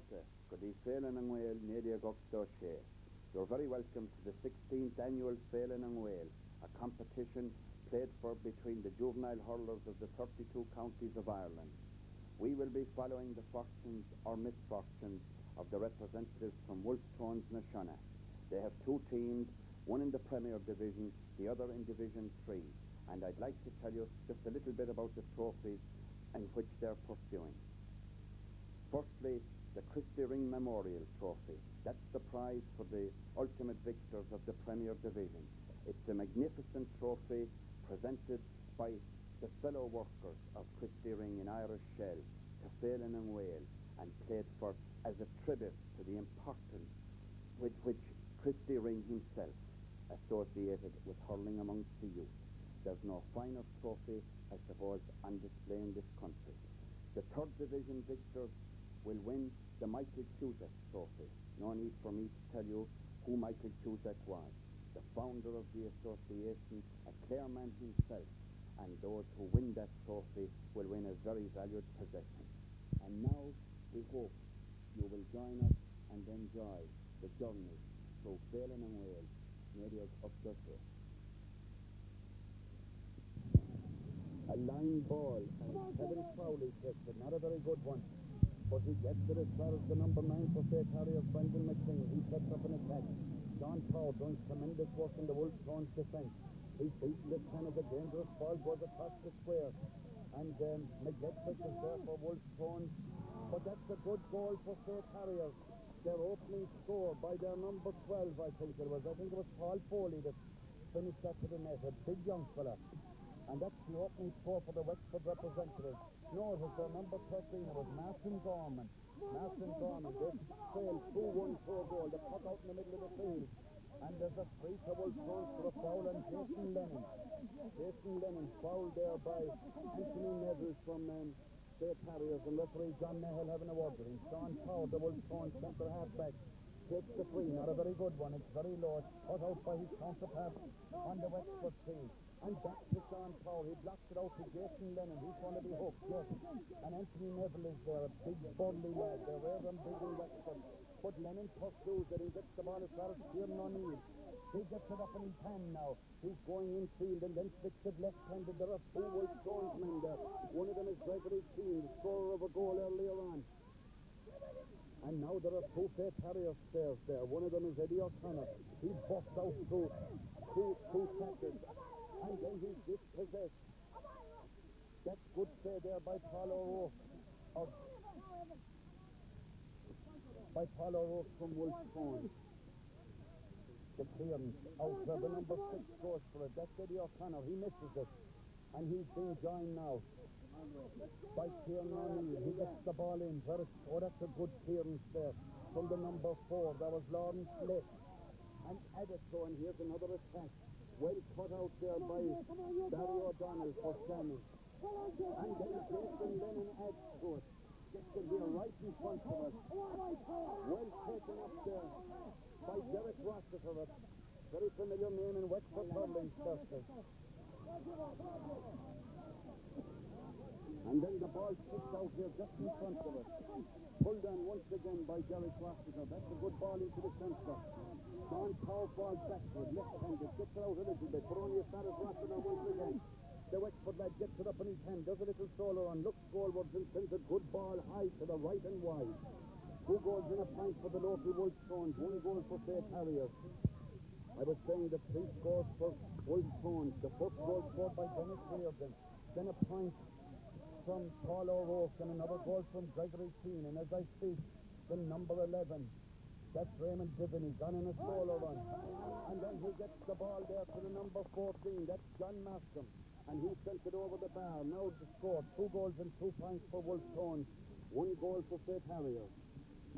Malta, Goody Phelan and Whale, Nadia Goksto Shea. You're very welcome to the 16th annual Phelan and Whale, a competition played for between the juvenile hurlers of the 32 counties of Ireland. We will be following the fortunes or misfortunes of the representatives from Wolfe Tones and Sionna. They have two teams, one in the Premier Division, the other in Division 3. And I'd like to tell you just a little bit about the trophies in which they're pursuing. Firstly, the Christy Ring Memorial Trophy. That's the prize for the ultimate victors of the Premier Division. It's a magnificent trophy presented by the fellow workers of Christy Ring in Irish Shell to Phelan and Whale, and played for as a tribute to the importance with which Christy Ring himself associated with hurling amongst the youth. There's no finer trophy, I suppose, on display in this country. The third division victors will win the Michael Cusack Trophy. No need for me to tell you who Michael Cusack was. The founder of the association, a Clareman himself, and those who win that trophy will win a very valued possession. And now we hope you will join us and enjoy the journey through Phelan and Whale, maybe up the way. A line ball, and Kevin Crowley takes it, not a very good one, but he gets it as far as the number 9 for Fate Harriers, Brendan McLean. He sets up an attack. John Power doing tremendous work in the Wolfe Tones defence. He's beaten this kind of a dangerous ball, goes across the square, and McGettrick is there for Wolfe Tones, but that's a good goal for Fate Harriers. Their opening score by their number 12, I think it was Paul Foley that finished that to the net, a big young fella. And that's the opening score for the Wexford representatives. No, it was their number 13. It was Martin Gorman. Martin Gorman, they sailed 2-1 for a goal. They cut out in the middle of the field. And there's a free to Wolfe Tones for a foul on Jason Lennon. Jason Lennon fouled there by Anthony Neville from Fate Harriers, and referee John Nahel having a word with him. Sean Power, the Wolfe Tones centre halfback, takes the free. Not a very good one. It's very low. It's cut out by his counterpart on the Wexford team. And back to Sean Power. He blocks it out to Jason Lennon. He's going to be hooked, yes. And Anthony Neville is there, a big burly lad. They're rare and big in Wexford. But Lennon pursues it and gets the ball as far as Kieran O'Neill. He gets it up in his hand now. He's going infield and then flicks it left-handed. There are two Wolfe Tones men there. One of them is Gregory Keane, the scorer of a goal earlier on. And now there are two Fate Harrier stairs there. One of them is Eddie O'Connor. He buffed out two tackles. And then he's dispossessed. That's good play there by Paul O'Rourke. By Paul O'Rourke from Wolfe Tones. The clearance out where the number 6 goes for it. That's Eddie O'Connor. He misses it. And he's being joined now by Kieran O'Neill. He gets the ball in. Oh, that's a good clearance there from the number 4. That was Lawrence Lake. And added to, and here's another attack. Well cut out there by Barry O'Donnell for Shannon. And then Jason Lennon adds to it. Gets it here right in front of us. Well taken up there by Derek Rossiter, a very familiar name in Wexford hurling circles. And then the ball kicks out here just in front of us. Pulled on once again by Derek Rossiter. That's a good ball into the centre. Sean Power ball backward, left-handed, gets it out a little bit, but only as far as Rossiter once again. The Wexford lad gets it up in his hand, does a little solo run, looks forwards and sends a good ball high to the right and wide. 2 goals and a point for the local Wolfe Tones, 1 goal for Fate Harriers. I was saying the 3 scores for Wolfe Tones. The first goal scored by Dennis Reardon. Then a point from Paul O'Rourke and another goal from Gregory Keane. And as I speak, the number 11, that's Raymond Diviny, gone in a solo run. And then he gets the ball there to the number 14, that's John Markham. And he sent it over the bar. Now the score, 2 goals and 2 points for Wolfe Tones, 1 goal for Fate Harriers.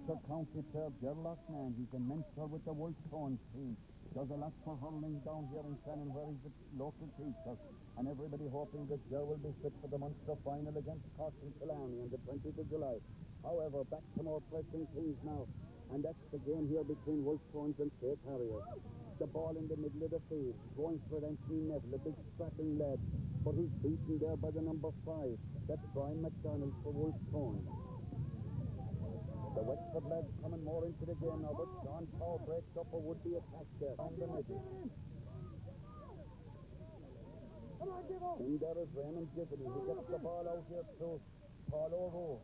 Sir County player Ger Loughnane, he's a mentor with the Wolfe Tones team. Does a lot for hurling down here in Shannon, where he's a local teacher. And everybody hoping that Ger will be fit for the Munster final against Cork and Killarney on the 20th of July. However, back to more pressing things now. And that's the game here between Wolfe Tones and Fate Harriers. The ball in the middle of the field, going for Anthony Neville, a big strapping lad, but he's beaten there by the number 5. That's Brian McDonald for Wolfe Tones. The The Wexford lads coming more into the game now, but John Power breaks up a would-be attack there on the middle. In there is Raymond Gifford. He gets the ball out here to Paul O'Rourke.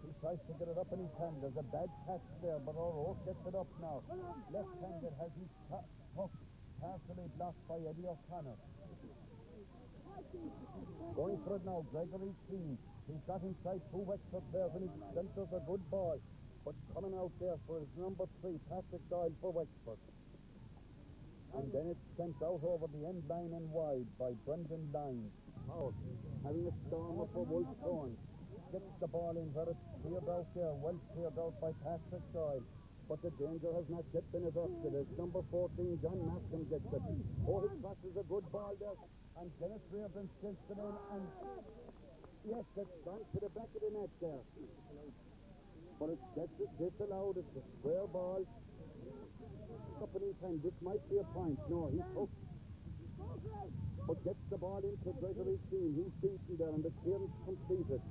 He tries to get it up in his hand. There's a bad catch there, but O'Rourke gets it up now. Left-handed has his puck partially blocked by Eddie O'Connor. Going for it now, Gregory Keane. He's got inside two Wexford players and he centers a good ball. But coming out there for his number 3, Patrick Doyle for Wexford. And then it's sent out over the end line and wide by Brendan Lyons. Out, having a stormer for Wolfe Tones. Gets the ball in where it's cleared out there, well cleared out by Patrick Doyle. But the danger has not yet been exhausted as number 14, John Mascom, gets it. Oh, his pass is a good ball there. And Dennis Reardon skills it in, and yes, it's gone to the back of the net there. But it gets it disallowed. It's a square ball. Up in his hand. This might be a point. No, he's hooked. But gets the ball into Gregory Keane. He's beaten there, and the clearance completed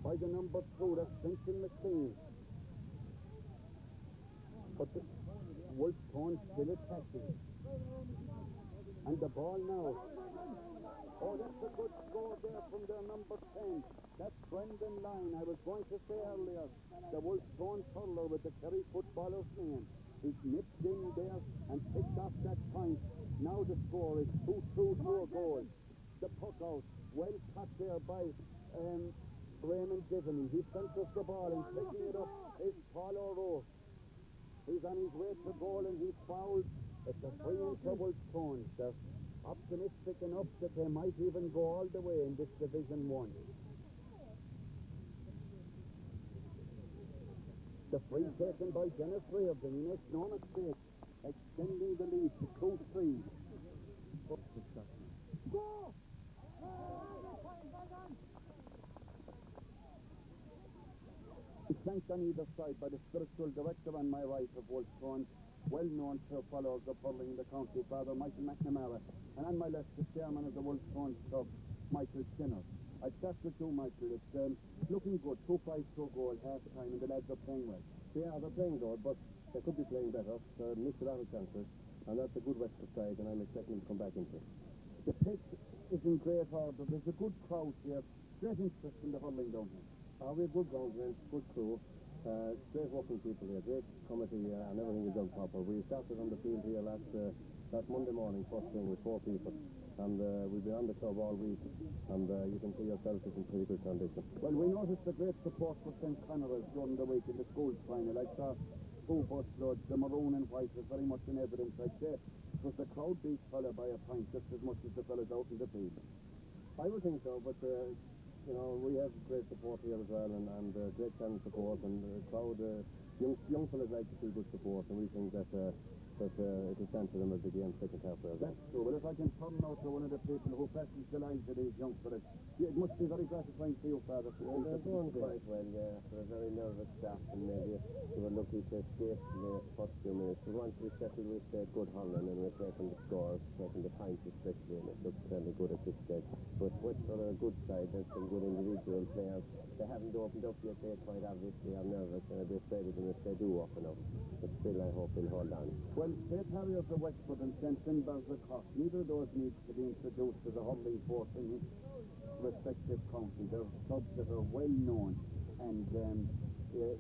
by the number 2, that's Vincent McLean. But the Wolfe Tones still attacking. And the ball now. Oh, that's a good score there from their number 10. That's Brendan Lyons. I was going to say earlier, the Wolfe Tones hurler with the Kerry footballer's name. He's nipped in there and picked off that point. Now the score is 2-2 to a goal. The puck out, well cut there by Raymond Gifford. He centers the ball and picking it up is Paul O'Rourke. He's on his way to goal and he's fouled. It's a free in for Wolfe Tones. They're optimistic enough that they might even go all the way in this Division 1. The free taken by Dennis Reardon. He makes no mistake, extending the lead to 2-3. Flanked on either side by the spiritual director on my right of Wolfe Tones, well-known to followers of hurling in the county, Father Michael McNamara, and on my left, the chairman of the Wolfe Tones Club, Michael Skinner. I'd start with you, Michael. It's looking good, 2-5 to a goal, half-time, and the lads are playing well. Yeah, they're playing good, but they could be playing better. They missed a lot of chances, and that's a good Wexford side, and I'm expecting them to come back into it. The pitch is in great order. There's a good crowd here. Great interest in the hurling down here. We have good groundsmen, good crew, great working people here, great committee, and everything is done proper. We started on the field here last Monday morning, first thing, with 4 people. And we've been on the club all week, and you can see yourself it's in pretty good condition. Well, we noticed the great support for St. Connor's during the week in the schools final. I saw 2 bus loads, the maroon and white was very much in evidence. I'd say it was the crowd beat fella by a pint just as much as the fellas out in the field. I would think so, but you know, we have great support here as well, and great fan support, and the crowd, young fellas like to see good support, and we think that it will stand for them as the game second half. That's true. Well, if I can turn now to one of the people who passes the lives of these young fellas, it must be very gratifying for you, Father. They're doing quite well, yeah. They're a very nervous staff, and maybe they were lucky to escape in the first few minutes. But once we settled, we played good hurling, and we're taking the scores, taking the points especially, and it looks fairly good at this stage. But Wexford are a good side. There's some good individual players. They haven't opened up yet. They quite obviously are nervous, and I'd be afraid of them if they do open up. But still, I hope they'll hold on. Well, St. Harriers of Wexford and St. Finbarrs of Cork, neither of those needs to be introduced as a hurling force in his respective county. They're clubs that are well known, and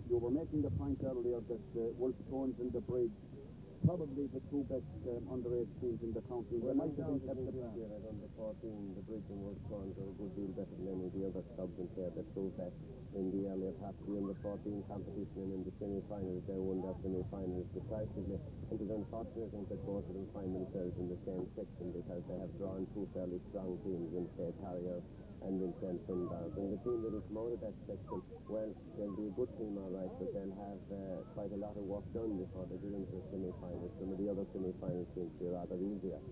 you were making the point earlier that Wolfe Tones and the Bridge, probably the 2 best under-age teams in the county. Well, they might have been kept this year at under 14, the Bridge and Wolfe Tones are a good deal better than any of the other clubs in there that proved that in the earlier part of the under 14 competition, and in the semi-finals they won their semi-finals decisively. It is unfortunate, I think, that both of them find themselves in the same section because they have drawn 2 fairly strong teams in St. Harriers and in St. Finbarrs. And the team that will come out of that section, well, they'll be a good team all right, but they'll have quite a lot of work done before they get into the semi-finals. Some of the other semi-finals seem to be rather easier.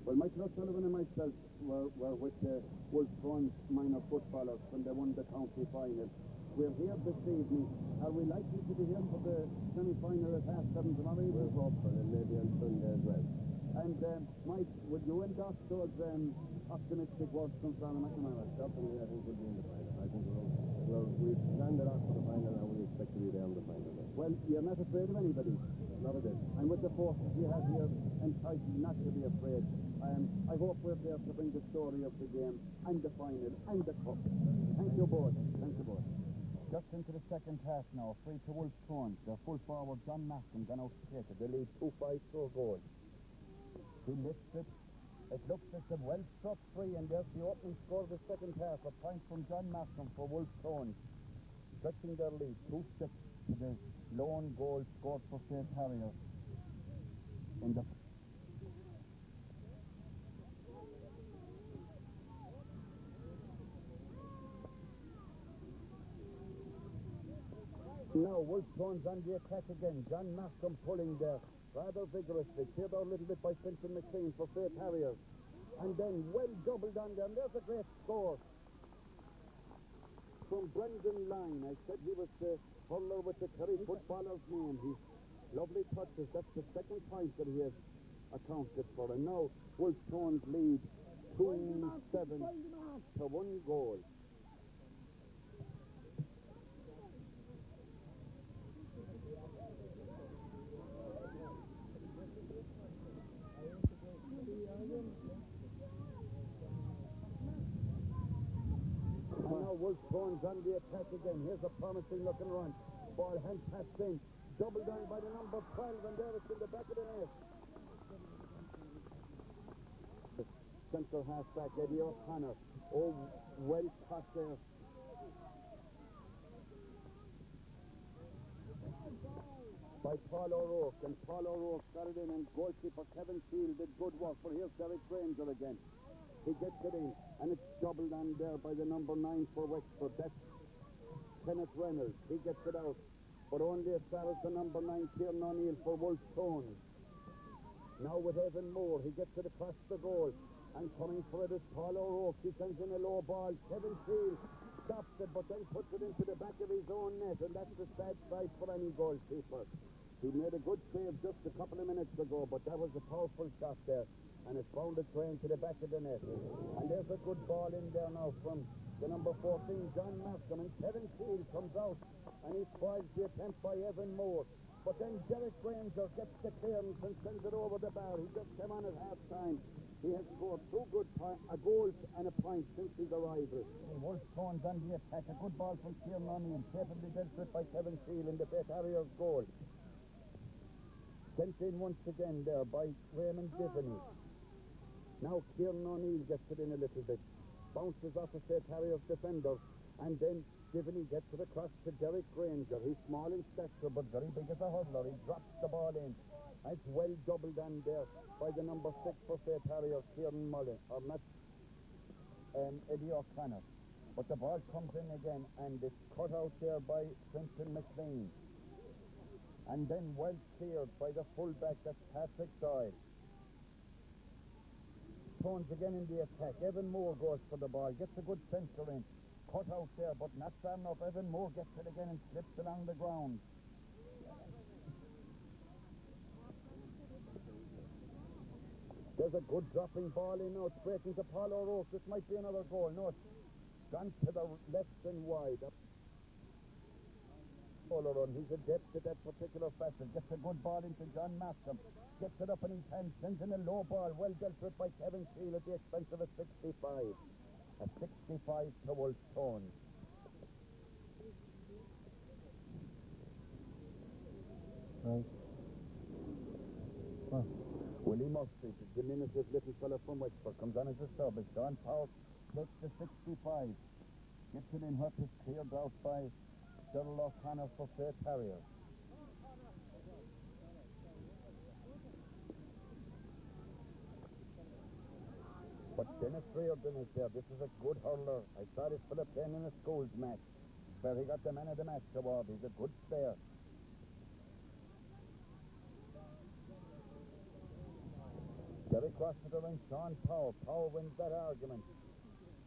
Well, Michael O'Sullivan and myself were with the Wolfe Tones minor footballers when they won the county final. We're here this evening. Are we likely to be here for the semi-final at 7:30 tomorrow evening? We're hopeful, and maybe on Sunday as well. And Mike, would you endorse those optimistic words from Father McNamara? Certainly, I think we'll be in the final. I think we've planned it out for the final, and we expect to be there on the final day. Well, you're not afraid of anybody. Not a bit. And with the forces we have here, entitled not to be afraid. I hope we're there to bring the story of the game and the final and the cup. Thank you both. Thank you both. Just into the second half now, free to Wolfe Tones. Their full forward, John Malcolm, gone out to take it. They lead 2-5 to a goal. He lifts it. It looks as a well-struck free, and there's the opening score of the second half. A point from John Malcolm for Wolfe Tones. Stretching their lead 2-6 to the lone goal scored for St. Harriers in the... Now Wolfe Tones on the attack again. John Malcolm pulling there rather vigorously. Cleared out a little bit by Fintan McLean for St. Harriers. And then well doubled on there. And there's a great score from Brendan Line. I said he was the hurler with the Kerry footballer's name. He's lovely touches. That's the second point that he has accounted for. And now Wolfe Tones lead 2-7 to 1 goal. And now Wolfe Tones on the attack again. Here's a promising looking run. Ball hand passed in. Doubled on by the number 12, and there it's in the back of the net. Central half-back Eddie O'Connor. Oh, well caught there. By Paul O'Rourke, and Paul O'Rourke got it in, and goalkeeper Kevin Shield did good work, but here's Derek Granger again. He gets it in, and it's doubled on there by the number 9 for Wexford. That's Kenneth Reynolds. He gets it out, but only as far as the number 9, Kieran O'Neill for Wolfe Tones. Now with Evan Moore, he gets it across the goal, and coming for it is Paul O'Rourke. He sends in a low ball. Kevin Shield stops it, but then puts it into the back of his own net, and that's a sad sight for any goalkeeper. He made a good save just a couple of minutes ago, but that was a powerful shot there, and it's found its way into the back of the net. And there's a good ball in there now from the number 14, John Malcolm, and Kevin Shield comes out, and he spoils the attempt by Evan Moore. But then Derek Granger gets the clearance and sends it over the bar. He just came on at half-time. He has scored 2 good goals and a point since his arrival. Wolfe Tones on the attack. A good ball from Kieran O'Neill, capably dealt with by Kevin Shield in the St. Harriers goal. Sent in once again there by Raymond Divany. Now Kieran O'Neill gets it in a little bit. Bounces off a St. Harriers defender. And then Divany gets it across to Derek Granger. He's small in stature but very big as a hurler. He drops the ball in. And it's well doubled on there by the number 6 for St. Harriers, Kieran Mullen. Or not Eddie O'Connor. But the ball comes in again, and it's cut out there by Fintan McLean. And then well cleared by the fullback, that's Patrick Doyle. Tones again in the attack. Evan Moore goes for the ball, gets a good centre in. Cut out there, but not far enough. Evan Moore gets it again and slips along the ground. There's a good dropping ball in now, straight into Paul O'Rourke. This might be another goal. No, it's gone to the left and wide. Run. He's adept at that particular fashion. Gets a good ball into John Malcolm. Gets it up in his hand. Sends in a low ball. Well dealt with by Kevin Shield at the expense of a 65. A 65 to Wolfe Tones. Right. Well, Willie Murphy, the diminutive little fella from Wexford, comes on as a sub. As Sean Powell takes the 65. Gets it in what is cleared out by Ger Loughnane for St. Harriers. But Dennis Reardon is there. This is a good hurler. I saw this for the playing in a schools match where he got the man of the match award. He's a good player. Derek crosses it around Sean Powell. Powell wins that argument.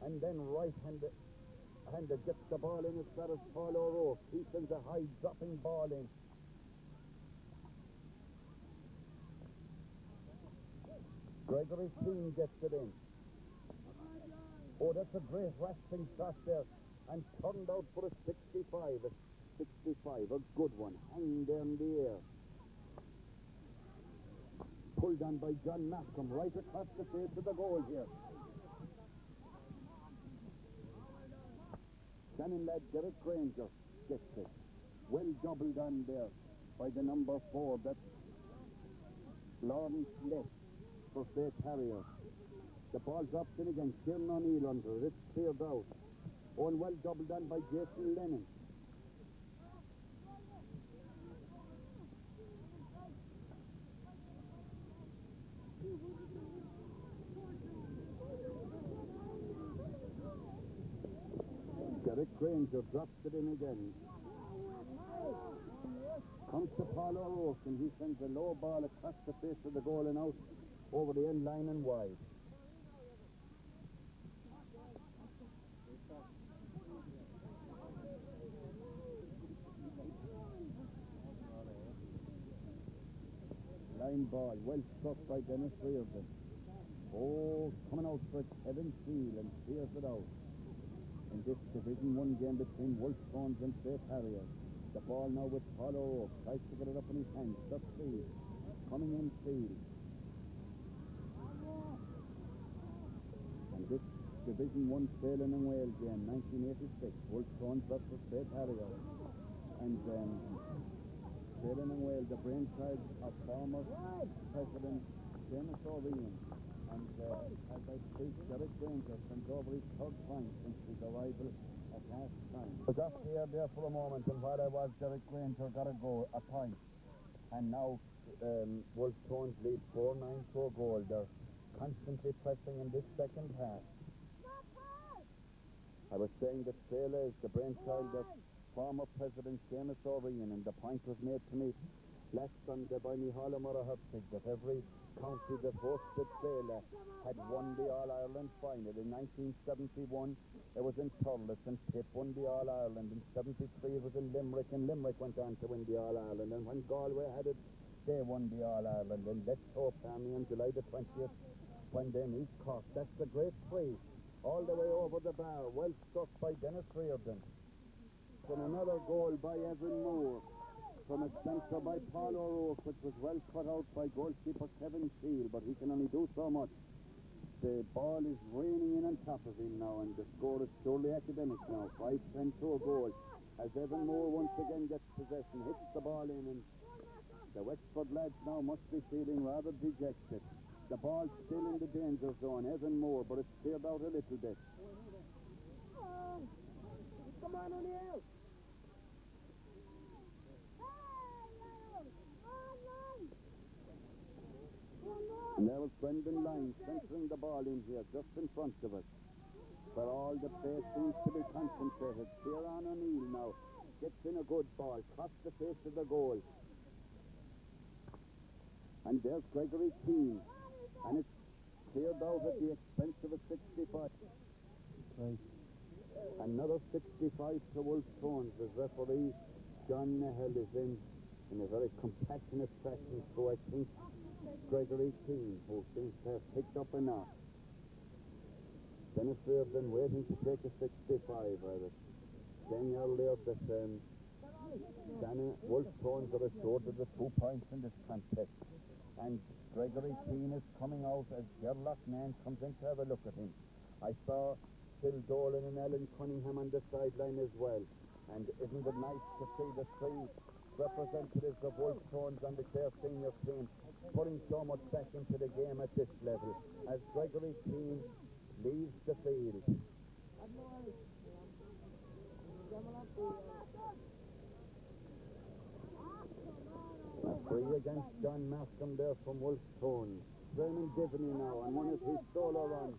And then right-handed gets the ball in as far as Paul O'Rourke. He sends a high dropping ball in. Gregory Keane gets it in. Oh, that's a great rasping shot there. And turned out for a 65. 65, a good one, hanging there in the air. Pulled on by John Malcolm, right across the face of the goal here. Shannon lad Derek Granger gets it. Well doubled on there by the number 4, that's Lawrence left for St. Harrier. The ball drops in again, Kieran O'Neill under it, it's cleared out. And well doubled on by Jason Lennon. Derek Granger drops it in again. Comes to Paul O'Rourke and he sends a low ball across the face of the goal and out over the end line and wide. Line ball, well struck by Dennis Reardon. Oh, coming out for Kevin Seal and clears it out. In this Division 1 game between Wolfe Tones and St. Harrier. The ball now with Paul O'Rourke. Tries to get it up in his hands. Succeeds. Coming in field. And this Division 1 Sailing and Whale game, 1986. Wolfe Tones versus St. Harrier. And Sailing and Whale, the brainchild of former President Seamus O'Riordan. And as I speak, Derek Granger sends over his third point since his arrival at half time. I was off the air there for a moment, and while I was, Derek Granger got a point. And now Wolfe Tones lead 4-9 to a goal. They're constantly pressing in this second half. I was saying that Feile is the brainchild of former President Seamus O'Riordan, and the point was made to me last Sunday by Micheál Murrah-Hertzig that every county that hosted Feile had won the All-Ireland final. In 1971 it was in Thurles and Tip won the All-Ireland. In 73 it was in Limerick and Limerick went on to win the All-Ireland, and when Galway had it they won the All-Ireland. And let's hope Army on July the 20th when they meet Cork. That's a great free all the way over the bar, well struck by Dennis Reardon. From another goal by Evan Moore. From a centre by Paul O'Rourke, which was well cut out by goalkeeper Kevin Seal, but he can only do so much. The ball is raining in on top of him now, and the score is surely academic now. 5-10 to a goal. As Evan Moore once again gets possession, hits the ball in, and the Wexford lads now must be feeling rather dejected. The ball's still in the danger zone, Evan Moore, but it's cleared out a little bit. Come on, O'Neill! And there was Brendan Lyons centering the ball in here, just in front of us. Where all the play seems to be concentrated. Kieran O'Neill now gets in a good ball, across the face of the goal. And there's Gregory Keane. And it's cleared out at the expense of a 65. Right. Another 65 to Wolfe Tones as referee John Nehel is in a very compassionate fashion through, I think, Gregory Keane, who seems to have picked up a knock. Dennis Reardon waiting to take a 65. I was saying earlier that Wolfe Tones are assured of the 2 points in this contest. And Gregory Keane is coming out as Ger Loughnane comes in to have a look at him. I saw Phil Dolan and Alan Cunningham on the sideline as well. And isn't it nice to see the 3 representatives of Wolfe Tones on the Clare senior team putting so much back into the game at this level as Gregory Keane leaves the field. A free against John Malcolm there from Wolfe Tones. Raymond Divney now on one of his solo runs.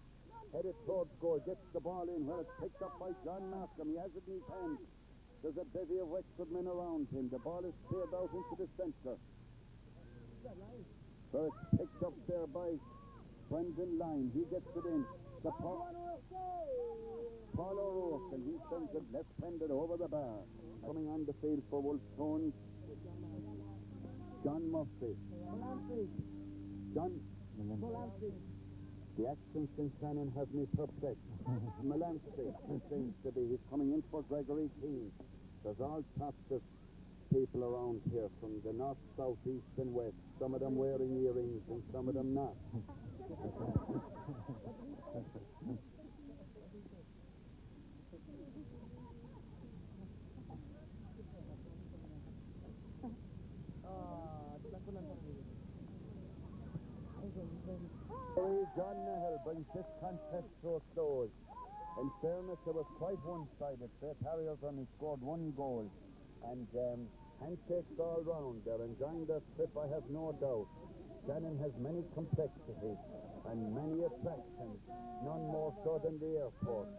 Headed towards goal, gets the ball in where it's picked up by John Malcolm. He has it in his hand. There's a bevy of Wexford men around him. The ball is cleared out into the centre. So it's picked up there by Brendan Lyne. He gets it in. The Paul O'Rourke, and he sends it left-handed over the bar. Coming on the field for Wolfe Tones, John Murphy. John. The accents in Shannon have me perplexed. Melancy seems to be. He's coming in for Gregory Keane. There's all sorts of people around here from the north, south, east and west. Some of them wearing earrings and some of them not. John Nahel brings this contest to a close. In fairness, it was quite one-sided. St. Harriers only scored 1 goal. And handshakes all round. They're enjoying their trip, I have no doubt. Shannon has many complexities and many attractions, none more so than the airport.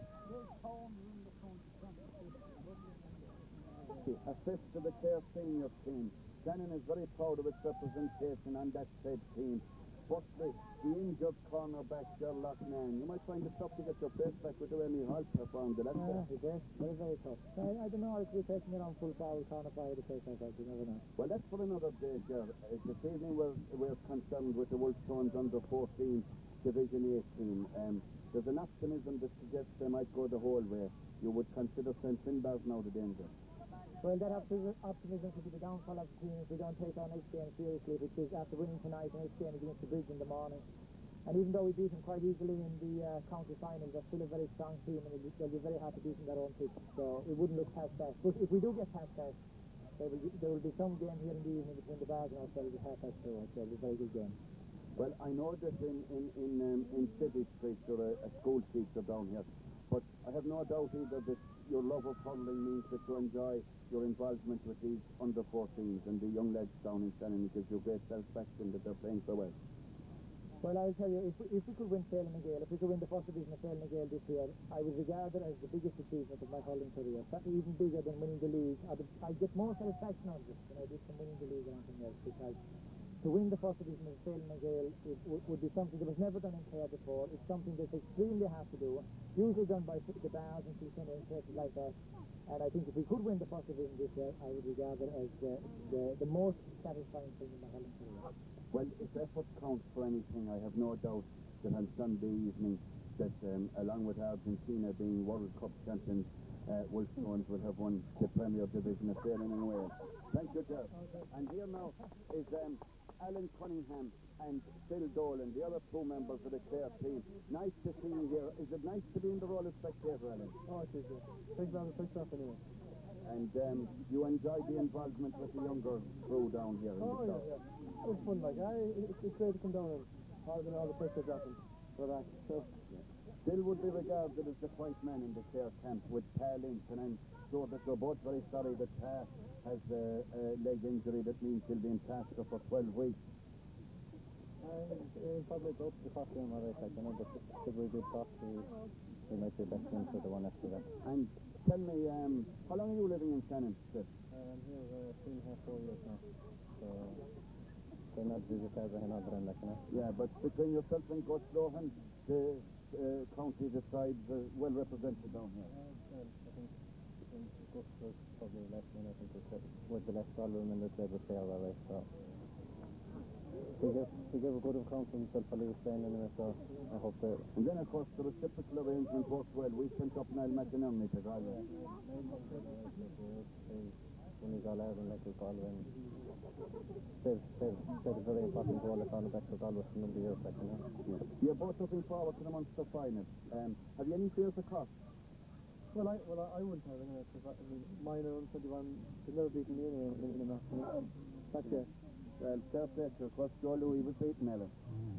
Assist to the Clare senior team. Shannon is very proud of its representation on that said team. Firstly, the injured cornerback, Ger Loughnane. You might find it tough to get your place back with the way Michal performed it. That's very, very tough. I don't know if we're taking it on full power, corner by the case like that. You never know. Well, that's for another day, Ger. This evening we're concerned with the Wolfe Tones under 14 Division 18. There's an optimism that suggests they might go the whole way. You would consider St. Finbar's now the danger. Well, that optimism could be the downfall of the team if we don't take our next game seriously, which is after winning tonight, the next game against the Bridge in the morning. And even though we beat them quite easily in the county final, they're still a very strong team, and they'll be very happy beating their own pitch. So we wouldn't look past that. But if we do get past that, there will be some game here in the evening between the Bars and ourselves at 2:30. So it'll be a very good game. Well, I know that in City Street you're a school teacher down here, but I have no doubt either that your love of hurling means that you enjoy your involvement with these under-14s and the young lads down in Shannon. It gives you great satisfaction that they're playing so well. Well, I'll tell you, if we could win Feile and Gale, if we could win the first division of Feile and Gale this year, I would regard it as the biggest achievement of my hurling career. Certainly even bigger than winning the league. I'd get more satisfaction out of it than I did from winning the league or anything else, because to win the first division of Feile and Gale would be something that was never done in Clare before. It's something that's extremely hard to do, usually done by the Bars and Kilkenny and places like that. And I think if we could win the first division this year, I would regard it as the most satisfying thing in my hurling career. Well, if effort counts for anything, I have no doubt that on Sunday evening, that along with Argentina being World Cup champions, Wolfe Tones will have won the Premier Division of Feile and Wales. Thank you, Ger. And here now is Alan Cunningham and Phil Dolan, the other 2 members of the Clare team. Nice to see you here. Is it nice to be in the role of spectator, Alan? Oh, it is. Thanks off anyway. And you enjoyed the involvement with the younger crew down here in the south? Yeah. It was fun, it's great to come down and all the pressure dropping. We're back. So. Still would be regarded as the white man in the Clare camp with Pa Linton, and so that we're both very sorry that Pa has a leg injury that means he'll be in plaster for 12 weeks. Probably go to the first game of it, but if we did talk to, we might be best into the one after that. And tell me, how long are you living in Shannon? I'm here 3.5-4 years now. So they're not busy over here, but I'm like, you know. Yeah, but between yourself and Gus Loughnane, the county decides well represented down here. I think Gus was probably less than I think with the less volume in the table fair already, so he gave a good account of himself while he was playing anyway, so I hope that. And then of course the reciprocal arrangement worked well. We sent up Niall McNamara to Galway. When he's all out and like his Galway, and they've a very important goal at cornerback for Galway for a number of years, like, you know. Yeah. You're both looking forward to the Munster final. Have you any fears of cost? Well, I wouldn't have anyway, because minor on 21, they've never beaten me anyway in the match. That's it. Well, fair play to us. Joe Louis was beaten, Ellen.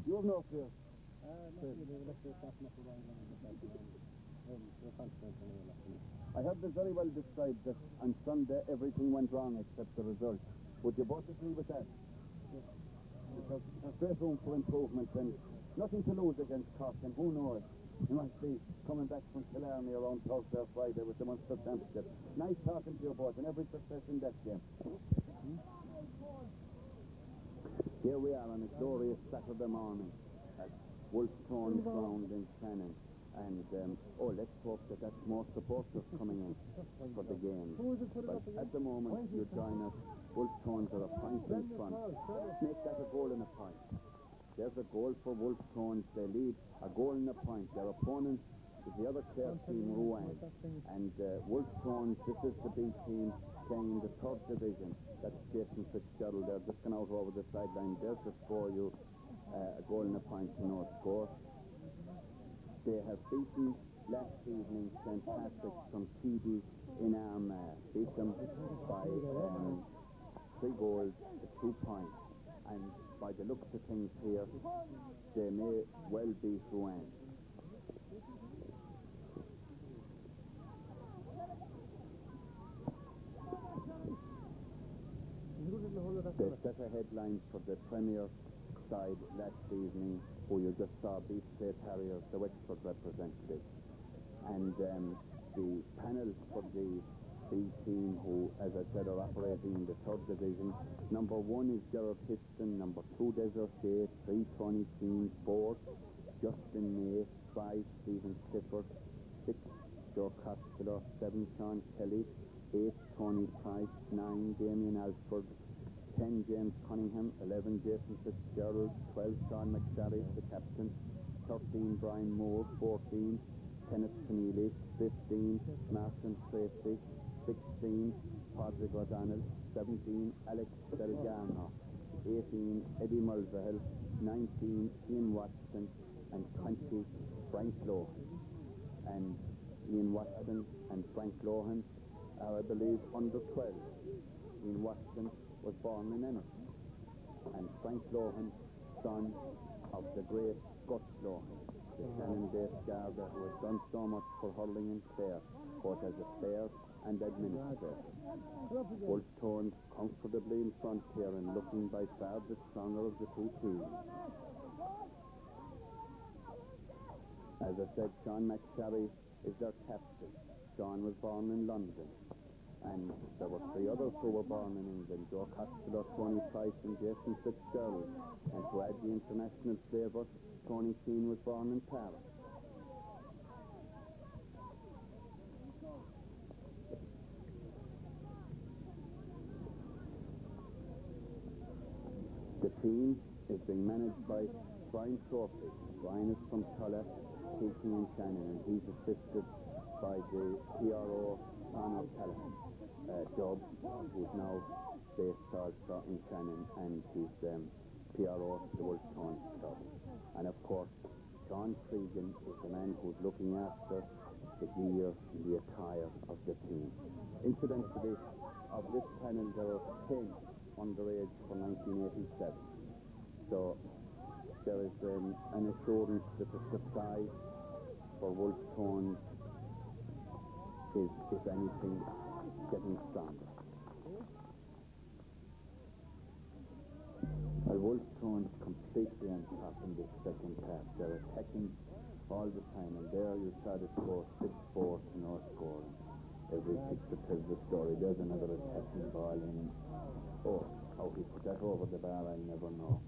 You have no fear. I heard this very well described that on Sunday everything went wrong except the result. Would you both agree with that? Yes. Because there's great room for improvement and nothing to lose against Cork, and who knows, you might be coming back from Killarney around Thursday or Friday with the Munster Championship. Nice talking to you both, and every success in that game. Here we are on a glorious Saturday morning at Wolfe Tones ground in Shannon. And, let's hope that that's more supporters coming in for the game. But at the moment, you join us, Wolfe Tones are a point in front. Make that a goal and a point. There's a goal for Wolfe Tones. They lead a goal and a point. Their opponents is the other Clare team, Rouen. And Wolfe Tones, this is the B team playing in the 3rd division. That's Jason Fitzgerald. They're just gone out over the sideline. There's the score, you a goal and a point to no score. They have beaten last evening St. Patrick's from TD in Armagh. Beat them by 3 goals to 2 points. And by the looks of things here, they may well beat Rouen. They set a headline for the Premier side last evening, who you just saw beat St. Harriers, the Wexford representative. And the panel for the B team, who, as I said, are operating in the 3rd division. Number 1 is Gerard Histon, number 2 Desert Shea, 3 Tony Keane, 4 Justin May, 5 Stephen Clifford, 6 Joe Costello, 7 Sean Kelly, 8 Tony Price, 9 Damien Alford, 10 James Cunningham, 11 Jason Fitzgerald, 12 Sean McSharry, the captain, 13 Brian Moore, 14 Kenneth Keneally, 15 Martin Tracy, 16 Padraig O'Donnell, 17 Alex Delgano, 18 Eddie Mulvihill, 19 Ian Watson, and 20 Frank Lohan. And Ian Watson and Frank Lohan are, I believe, under 12. Ian Watson was born in Ennis, and Frank Lohan, son of the great Gus Lohan, the Shannon-based Garda who has done so much for hurling in Clare, both as a player and administrator. Wolfe Tones comfortably in front here and looking by far the stronger of the 2 teams. As I said, Sean McSharry is their captain. Sean was born in London, and there were 3 others who were born in England: Joe Costello, Tony Price, and Jason Fitzgerald. And to add the international flavour, Tony Keane was born in Paris. The team is being managed by Brian Trophy. Brian is from Tulla, teaching in Shannon, and he's assisted by the PRO Conor Callahan, Dub, who's now based also in Shannon, and he's PRO of the Wolfe Tones Club. And of course, John Cregan is the man who's looking after the gear and the attire of the team. Incidentally, of this panel, there are 10 underage for 1987. So there is an assurance that the supply for Wolfe Tones is, if anything, getting stronger. Well, Wolfe Tones completely on top in this second half. They're attacking all the time, and there you saw the score 6-4 to no score. Every picture tells the story. There's another attacking ball in. Oh, how he put that over the bar, I'll never know.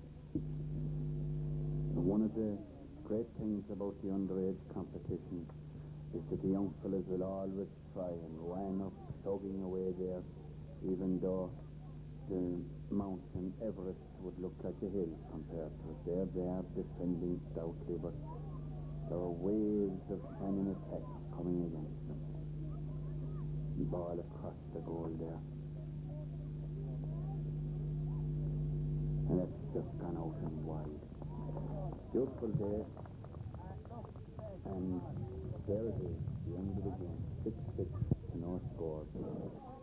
One of the great things about the underage competition is that the young fellas will always try and wind up plugging away there, even though the mountain Everest would look like a hill compared to it. There they are defending stoutly, but there are waves of Shannon attack coming against them. The ball across the goal there. And that's just gone out and wide. Beautiful day. And there it is, the end of the game. 6-6, no score.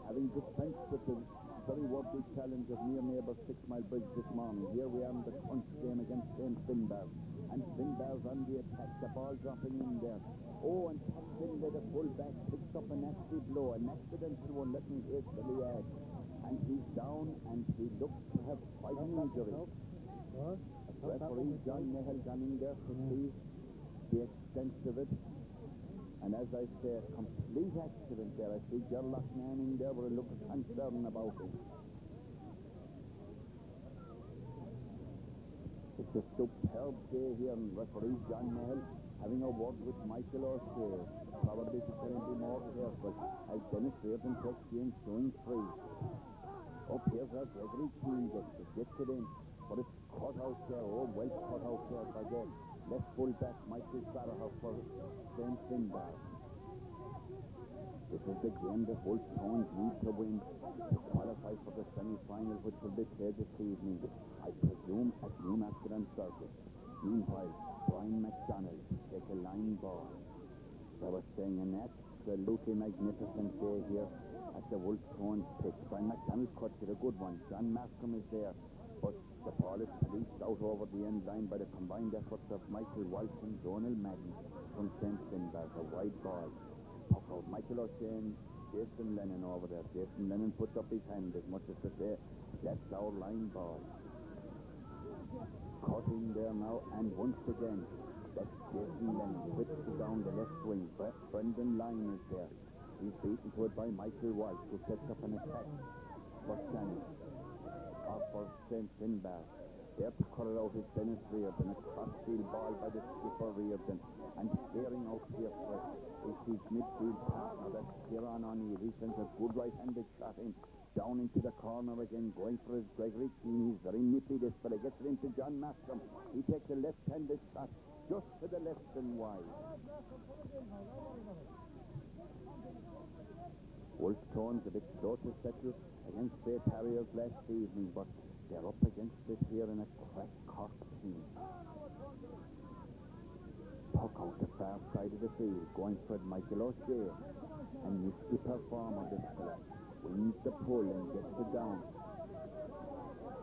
Having dispensed with the very wobbly challenge of near neighbour 6 Mile Bridge this morning, here we are in the crunch game against St. Finbar. And Finbar's on the attack, the ball dropping in there. Oh, and Pat Finlay, the full-back, picks up a nasty blow, an accidental one, let me hastily add. And he's down, and he looks to have quite an injury. Referee John Nehel gone in there to see the extent of it. And as I say, a complete accident there. I see Ger Loughnane in there with a look of concern about it. It's a superb day here, and referee John Nehel having a word with Michael O'Shea, probably to tell him to be more careful as Dennis Reardon takes game showing 3. Up here's our Gregory Keane gets it in, but it's cut out there. Oh, well cut out there by them. Left full back, Michael Farrah for St. Finbar. This is the game that Wolfe Tones need to win to qualify for the semi-final, which will be played this evening, I presume, at Newmarket Circus. Meanwhile, Brian McDonald take a line ball. They were saying an absolutely magnificent day here at the Wolfe Tones pitch. Brian McDonald cuts it, a good one. John Markham is there, but the ball is policed out over the end line by the combined efforts of Michael Walsh and Donald Madden from St. Finbar. A wide ball. Puck out. Michael O'Shane, Jason Lennon over there. Jason Lennon puts up his hand as much as to say, that's our line ball. Cutting there now, and once again, that's Jason Lennon. Whips it down the left wing. Brendan Lyne is there. He's beaten to it by Michael Walsh, who sets up an attack for Shannon. Or for St. Finbar. There to cut it out is Dennis Reardon. A cross-field ball by the skipper Reardon. And clearing out here for is his midfield partner. That's Kieran O'Neill. He sends a good right-handed shot in. Down into the corner again, going for his Gregory Keane. He's very nippy, this fella. Gets it into John Mascom. He takes a left-handed shot just to the left and wide. Wolfe Tones a bit slow to settle against Bay Harriers last evening, but they're up against it here in a crack Cork team. Puck out the far side of the field, going for Michael O'Shea. And risky performer, this fella. Wins the pull and gets it down.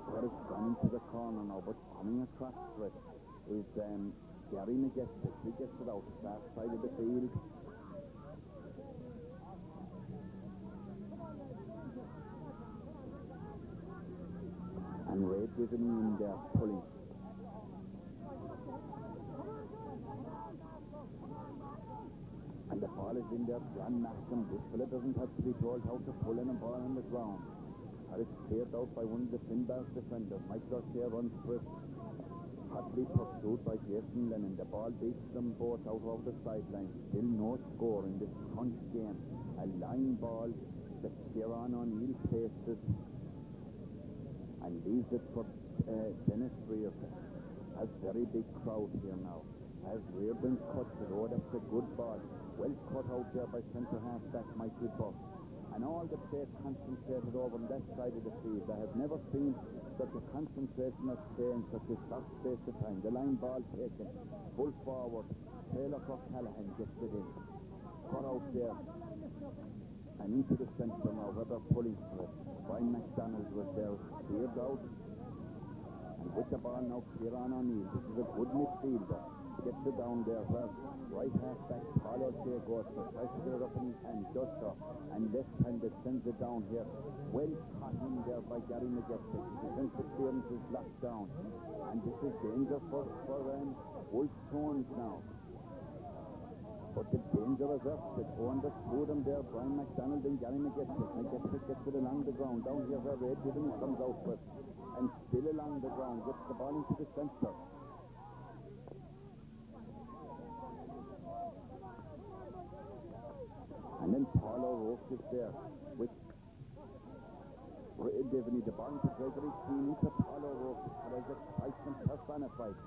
But it's gone into the corner now, but coming across for it is Gary Majestic. He gets it out the far side of the field. And Ray Diviny in there pulling. And the ball is in there. John Mascom. This fella doesn't have to be told how to pull in a ball on the ground. And it's cleared out by one of the Finbar's defenders. Michael O'Shea runs for it. Hotly pursued by Jason Lennon. The ball beats them both out over the sideline. Still no score in this crunch game. A line ball that Kieran O'Neill places and leaves it for Dennis Reardon. A very big crowd here now. As Reardon cuts it, oh, that's a good ball. Well cut out there by centre half-back Michael Buck. And all the play concentrated over on that side of the field. I have never seen such a concentration of play in such a short space of time. The line ball taken, full forward. Taylor O'Callaghan gets it in. Cut out there. And into the centre now, where they're pulling for it. Brian McDonald was there, cleared out. And with the ball now, Kieran O'Neill. This is a good midfielder. Gets it down there where right half-back Paul O'Shea goes for. Tries to get it up in his hand, does so. And left-handed sends it down here. Well caught in there by Gary Majestic. The defensive clearance is locked down. And this is danger for Wolfe Tones now. But the danger is up. The two understood him there, Brian McDonald and Gary Majestic. Majestic gets it along the ground. Down here where Ray Diviny comes out with. And still along the ground. Gets the ball into the centre. And then Paul O'Rourke is there with Ray Diviny. The ball into Gregory Keane into Paul O'Rourke. And as excitement personified.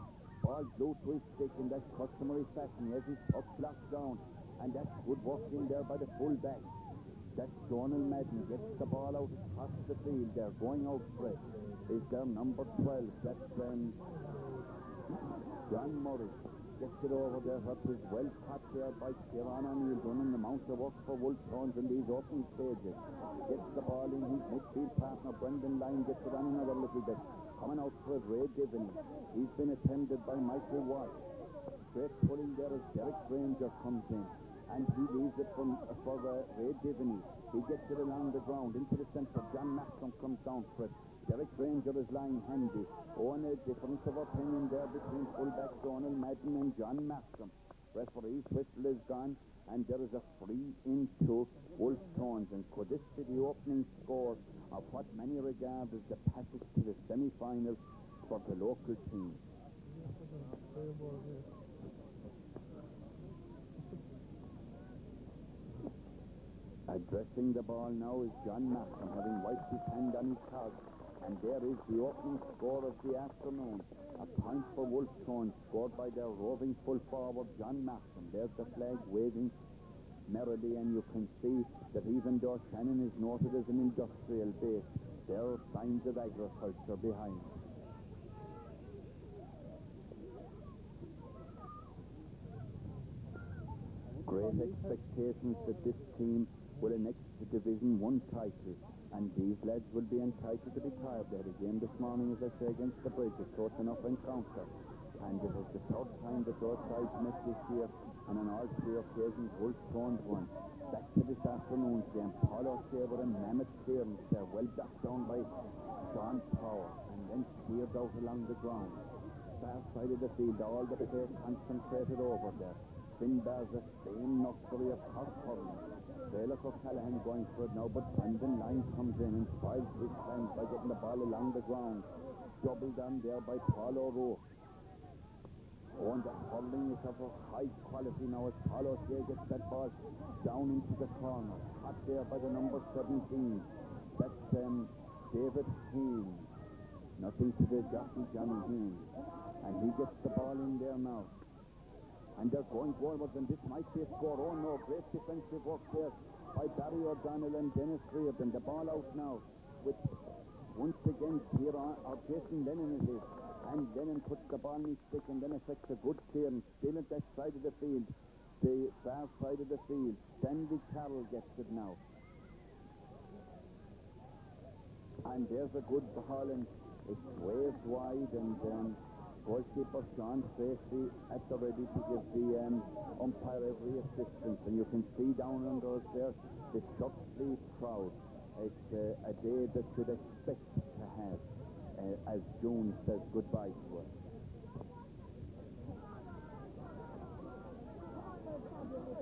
Ball blew to his stick in that customary fashion. He has his puck blocked down. And that's good work in there by the full back. That's Donald Madden. Gets the ball out across the field there. Going out for it is their number 12. That's John Murray. Gets it over there. That was well caught there by Kieran O'Neill. Done an amount of work for Wolfe Tones in these opening stages. Gets the ball in. His midfield partner Brendan Lyne gets it on another little bit. Coming out for it, Ray Diviny. He's been attended by Michael Walsh. Straight pulling there as Derek Granger comes in. And he leaves it for Ray Diviny. He gets it along the ground into the centre. John Mascom comes down for it. Derek Granger is lying handy. Oh, and a difference of opinion there between fullback Donald Madden and John Mascom. Referee's whistle is gone, and there is a free into Wolfe Tones. And could this be the opening score of what many regard as the passage to the semi-finals for the local team? Addressing the ball now is John Mascom, having wiped his hand on his card. And there is the opening score of the afternoon. A point for Wolfe Tones, scored by their roving full forward, John Markham. There's the flag waving merrily, and you can see that even though Shannon is noted as an industrial base, there are signs of agriculture behind. Great expectations that this team will annex the Division 1 title, and these lads will be entitled to be tired. They had a game this morning, as I say, against the Bridge, a close enough encounter, and it was the third time that those sides met this year, and on all three occasions Wolfe Tones won. Back to this afternoon's game, Paul O'Shea with a mammoth clearance there, well backed down by Sean Power, and then cleared out along the ground. Far side of the field, all the play concentrated over there. Finbar's a same nursery of hot hurling. Look O'Callaghan going for it now, but Brendan Lyne comes in and spoils his time by getting the ball along the ground. Doubled on there by Paul O'Rourke. Oh, and the hurling is of a high quality now as Paul O'Shea gets that ball down into the corner. Caught there by the number 17. That's David Haynes. Nothing to the jockey, Johnny Haynes. And he gets the ball in there now. And they're going forwards, and this might be a score. Oh no, great defensive work there by Barry O'Donnell and Dennis Reardon. The ball out now with, once again, Jason Lennon it is. And Lennon puts the ball in his stick and then effects a good clearance. Still at that side of the field, the far side of the field. Stanley Carroll gets it now. And there's a good ball, and it's waved wide, and goalkeeper Sean Tracy at the ready to give the umpire every assistance, and you can see down under us there the Shortley crowd. It's a day that should expect to have, as June says goodbye to us.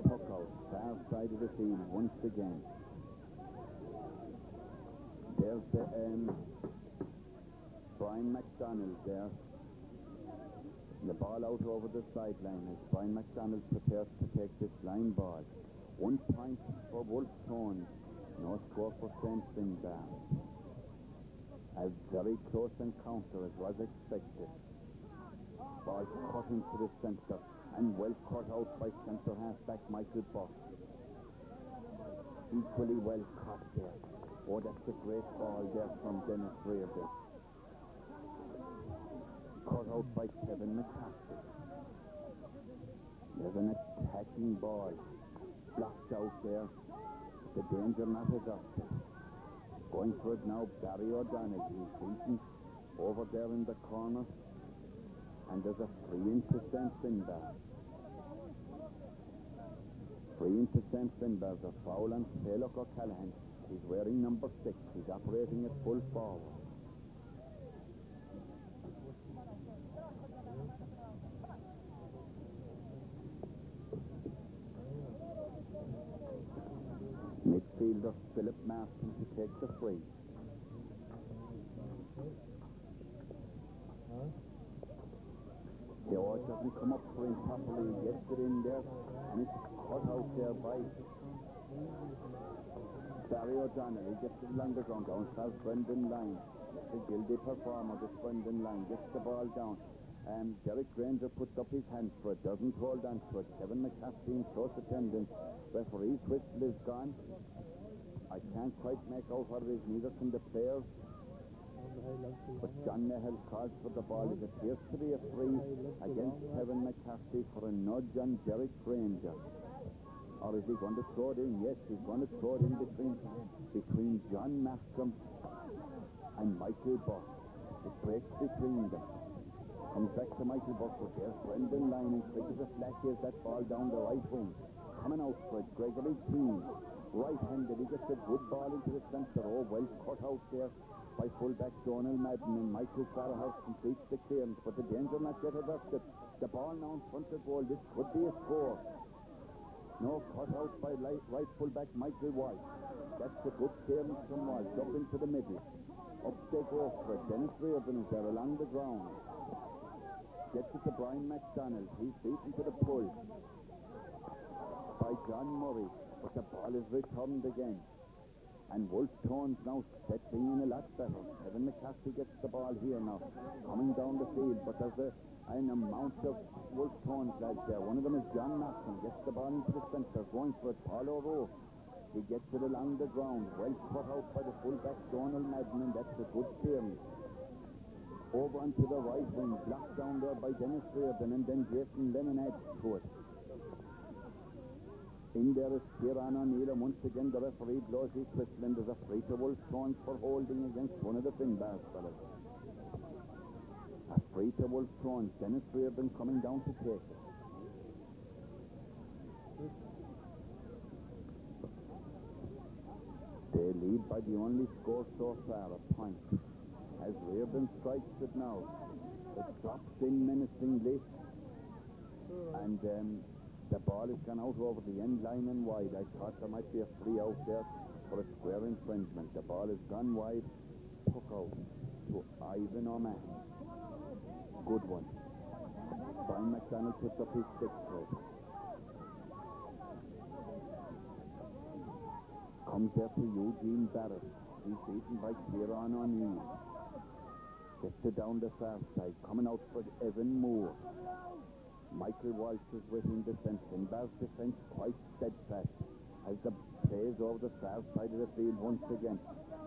Puck out, far side of the field once again. There's the Brian McDonald there. The ball out over the sideline as Brian McDonald prepares to take this line ball. 1 point for Wolfe Tones. No score for St. Finbar. A very close encounter as was expected. Ball cut into the centre and well cut out by centre half-back Michael Buck. Equally well caught there. Oh, that's a great ball there from Dennis Reardon. Cut out by Kevin McCarthy. There's an attacking ball. Blocked out there. The danger not adopted. Going for it now, Barry O'Donnell. He's beaten over there in the corner. And there's a free into St. Finbar. Free into St. Finbar. The foul on Taylor O'Callaghan. He's wearing number 6. He's operating at full forward. Midfielder Philip Martin to take the free. The oar doesn't come up for him properly. He gets it in there, and it's cut out there by Barry O'Donnell. He gets it along the ground. Down south Brendan Lyne. The guilty performer, this Brendan Lyne, gets the ball down. Derek Granger puts up his hands for it, doesn't hold on to it. Kevin McCarthy in close attendance. Referee's whistle is gone. I can't quite make out what it is, neither can the players. But John Nehel calls for the ball. It appears to be a free against Kevin McCarthy for a nudge on Derek Granger. Or is he going to throw it in? Yes, he's going to throw it in between John Markham and Michael Buck. It breaks between them. Comes back to Michael Buck, but there's Brendan Lyne, and quick as a flash is that ball down the right wing. Coming out for it, Gregory Keane. Right-handed, he gets a good ball into the centre. Oh, well cut out there by fullback Donald Madden, and Michael Farrahurst completes the clearance, but the danger not yet adopted. The ball now in front of goal. This could be a score. No, cut out by right fullback Michael White. That's a good clearance from White. Up into the middle. Up they go for it. Dennis Reardon is there along the ground. Gets it to Brian McDonald. He's beaten to the pull by John Murray. But the ball is returned again. And Wolfe Tones now stepping in a lot better. Kevin McCarthy gets the ball here now, coming down the field, but there's an amount of Wolfe Tones lads there. One of them is John Malcolm, gets the ball into the centre, going for it, Paul O'Rourke. He gets it along the ground, well put out by the fullback Donald Madden, and that's a good clearance. Over onto the right wing, blocked down there by Dennis Reardon, and then Jason Lennon adds to it. In there is Kieran O'Neill, and once again the referee blows his whistle, and there's a free to Wolfe Tones for holding against one of the Finbars fellas. A free to Wolfe Tones, Dennis Reardon coming down to take it. They lead by the only score so far, a point. As Reardon strikes it now, it drops in menacingly, and the ball has gone out over the end line and wide. I thought there might be a free out there for a square infringement. The ball has gone wide, took out to Aidan O'Mahony. Good one. Brian McDonald puts up his stick throw. Comes there to Eugene Barrett. He's beaten by Kieran O'Neill. Gets it down the far side. Coming out for Evan Moore. Michael Walsh is with him defence. Finbar's defence quite steadfast as the plays over the far side of the field once again.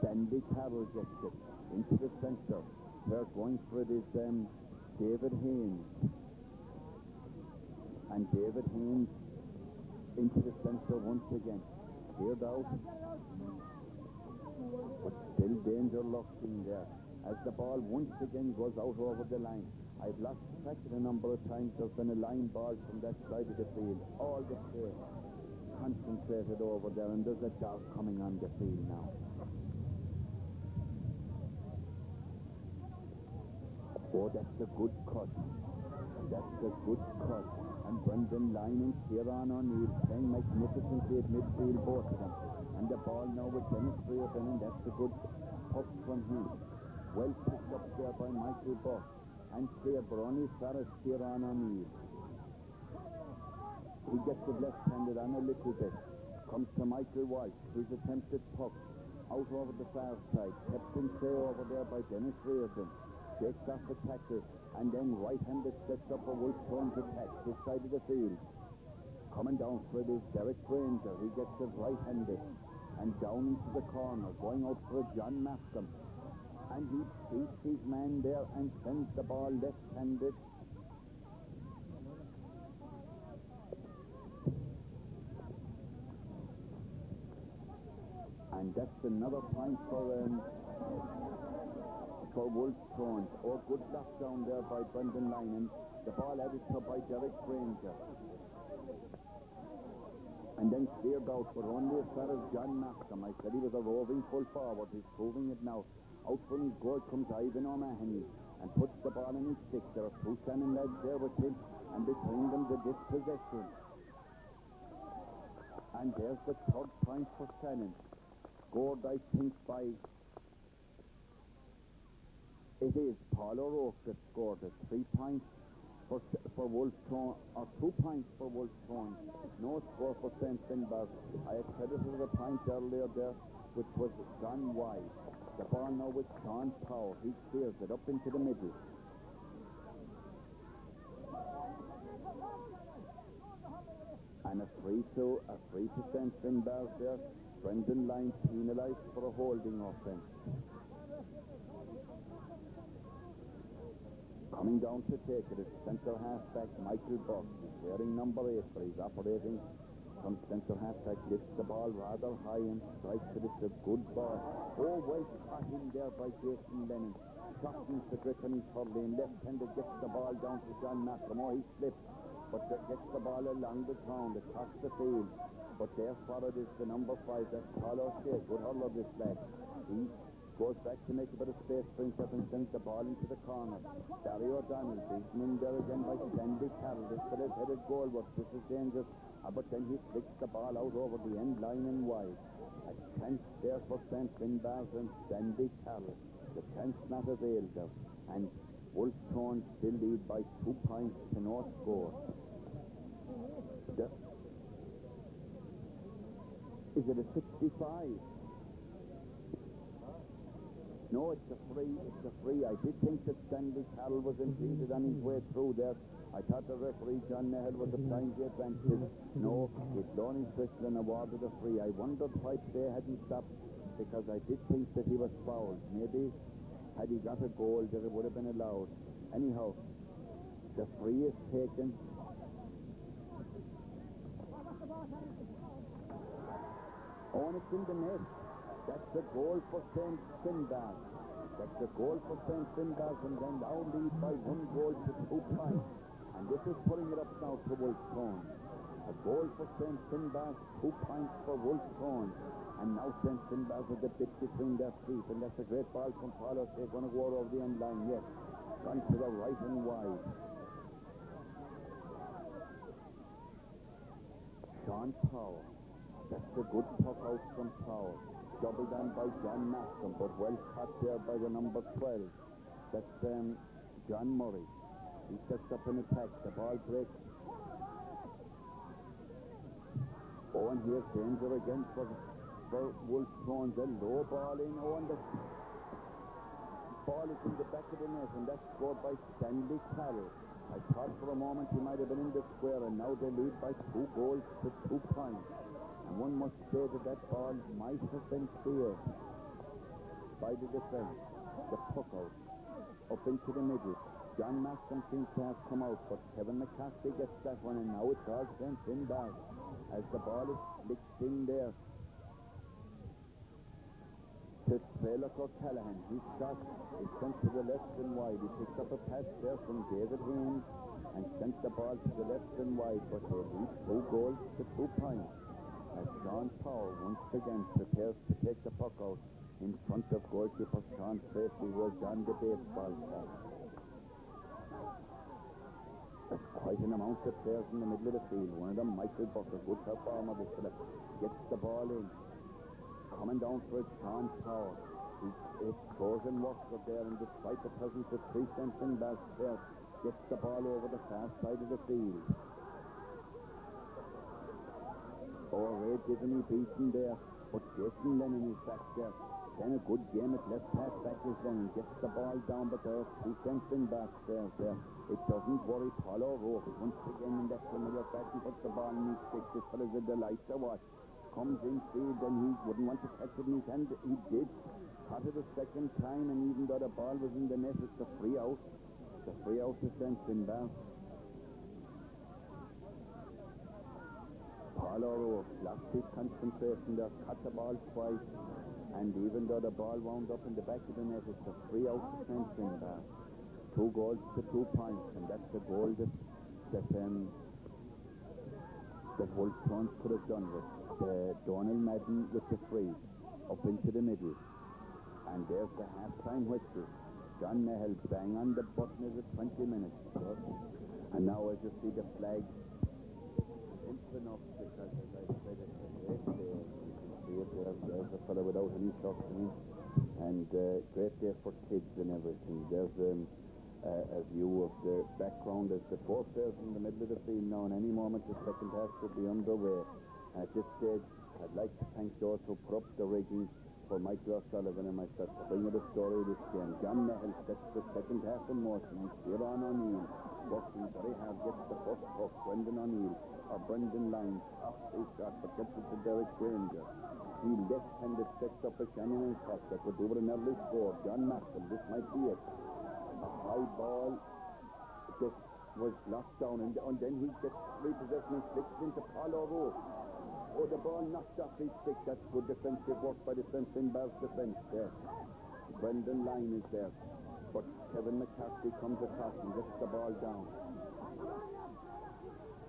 Sandy Carroll gets it into the centre. Where going for it is David Haynes. And David Haynes into the centre once again. Cleared out. But still danger lurking there as the ball once again goes out over the line. I've lost track of the number of times there's been a line ball from that side of the field. All the play concentrated over there, and there's a dog coming on the field now. Oh, that's a good cut. That's a good cut. And Brendan Lyne and Kieran O'Neill playing magnificently at midfield, both of them. And the ball now with Dennis Reardon, and that's a good puck from him. Well picked up there by Michael Buck. And cleared, but only as far as Kieran O'Neill. He gets it left-handed on a little bit. Comes to Michael Walsh. His attempted puck out over the far side. Kept in play over there by Dennis Reardon. Shakes off the tackle, and then right-handed sets up a Wolfe Tones attack this side of the field. Coming down for it is Derek Granger. He gets it right-handed and down into the corner, going out for a John Malcolm. And he beats his man there and sends the ball left-handed. And that's another point for Wolfe Tones. Oh, good lockdown there by Brendan Lyne. The ball added to by Derek Granger. And then cleared out, but only as far as John Malcolm. I said he was a roving full forward. He's proving it now. Out from his goal comes Aidan O'Mahony and puts the ball in his stick. There are two Shannon lads there with him, and between them the dispossession. And there's the third point for Shannon. Scored, I think, by... It is Paul O'Rourke that scored it. 3 points for Wolfe Tones, or 2 points for Wolfe Tones. No score for St. Finbar. I had credited a point earlier there, which was gone wide. The ball now with Sean Power. He clears it up into the middle. And a free to St. Finbar there. Brendan Lyne penalised for a holding offence. Coming down to take it is centre half-back Michael Buck. He's wearing number 8, but he's operating from centre half-back. Lifts the ball rather high and strikes it. It's a good ball. Oh, well caught in there by Jason Lennon. Softens the grip on his hurling. Left-handed gets the ball down to John Malcolm. Oh, he slips, but gets the ball along the ground across the field. But there for it is the number 5. That's Paul O'Shea. Good hurler this lad. He goes back to make a bit of space for himself and sends the ball into the corner. Barry O'Donnell beaten in there again by Sandy Carroll. This bit is headed goalward. This is dangerous. But then he flicks the ball out over the end line and wide. A chance there for St. Finbar and Sandy Carroll. The chance not availed of. And Wolfe Tones still lead by 2 points to no score. Is it a 65? No, it's a free. It's a free. I did think that Stanley Carroll was impeded on his way through there. I thought the referee, John Nehel, was applying the advantage. No, it's Loughnane Twistlin awarded a free. I wondered why they hadn't stopped, because I did think that he was fouled. Maybe had he got a goal, that it would have been allowed. Anyhow, the free is taken. Oh, and it's in the net. That's a goal for St. Finbarr. That's a goal for St. Finbarr, and then now lead by 1 goal to 2 points. And this is putting it up now to Wolfe Tones. A goal for St. Finbarr, 2 points for Wolfe Tones. And now St. Finbarr with the bit between their feet, and that's a great ball from Paulo. They're going to go over the end line, yes. Gone to the right and wide. Sean Powell. That's a good puck out from Powell. Doubled on by John Maston, but well caught there by the number 12. That's John Murray. He sets up an attack. The ball breaks. Oh, and here's danger again for Wolfe Tones. A low ball in. Oh, and the ball is in the back of the net, and that's scored by Stanley Carroll. I thought for a moment he might have been in the square, and now they lead by 2 goals to 2 points. And one must say that ball might have been cleared by the defence. The puck out up into the middle. John Maston seems to have come out, but Kevin McCarthy gets that one, and now it's all St. Finbarr as the ball is flicked in there to Trailock O'Callaghan. His shot is sent to the left and wide. He picks up a pass there from David Haynes and sent the ball to the left and wide, but they lead 2 goals to 2 points. As Sean Powell once again prepares to take the puck out in front of goalkeeper Sean Tracy, who was on the baseball cap. There's quite an amount of players in the middle of the field. One of them, Michael Buck, a good performer this select, gets the ball in. Coming down for it, Sean Powell. His chosen worker there, and despite the presence of 3 St. Finbarr players, gets the ball over the far side of the field. Oh, Ray Diviney beaten there, but Jason Lennon is back there. Then a good game at left half back is Lennon. Gets the ball down, but there are 2 St. Finbarr players there. It doesn't worry Paul O'Rourke. Once again in that familiar fashion, puts the ball in his stick. This fella's a delight to watch. Comes infield, and he wouldn't want to catch it in his hand. He did. Caught it a second time, and even though the ball was in the net, it's a free out. It's a free out to St. Finbarr. Paul O'Rourke lost his concentration there, caught the ball twice, and even though the ball wound up in the back of the net, it's a free out to St. Finbarr. 2 goals to 2 points, and that's the goal that Wolfe Tones could have done with Donald Madden with the free up into the middle. And there's the half-time whistle. John Nehel bang on the button as it's 20 minutes. And now as you see the flag, simple enough, because as I said, it's a great day. You can see it there's a fellow without any shorts in him. And great day for kids and everything. There's a view of the background as the 4 players in the middle of the field now, and any moment the second half should be underway. And at this stage, I'd like to thank those who put up the rigging for Michael O'Sullivan and myself to bring you the story of this game. John Nehel sets the second half in motion, and Ciaran O'Neill working very hard, gets the first puck. Brendan Lyne off his shot, but gets it to Derek Granger. He left-handed sets up a Shannon and Cox that would do it an early score. John Maxwell, this might be it. A high ball that was knocked down, and then he gets repossession and flicks it into Paul O'Rourke. Oh, the ball knocked off his stick. That's good defensive work by the St. Finbarr's defence there. Brendan Lyne is there, but Kevin McCarthy comes across and gets the ball down.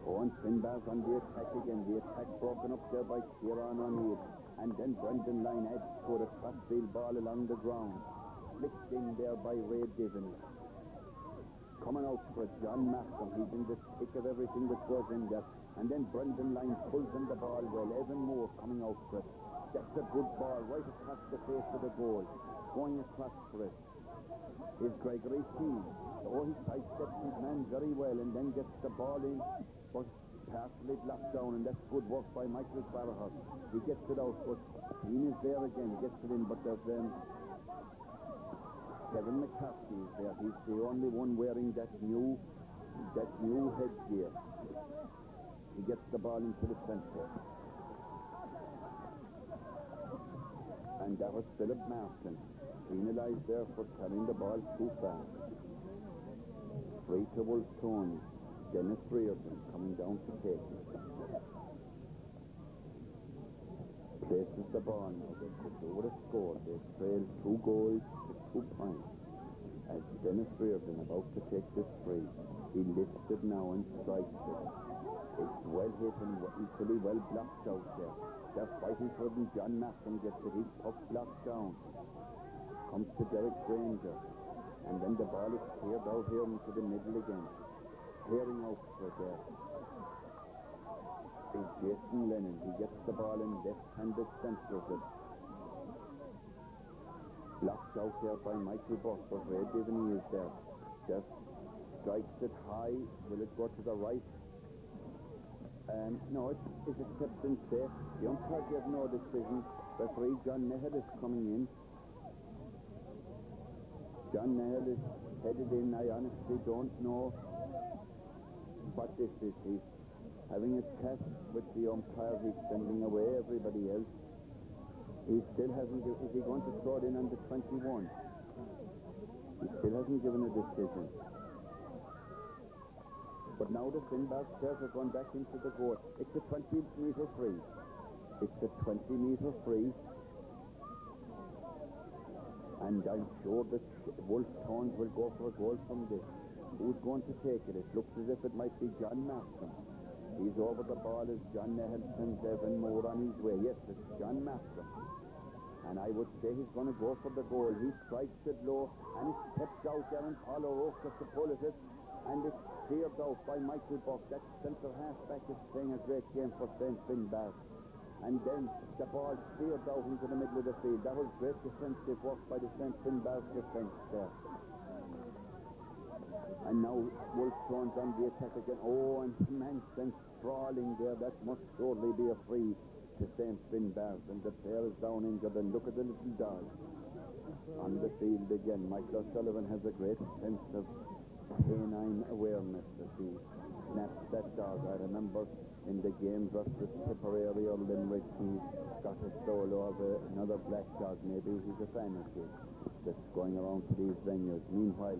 Oh, and Finbarr's on the attack again. The attack broken up there by Ciaran O'Neill, and then Brendan Lyne adds to a crossfield ball along the ground. Flicked in there by Ray Diviney. Coming out for John Maston. He's in the thick of everything that goes in there. And then Brendan Lyne pulls in the ball well. Evan Moore coming out for it. That's a good ball right across the face of the goal. Going across for it is Gregory Keane. Oh, he sidesteps his man very well and then gets the ball in, but partially locked down, and that's good work by Michael Barahut. He gets it out, but Keane is there again, gets it in, but there's Kevin McCarthy is there. He's the only one wearing that new headgear. He gets the ball into the centre. And that was Philip Martin. Penalised there for carrying the ball too far. Free to Wolfe Tones. Dennis Reardon coming down to take it. Places the ball now. They could do with a score. They trail 2 goals to 2 points. As Dennis Reardon about to take this free, he lifts it now and strikes it. It's well hit and equally well blocked out there. They're fighting for it, and John Markham gets it. He's puck blocked down. Comes to Derek Granger. And then the ball is cleared out here into the middle again. Clearing out for there is Jason Lennon. He gets the ball in left-handed centre of it. Blocked out here by Michael Buck, but Ray Divney is there. Just strikes it high. Will it go to the right? No, it's accepted safe. The umpire gave no decision. Referee John Nehel is coming in. John Nehel is headed in. I honestly don't know what this is. He's having a chat with the umpire. He's sending away everybody else. He still hasn't. Is he going to throw it in under 21? He still hasn't given a decision. But now the Finbar players are going back into the goal. It's a 20-metre free. It's a 20-metre free. And I'm sure that Wolfe Tones will go for a goal from this. Who's going to take it? It looks as if it might be John Markham. He's over the ball as John Nehel sends Evan Moore on his way. Yes, it's John Markham. And I would say he's going to go for the goal. He strikes it low, and it's kept out there, and Paul O'Rourke has to pull it. And it's cleared out by Michael Buck. That centre half-back is playing a great game for St. Finbar. And then the ball cleared out into the middle of the field. That was great defensive work by the St. Finbar defence there. And now Wolfe Tones on the attack again. Oh, and Manson sprawling there. That must surely be a free to St. Finbar. And the player is down injured. And look at the little dog on the field again. Michael O'Sullivan has a great sense of canine awareness as he snaps that dog. I remember in the game versus Tipperary or Limerick, he got a solo of another black dog. Maybe he's a fan of his that's going around to these venues. Meanwhile,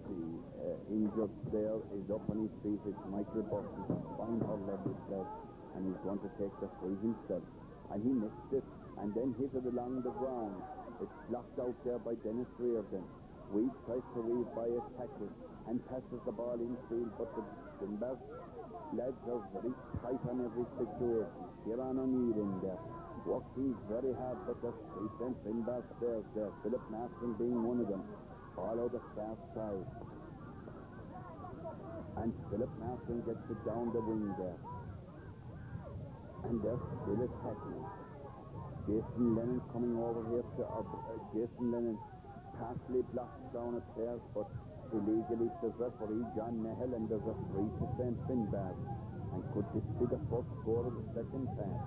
the injured player is up on his feet. It's Michael Buck. He's a fine level player, and he's going to take the free himself. And he missed it, and then hit it along the ground. It's blocked out there by Dennis Reardon. Weed tries to weave by a tackle and passes the ball infield, but the Finbar lads are very tight on every situation. Kieran O'Neill in there, working very hard, but there's 3 St. Finbar players there. Philip Martin being one of them, all out the far side. And Philip Martin gets it down the wing there. And they're still attacking. Jason Lennon coming over here to Jason Lennon partially blocks down a player, but illegally says referee John Nehel, and there's a free to St. Finbar. And could this be the first score of the second half?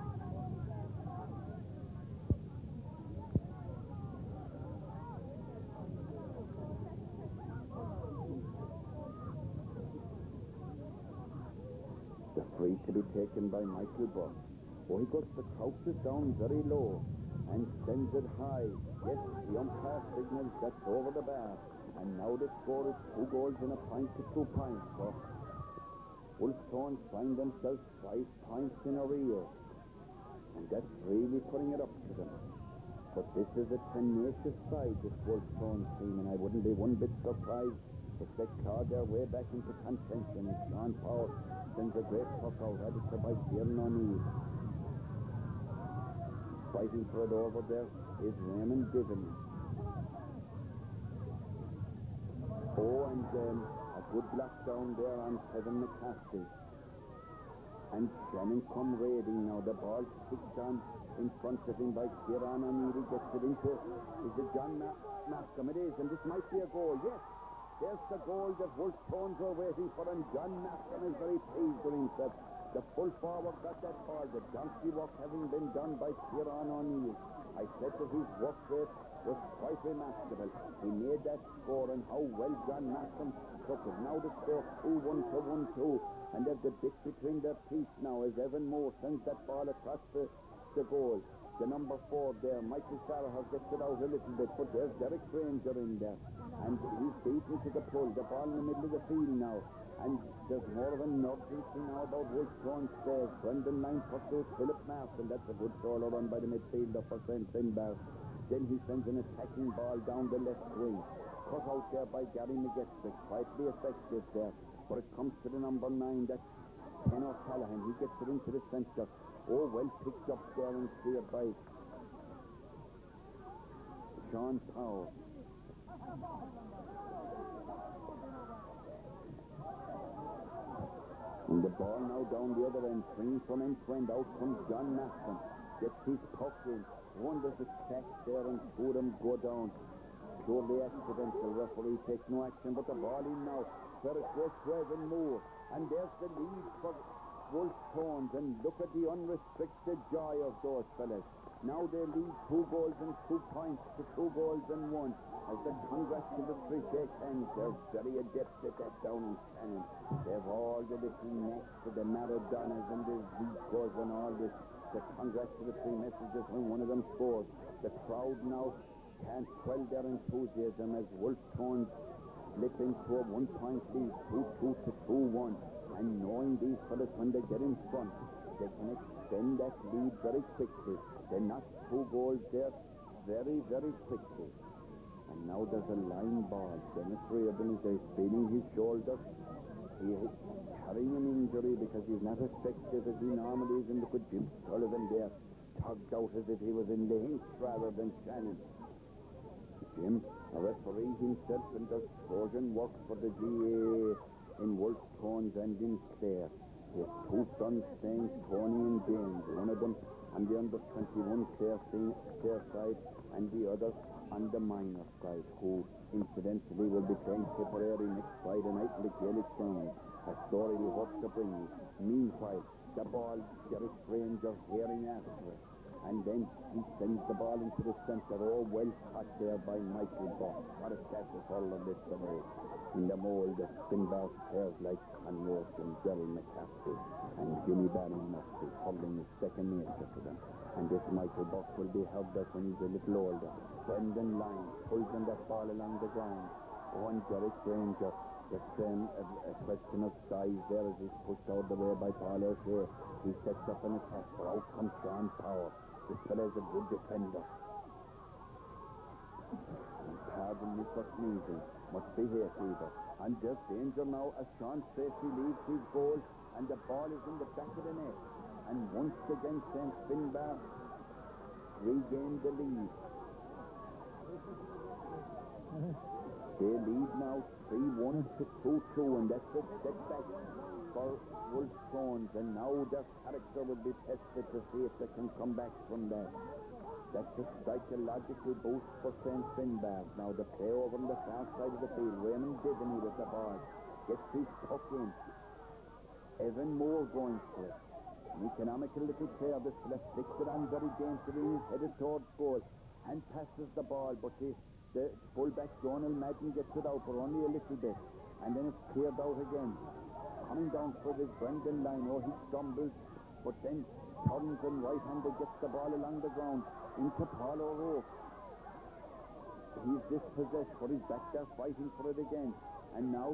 The free to be taken by Michael Buck. Oh, he got the crouches down very low and sends it high. Yes, the umpire signals that's over the bar. And now the score is 2 goals and a point to 2 points. So Wolfe Tones find themselves 5 points in arrears. And that's really putting it up to them. But this is a tenacious side, this Wolfe Tones team, and I wouldn't be one bit surprised if they claw their way back into contention. And Sean Powell sends a great puck out, added to by Kieran O'Neill. Fighting for it over there is Raymond Divney. Oh, and a good block down there on Kevin McCarthy. And Shannon come raiding now. The ball kicked on in front of him by Kieran O'Neill. He gets it into, is it John Markham? It is, and this might be a goal. Yes, there's the goal that Wolfe Tones were waiting for, and John Markham is very pleased with himself. The full forward got that ball, the donkey work having been done by Kieran O'Neill. I said that his work rate was quite remarkable. He made that score, and how well John Masson took it. Now the score 2-1 to 1-2, and there's the bit between their teeth now as Evan Moore sends that ball across the goal. The number 4 there, Michael Farrah gets it out a little bit, but there's Derek Granger in there, and he's beaten to the pull. The ball in the middle of the field now, and there's more of an urgency now about Wolfe Tones there. Brendan Lyne pursues Philip Martin. That's a good solo run by the midfielder for St. Finbar. Then he sends an attacking ball down the left wing, cut out there by Gary McGettrick, quietly effective there, but it comes to the number 9, that's Ken O'Callaghan. He gets it into the centre. Oh, well picked up there and cleared by Sean Powell. And the ball now down the other end, swinging from end to end. Out comes John Maston. Gets his puck in. Wonders the catch there, and two of them go down. Purely accidental. Referee takes no action, but the ball in now. Where it goes to Evan Moore. And there's the lead for Wolfe Tones, and look at the unrestricted joy of those fellas. Now they lead 2 goals and 2 points to 2 goals and 1. As the congratulatory shake hands, they're very adept at that down in Shannon. They've all the little necks to the Maradonas and the Zicos and all this. The congratulatory messages when one of them scores. The crowd now can't quell their enthusiasm as Wolfe Tones slip into a 1-point lead, 2-2 to 2-1. And knowing these fellas, when they get in front, they can extend that lead very quickly. They knock 2 goals there very, very quickly. And now there's a line ball. Dennis Reardon is feeling his shoulder. He is carrying an injury because he's not as effective as he normally is. And look at Jim Sullivan there, tugged out as if he was in Lynch rather than Shannon. Jim, a referee himself, and does Trojan work for the GA in Wolfe Tones and in Clare. He has 2 sons staying, Tony and James, one of them on the under-21 Clare side, and the other on the minor side, who incidentally will be playing Tipperary next Friday night in the Gaelic Ground. A story we hope to bring you. Meanwhile, the ball, Derek Granger hearing after it. And then he sends the ball into the centre. Oh, well caught there by Michael Buck. What a tackle for all of this today. In the mould of Finbar players like Conroe and Gerald McCaffrey and Jimmy Bannon must be holding his second nature to them. And this Michael Buck will be held up when he's a little older. Brendan Lyne pulls in that ball along the ground. Oh, and Derek Granger. Just a question of size there as he's pushed out the way by Paul O'Shea. He sets up an attack, but out comes Sean Power. This fellow is a good defender. Pardon me for sneezing. Must be hay fever. And there's danger now as Sean Tracy leaves his goal, and the ball is in the back of the net. And once again, St. Finbar regained the lead. They lead now 3-1 to 2-2, and that's a setback for Wolfe Tones, and now their character will be tested to see if they can come back from that. That's a psychological boost for St. Finbar. Now the play over on the far side of the field. Raymond Divany with the ball. Gets his puck in. Evan Moore going for it. An economical little player. This fella flicks it on very daintily and is headed towards goal and passes the ball, but the fullback Donald Madden gets it out for only a little bit, and then it's cleared out again. Coming down for this Brendan Lyne. Oh, he stumbles, but then turns and right-handed gets the ball along the ground into Paul O'Rourke. He's dispossessed, but he's back there fighting for it again. And now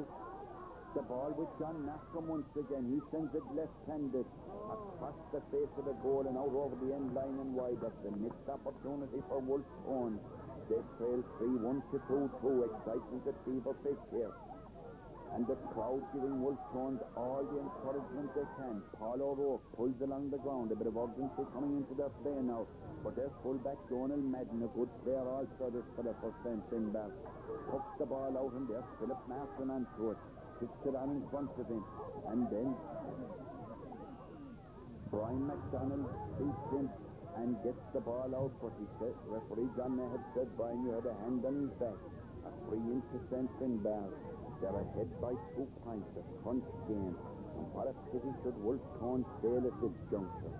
the ball with John Nashcombe once again. He sends it left-handed across the face of the goal and out over the end line and wide. That's a missed opportunity for Wolfe Tones. They trail 3-1 to 2-2. Excitement at fever pitch here. And the crowd giving Wolfe Tones all the encouragement they can. Paul O'Rourke pulls along the ground. A bit of urgency coming into their play now. But their fullback Donald Madden, a good player also, this fella for St. Finbar. Pucks the ball out, and there's Philip Martin onto it. Sits it on in front of him. And then Brian McDonald beats him and gets the ball out, but he said, referee John had said, Brian, you had a hand on his back. A free into St. Finbar. They're ahead by 2 points, a crunch game. And what a pity should Wolfe Tones fail at this juncture.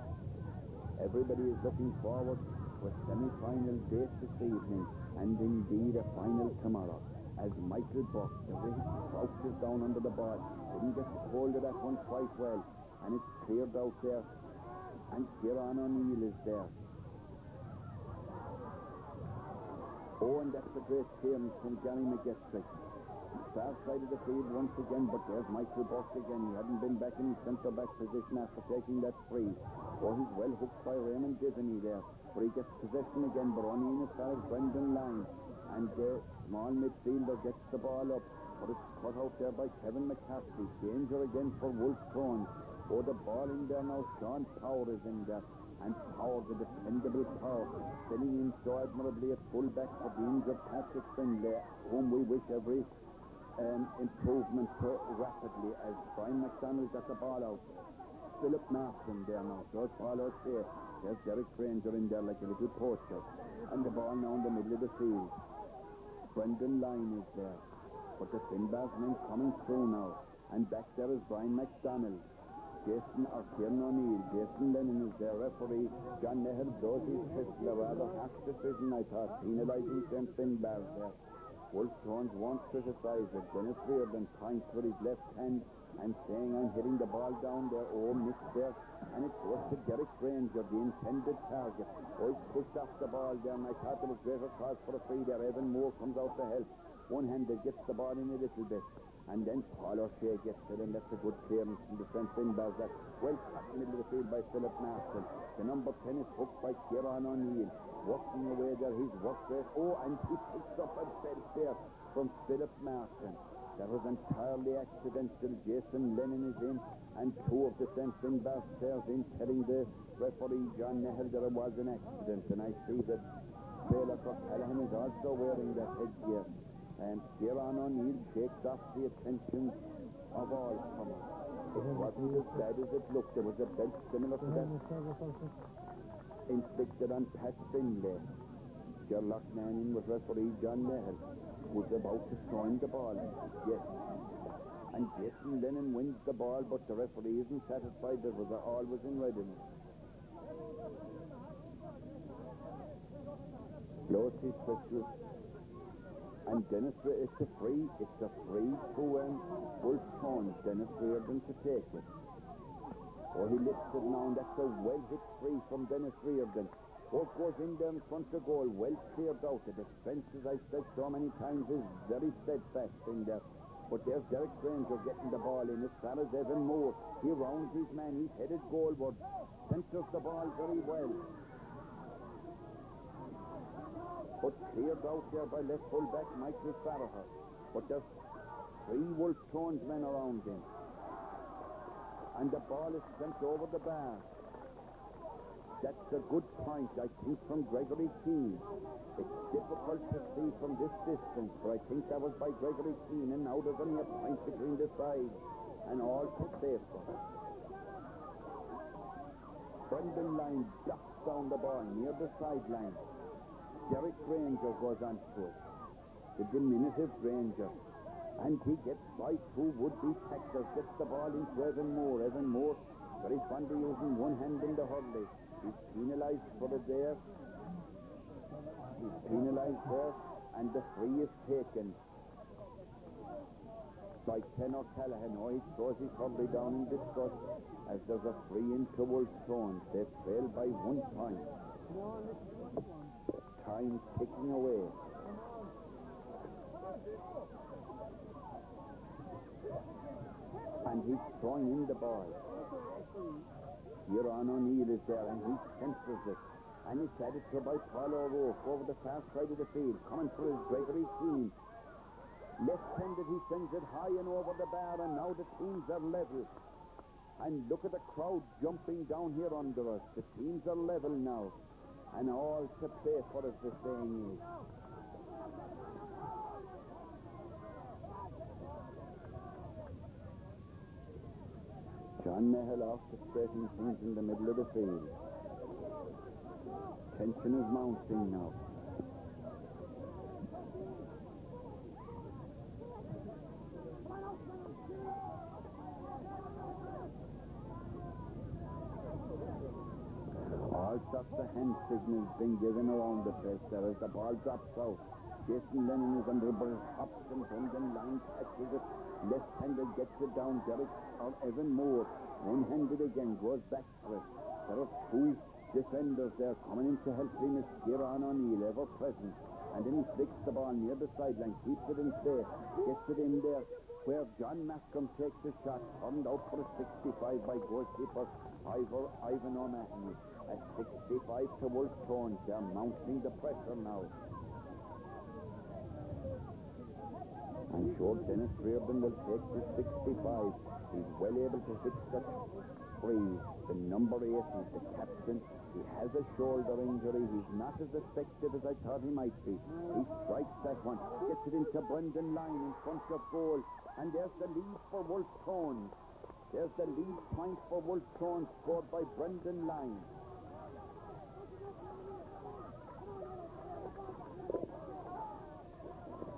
Everybody is looking forward to a semi-final date this evening, and indeed a final tomorrow, as Michael Buck, the ring, crouches down under the ball. Didn't get hold of that one quite well, and it's cleared out there, and Kieran O'Neill is there. Oh, and that's a great clearance from Gary McGettrick. Far side of the field once again, but there's Michael Buck again. He hadn't been back in his centre-back position after taking that free. Oh, he's well hooked by Raymond Divney there, but he gets possession again, but only in as far as Brendan Line. And the small midfielder gets the ball up, but it's cut out there by Kevin McCarthy. Danger again for Wolfe Tones. Oh, the ball in there now. Sean Power is in there. And Power, the dependable Power, filling in so admirably at full-back for the injured Patrick Finlay, whom we wish every improvement so rapidly, as Brian McDonald got the ball out. Philip Martin there now, so it's ball out there. There's Derek Granger in there like a little poacher. And the ball now in the middle of the field. Brendan Line is there. But the Finbar's men coming through now. And back there is Brian McDonald. Kieran O'Neill, Jason Lennon is there. Referee John Nehel blows his whistle. A rather harsh decision, I thought, penalising St. Finbar's there. Wolfe Tones won't criticise it. Dennis Reardon points with his left hand and saying, I'm hitting the ball down there. Oh, missed there. And it goes to Derek Granger, the intended target. Oh, he's pushed off the ball there, and I thought there was greater cause for a free there. Evan Moore comes out to help. One-handed gets the ball in a little bit. And then Paul O'Shea gets it, and that's a good clearance from the St. Finbar's. That well cut in the middle of the field by Philip Martin. The number 10 is hooked by Kieran O'Neill. Walking away there, he's work rate. Oh, and he picks up a belt there from Philip Martin. That was entirely accidental. Jason Lennon is in, and two of the St. Finbar's players in, telling the referee John Nehel that it was an accident. And I see that Taylor Callahan is also wearing that headgear. And Kieran O'Neill takes off the attention of all comers. It wasn't as bad as it looked. There was a belt similar to that inflicted on Pat Finlay. Ger Loughnane was referee John Nehel, was about to throw in the ball. Yes. And Jason Lennon wins the ball, but the referee isn't satisfied. There was all was in readiness. Blows his whistle. And Dennis, it's a free to Wolfe Tones. Dennis Reardon to take it. Oh, he lifts it now, and that's a well-hit free from Dennis Reardon. Oh, goes in there in front of goal, well cleared out. The defence, as I've said so many times, is very steadfast in there. But there's Derek Granger getting the ball in as far as Evan Moore. He rounds his man, he's headed goalward, centres the ball very well. But cleared out there by left full-back Michael Farraher. But there's three Wolfe Tones men around him. And the ball is sent over the bar. That's a good point, I think, from Gregory Keane. It's difficult to see from this distance, but I think that was by Gregory Keane, and now there's only a point between the sides, and all to play for. Brendan Line ducks down the ball near the sideline. Derek Granger goes on to it. The diminutive Granger. And he gets by two would-be tacklers, gets the ball into Evan Moore. Evan Moore, very fond of using one hand in the hurley. He's penalised for it there. He's penalised there, and the free is taken by Ken O'Callaghan. Oh, he throws his hurley down in disgust as there's a free into Wolfe Tones. They trail by 1 point. Time ticking away. And he's throwing in the ball. Kieran O'Neill is there, and he centres it. And it's added to by Paul O'Rourke over the far side of the field. Coming for his Gregory Keane. Left-handed, he sends it high and over the bar, and now the teams are level. And look at the crowd jumping down here under us. The teams are level now. And all to play for, as the saying is. John Nehel off to straighten things in the middle of the field. Tension is mounting now. All lots of hand signals being given around the place there as the ball drops out. Jason Lennon is under the hops and Brendan Line catches it. Left-handed gets it down. Derek or Evan Moore, one-handed again, goes back for it. There are two defenders there coming in to help him is Kieran O'Neill, ever present. And then he flicks the ball near the sideline, keeps it in play, gets it in there, where John Mascom takes a shot, turned out for a 65 by goalkeeper Ivan O'Mahony. At 65 to Wolfe Tones, they're mounting the pressure now. I'm sure Dennis Reardon will take the 65. He's well able to hit the free. The number 8, he's the captain. He has a shoulder injury. He's not as effective as I thought he might be. He strikes that one, gets it into Brendan Line in front of goal. And there's the lead for Wolfe Tones. There's the lead point for Wolfe Tones, scored by Brendan Line.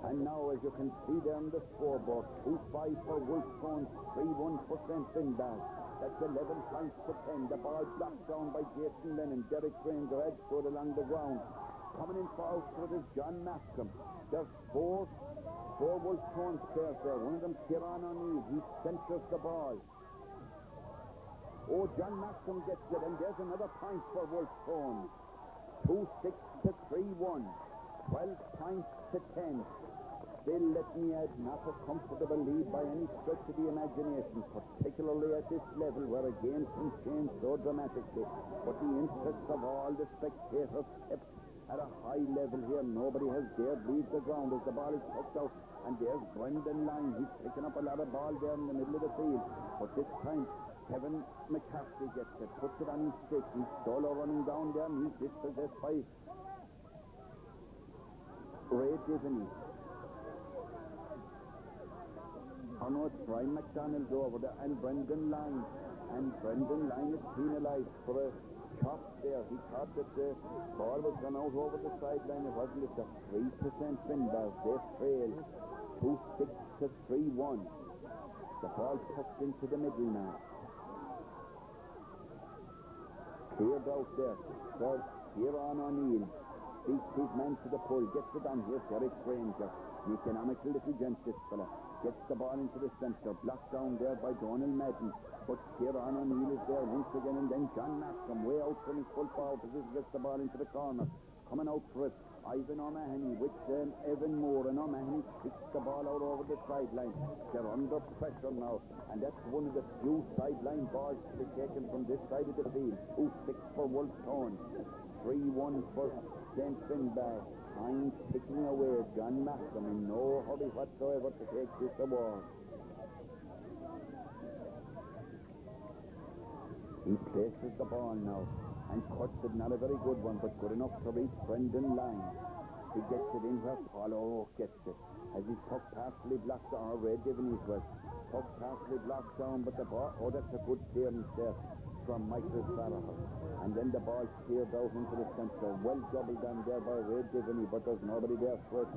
And now, as you can see there on the scoreboard, 2-5 for Wolfe Tones, 3-1 for St. Finbarr. That's 11 points to 10. The ball blocked down by Jason Lennon. Derek Granger had stood along the ground. Coming in for outfit is John Mascom. There's four Wolfe Tones players there. One of them, Kieran O'Neill. He centers the ball. Oh, John Mascom gets it, and there's another point for Wolfe Tones. 2-6 to 3-1. 12 points to 10. Still, let me add, not a comfortable lead by any stretch of the imagination, particularly at this level where a game can change so dramatically. But the interest of all the spectators kept at a high level here. Nobody has dared leave the ground as the ball is kicked out. And there's Brendan Line. He's picking up a lot of ball there in the middle of the field. But this time, Kevin McCarthy gets it, puts it on his stick. He's solo running down there, and he's dispossessed by Ray Diviney. Oh no, it's Brian McDonald over there, and Brendan Line. And Brendan Line is penalised for a chop there. He thought that the ball was gone out over the sideline. It wasn't. It's a 3% Finbarr. They trail 2-6 to 3-1. The ball tucked into the middle now. Cleared out there. So Kieran O'Neill beats his man to the pull, gets it on. Here's Derek Granger. The economical little gent, this fella. Gets the ball into the centre, blocked down there by Donald Madden. But Kieran O'Neill is there once again, and then John Mascom, way out from his full forward position, gets the ball into the corner. Coming out for it, Ivan O'Mahony with Evan Moore, and O'Mahony kicks the ball out over the sideline. They're under pressure now, and that's one of the few sideline balls to be taken from this side of the field. 2-6 for Wolfe Tones, 3-1 for St. Finbarr. Time ticking away. John Mascom in no hurry whatsoever to take this award. He places the ball now and cuts it. Not a very good one, but good enough to reach Brendan Line. He gets it in where Paul O'Rourke gets it. As his puck partially blocked down, Ray Diviney's was puck partially blocked down, but the ball, oh, that's a good clearance there from Michael Farrell. And then the ball cleared out into the centre. Well doubled down there by Ray Diviney, but there's nobody there for it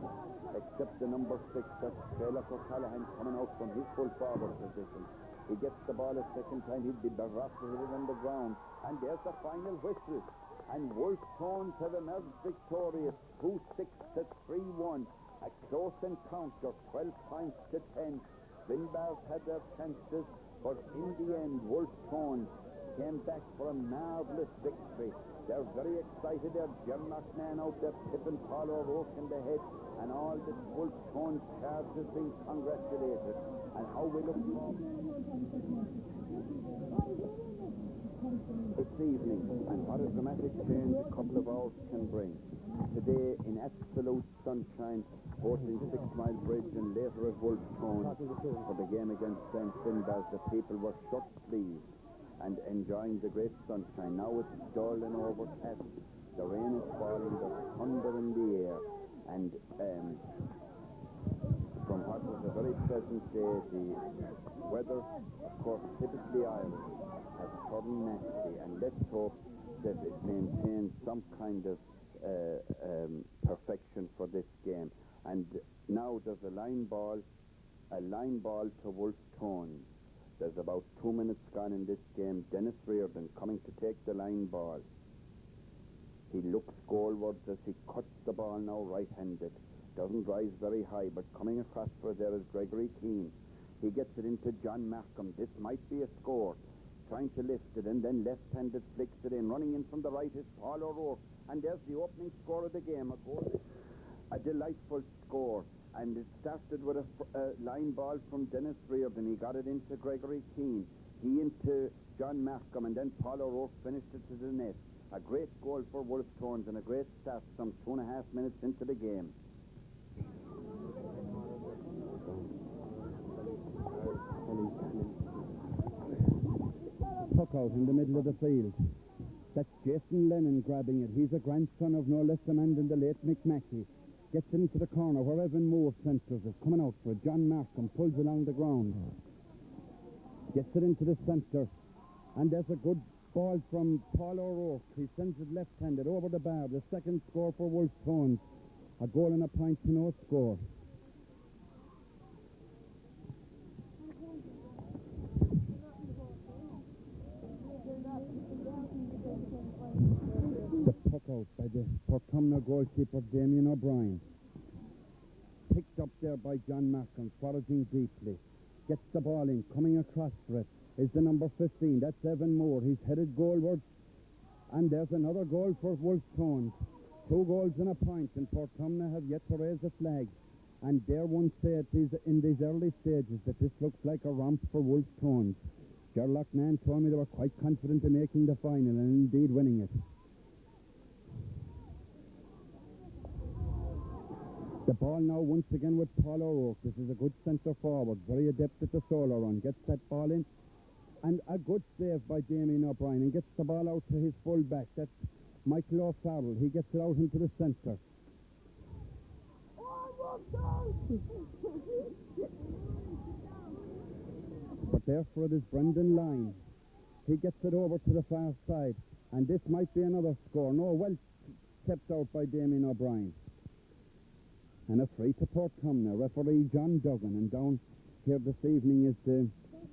except the number 6, that's Sherlock O'Callaghan, coming out from his full forward position. He gets the ball a second time. He'd be better off to hit it on the ground. And there's the final whistle. And Wolfe Tones have emerged victorious, 2-6 to 3-1. A close encounter, 12 points to 10. Finbarr had their chances, but in the end, Wolfe Tones came back for a marvellous victory. They're very excited. They're Ger Loughnane out there tipping Paul O'Rourke in the head, and all the Wolfe Tones charge has been congratulated. And how we look this evening, and what a dramatic change a couple of hours can bring. Today, in absolute sunshine, both in 6 Mile Bridge and later at Wolfe Tones for the game against St. Finbarr, the people were shut sleeved and enjoying the great sunshine. Now it's dull and overcast. The rain is falling, there's thunder in the air, and from what was a very pleasant day, the weather, of course, typically Irish, has turned nasty, and let's hope that it maintains some kind of perfection for this game. And now there's a line ball to Wolfe Tones. There's about 2 minutes gone in this game. Dennis Reardon coming to take the line ball. He looks goalwards as he cuts the ball now right-handed. Doesn't rise very high, but coming across for there is Gregory Keane. He gets it into John Markham. This might be a score. Trying to lift it, and then left-handed flicks it in. Running in from the right is Paul O'Rourke. And there's the opening score of the game. A goal. A delightful score. And it started with a line ball from Dennis Reardon. He got it into Gregory Keane. He into John Markham, and then Paul O'Rourke finished it to the net. A great goal for Wolfe Tones and a great start some 2.5 minutes into the game. Puck out in the middle of the field. That's Jason Lennon grabbing it. He's a grandson of no less a man than the late McMackey. Gets it into the corner where Evan Moore centres it. Coming out for it. John Markham pulls along the ground. Gets it into the centre. And there's a good ball from Paul O'Rourke. He sends it left-handed over the bar. The second score for Wolfe Tones. A goal and a point to no score. The puck out by the Portumna goalkeeper Damien O'Brien. Picked up there by John Markham, foraging deeply. Gets the ball in, coming across for it is the number 15. That's Evan Moore. He's headed goalwards. And there's another goal for Wolfe Tones. 2 goals and a point, and Portumna have yet to raise a flag. And dare one say it is in these early stages that this looks like a romp for Wolfe Tones. Ger Loughnane told me they were quite confident in making the final and indeed winning it. The ball now once again with Paul O'Rourke. This is a good centre forward, very adept at the solo run. Gets that ball in, and a good save by Damien O'Brien, and gets the ball out to his full back. That's Michael O'Farrell. He gets it out into the centre. But therefore it is Brendan Lyne. He gets it over to the far side, and this might be another score. No, well kept out by Damien O'Brien. And a free to Portumna. Referee John Duggan, and down here this evening is the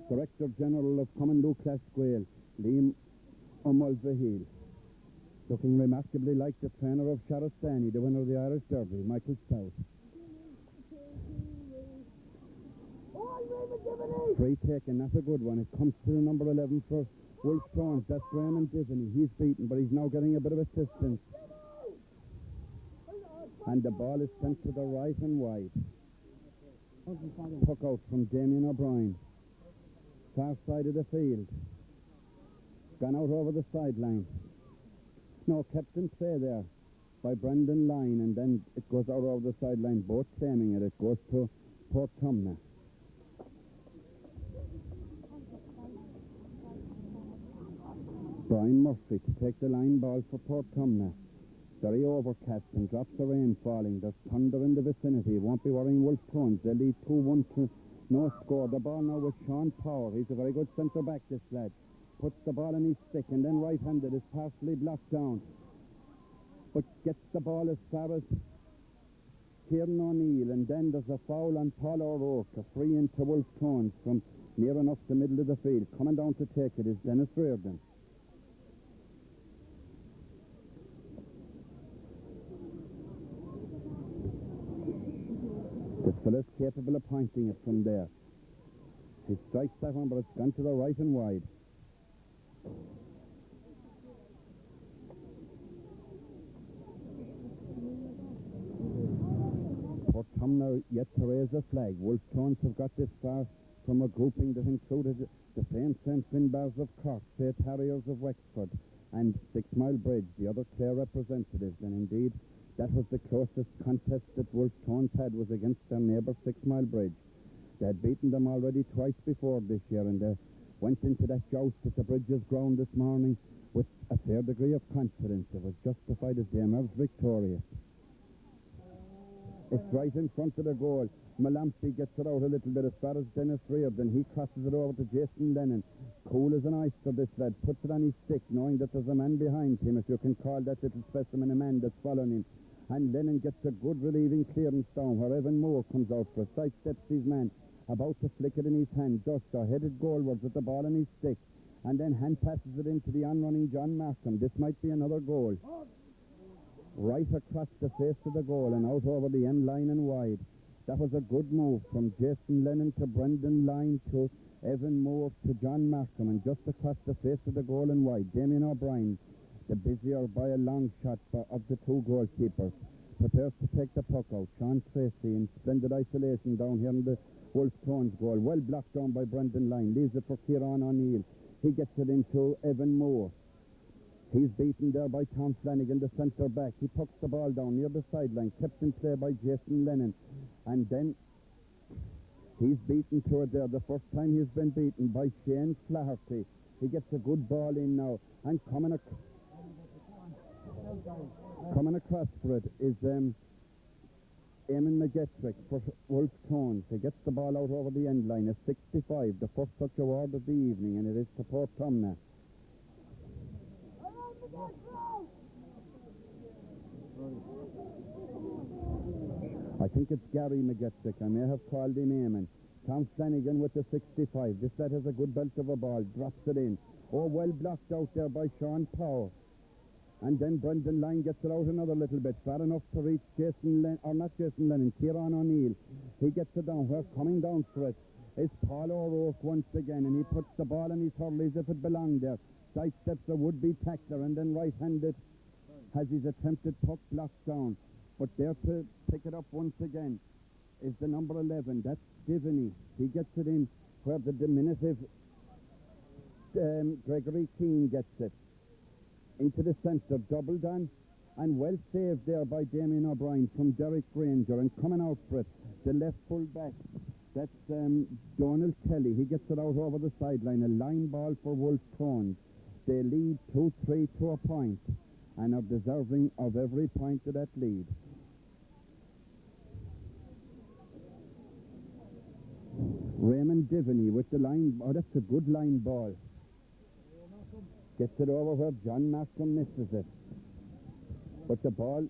Director General of Common Lucas Gael, Liam O'Mulvihill. Looking remarkably like the trainer of Sharastani, the winner of the Irish Derby, Michael Stout. Free taken, not a good one. It comes to the number 11 for Wolfe Tones. That's Raymond Divany. He's beaten, but he's now getting a bit of assistance. And the ball is sent to the right and wide. Puck out from Damien O'Brien. Far side of the field. Gone out over the sideline. No, kept in play there by Brendan Lyne, and then it goes out over the sideline, both claiming it. It goes to Portumna. Brian Murphy to take the line ball for Portumna. Very overcast and drops of rain falling. There's thunder in the vicinity. It won't be worrying Wolfe Tones. They lead 2-1 to no score. The ball now with Sean Power. He's a very good centre-back, this lad. Puts the ball in his stick, and then right-handed is partially blocked down. But gets the ball as far as Kieran O'Neill, and then there's a foul on Paul O'Rourke. A free into Wolfe Tones from near enough the middle of the field. Coming down to take it is Dennis Reardon. This fella's capable of pointing it from there. He strikes that one, but it's gone to the right and wide. Portumna yet to raise a flag. Wolfe Tones have got this far from a grouping that included the St. Finbars of Cork, St. Harriers of Wexford, and 6 Mile Bridge, the other Clare representatives, and indeed that was the closest contest that Wolfe Tones had, was against their neighbour 6 Mile Bridge. They had beaten them already twice before this year, and they went into that joust at the Bridges ground this morning with a fair degree of confidence. It was justified as they emerged victorious. It's right in front of the goal. Malampy gets it out a little bit as far as Dennis Reardon. He crosses it over to Jason Lennon. Cool as an oyster, this lad. Puts it on his stick, knowing that there's a man behind him, if you can call that little specimen a man that's following him. And Lennon gets a good relieving clearance down where Evan Moore comes out for a sidesteps his man, about to flick it in his hand, just headed goalwards with the ball in his stick, and then hand passes it into the on-running John Markham. This might be another goal. right across the face of the goal and out over the end line and wide. That was a good move from Jason Lennon to Brendan Lyne to Evan Moore to John Markham, and just across the face of the goal and wide, Damien O'Brien, the busier by a long shot of the two goalkeepers, prepares to take the puck out. Sean Tracy in splendid isolation down here in the Wolfe Tones goal, well blocked down by Brendan Lyne, leaves it for Kieran O'Neill. He gets it into Evan Moore. He's beaten there by Tom Flanagan, the centre back. He pucks the ball down near the sideline, kept in play by Jason Lennon, and then he's beaten to it there. The first time he's been beaten by Shane Flaherty. He gets a good ball in now, and coming across for it is Eamon McGettrick for Wolfe Tones. He gets the ball out over the end line, a 65, the first touch award of the evening, and it is to Port Tomna. I think it's Gary McGettrick. I may have called him Eamon. Tom Flanagan with the 65. This lad has a good belt of a ball. Drops it in. Oh, well blocked out there by Sean Power. And then Brendan Lyne gets it out another little bit. Far enough to reach Kieran O'Neill. He gets it down. Where coming down for it is Paul O'Rourke once again. And he puts the ball in his hurley as if it belonged there. Sidesteps a would-be tackler, and then right-handed has his attempted puck blocked down. But there to pick it up once again is the number 11. That's Stivney. He gets it in where the diminutive Gregory Keane gets it. Into the centre, doubled on, and well saved there by Damien O'Brien from Derek Granger. And coming out for it, the left full back. That's Donald Kelly. He gets it out over the sideline. A line ball for Wolfe Tones. They lead 2-3 to a point and are deserving of every point of that lead. Raymond Divney with the line. Oh, that's a good line ball. Gets it over where John Markham misses it. But the ball,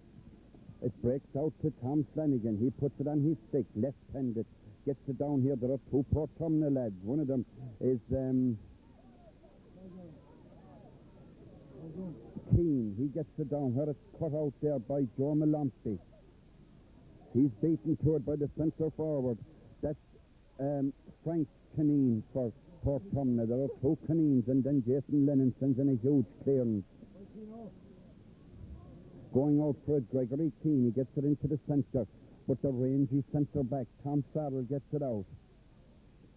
it breaks out to Tom Flanagan. He puts it on his stick, left-handed. Gets it down here. There are two Port Tomna lads. One of them is Keane. He gets it down where it's cut out there by Joe Malampy. He's beaten to it by the centre forward. That's Frank Canine for Port Tomna. There are two Canines, and then Jason Lennon sends in a huge clearance. Going out for it, Gregory Keane. He gets it into the centre, but the rangy centre back, Tom Farrell, gets it out.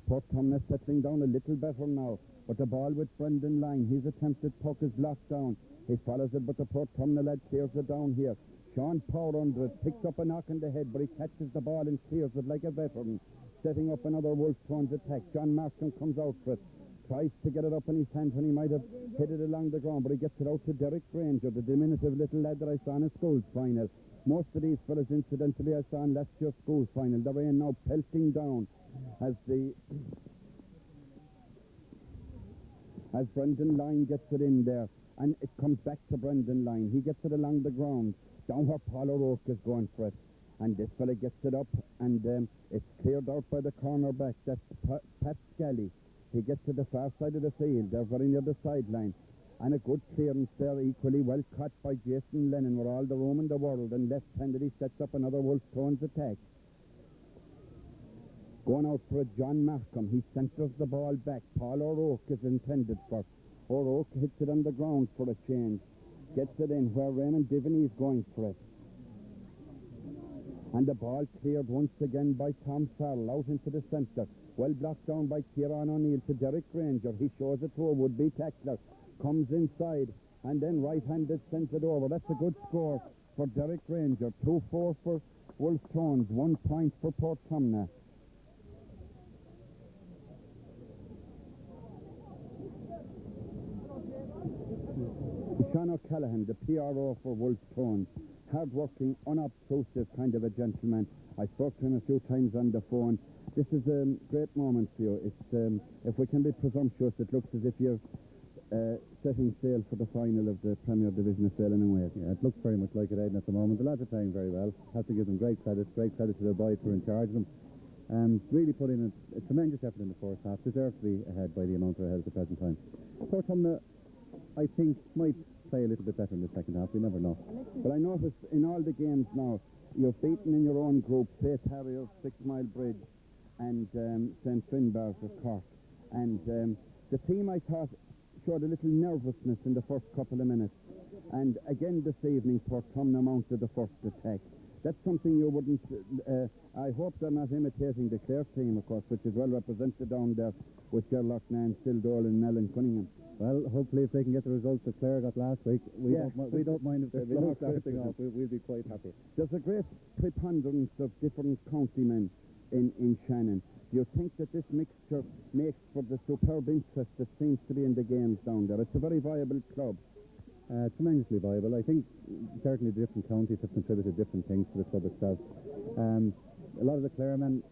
Port Tomna settling down a little better now, but the ball with Brendan Lyne. His attempted puck is locked down. He follows it, but the Port Tomna lad clears it down here. Sean Power under it, picks up a knock in the head, but he catches the ball and clears it like a veteran, setting up another Wolfe Tones attack. John Markham comes out for it, tries to get it up in his hand when he might have hit it along the ground, but he gets it out to Derek Granger, the diminutive little lad that I saw in a schools final. Most of these fellas, incidentally, I saw in last year's schools final. The rain now pelting down as Brendan Lyne gets it in there, and it comes back to Brendan Lyne. He gets it along the ground, down where Paul O'Rourke is going for it, and this fella gets it up, and it's cleared out by the cornerback. That's Pat Scally. He gets to the far side of the field. They're very near the sideline, and a good clearance there, equally well caught by Jason Lennon, with all the room in the world, and left-handed he sets up another Wolfe Tones attack. Going out for it, John Markham. He centres the ball back. Paul O'Rourke is intended for. O'Rourke hits it on the ground for a change. Gets it in where Raymond Divney is going for it. And the ball cleared once again by Tom Farrell out into the centre. Well blocked down by Kieran O'Neill to Derek Granger. He shows it to a would-be tackler. Comes inside and then right-handed sends it over. That's a good score for Derek Granger. 2-4 for Wolfe Tones. 1 point for Port Tomna. Sean O'Callaghan, the PRO for Wolfe Tones. Hard-working, unobtrusive kind of a gentleman. I spoke to him a few times on the phone. This is a great moment for you. It's if we can be presumptuous, it looks as if you're setting sail for the final of the Premier Division of Sailing and Wales. Yeah, it looks very much like it, Aidan, at the moment. The lads are playing very well. Have to give them great credit to the boys who are in charge of them. Really put in a tremendous effort in the first half. Deserve to be ahead by the amount they're ahead at the present time. Port Tomna, I think, might play a little bit better in the second half. We never know. But I noticed in all the games now, you've beaten in your own group St. Harriers, 6 Mile Bridge, and St. Finbarrs of Cork. And the team, I thought, showed a little nervousness in the first couple of minutes. And again this evening, Portumna mounted the first attack. That's something you wouldn't... I hope they're not imitating the Clare team, of course, which is well represented down there with Ger Loughnane, Stildole and Alan Cunningham. Well, hopefully if they can get the results that Clare got last week, we don't mind if they're slow starting off. We'll be quite happy. There's a great preponderance of different county men in Shannon. Do you think that this mixture makes for the superb interest that seems to be in the games down there? It's a very viable club. Tremendously viable. I think certainly the different counties have contributed different things to the club itself. A lot of the Clare men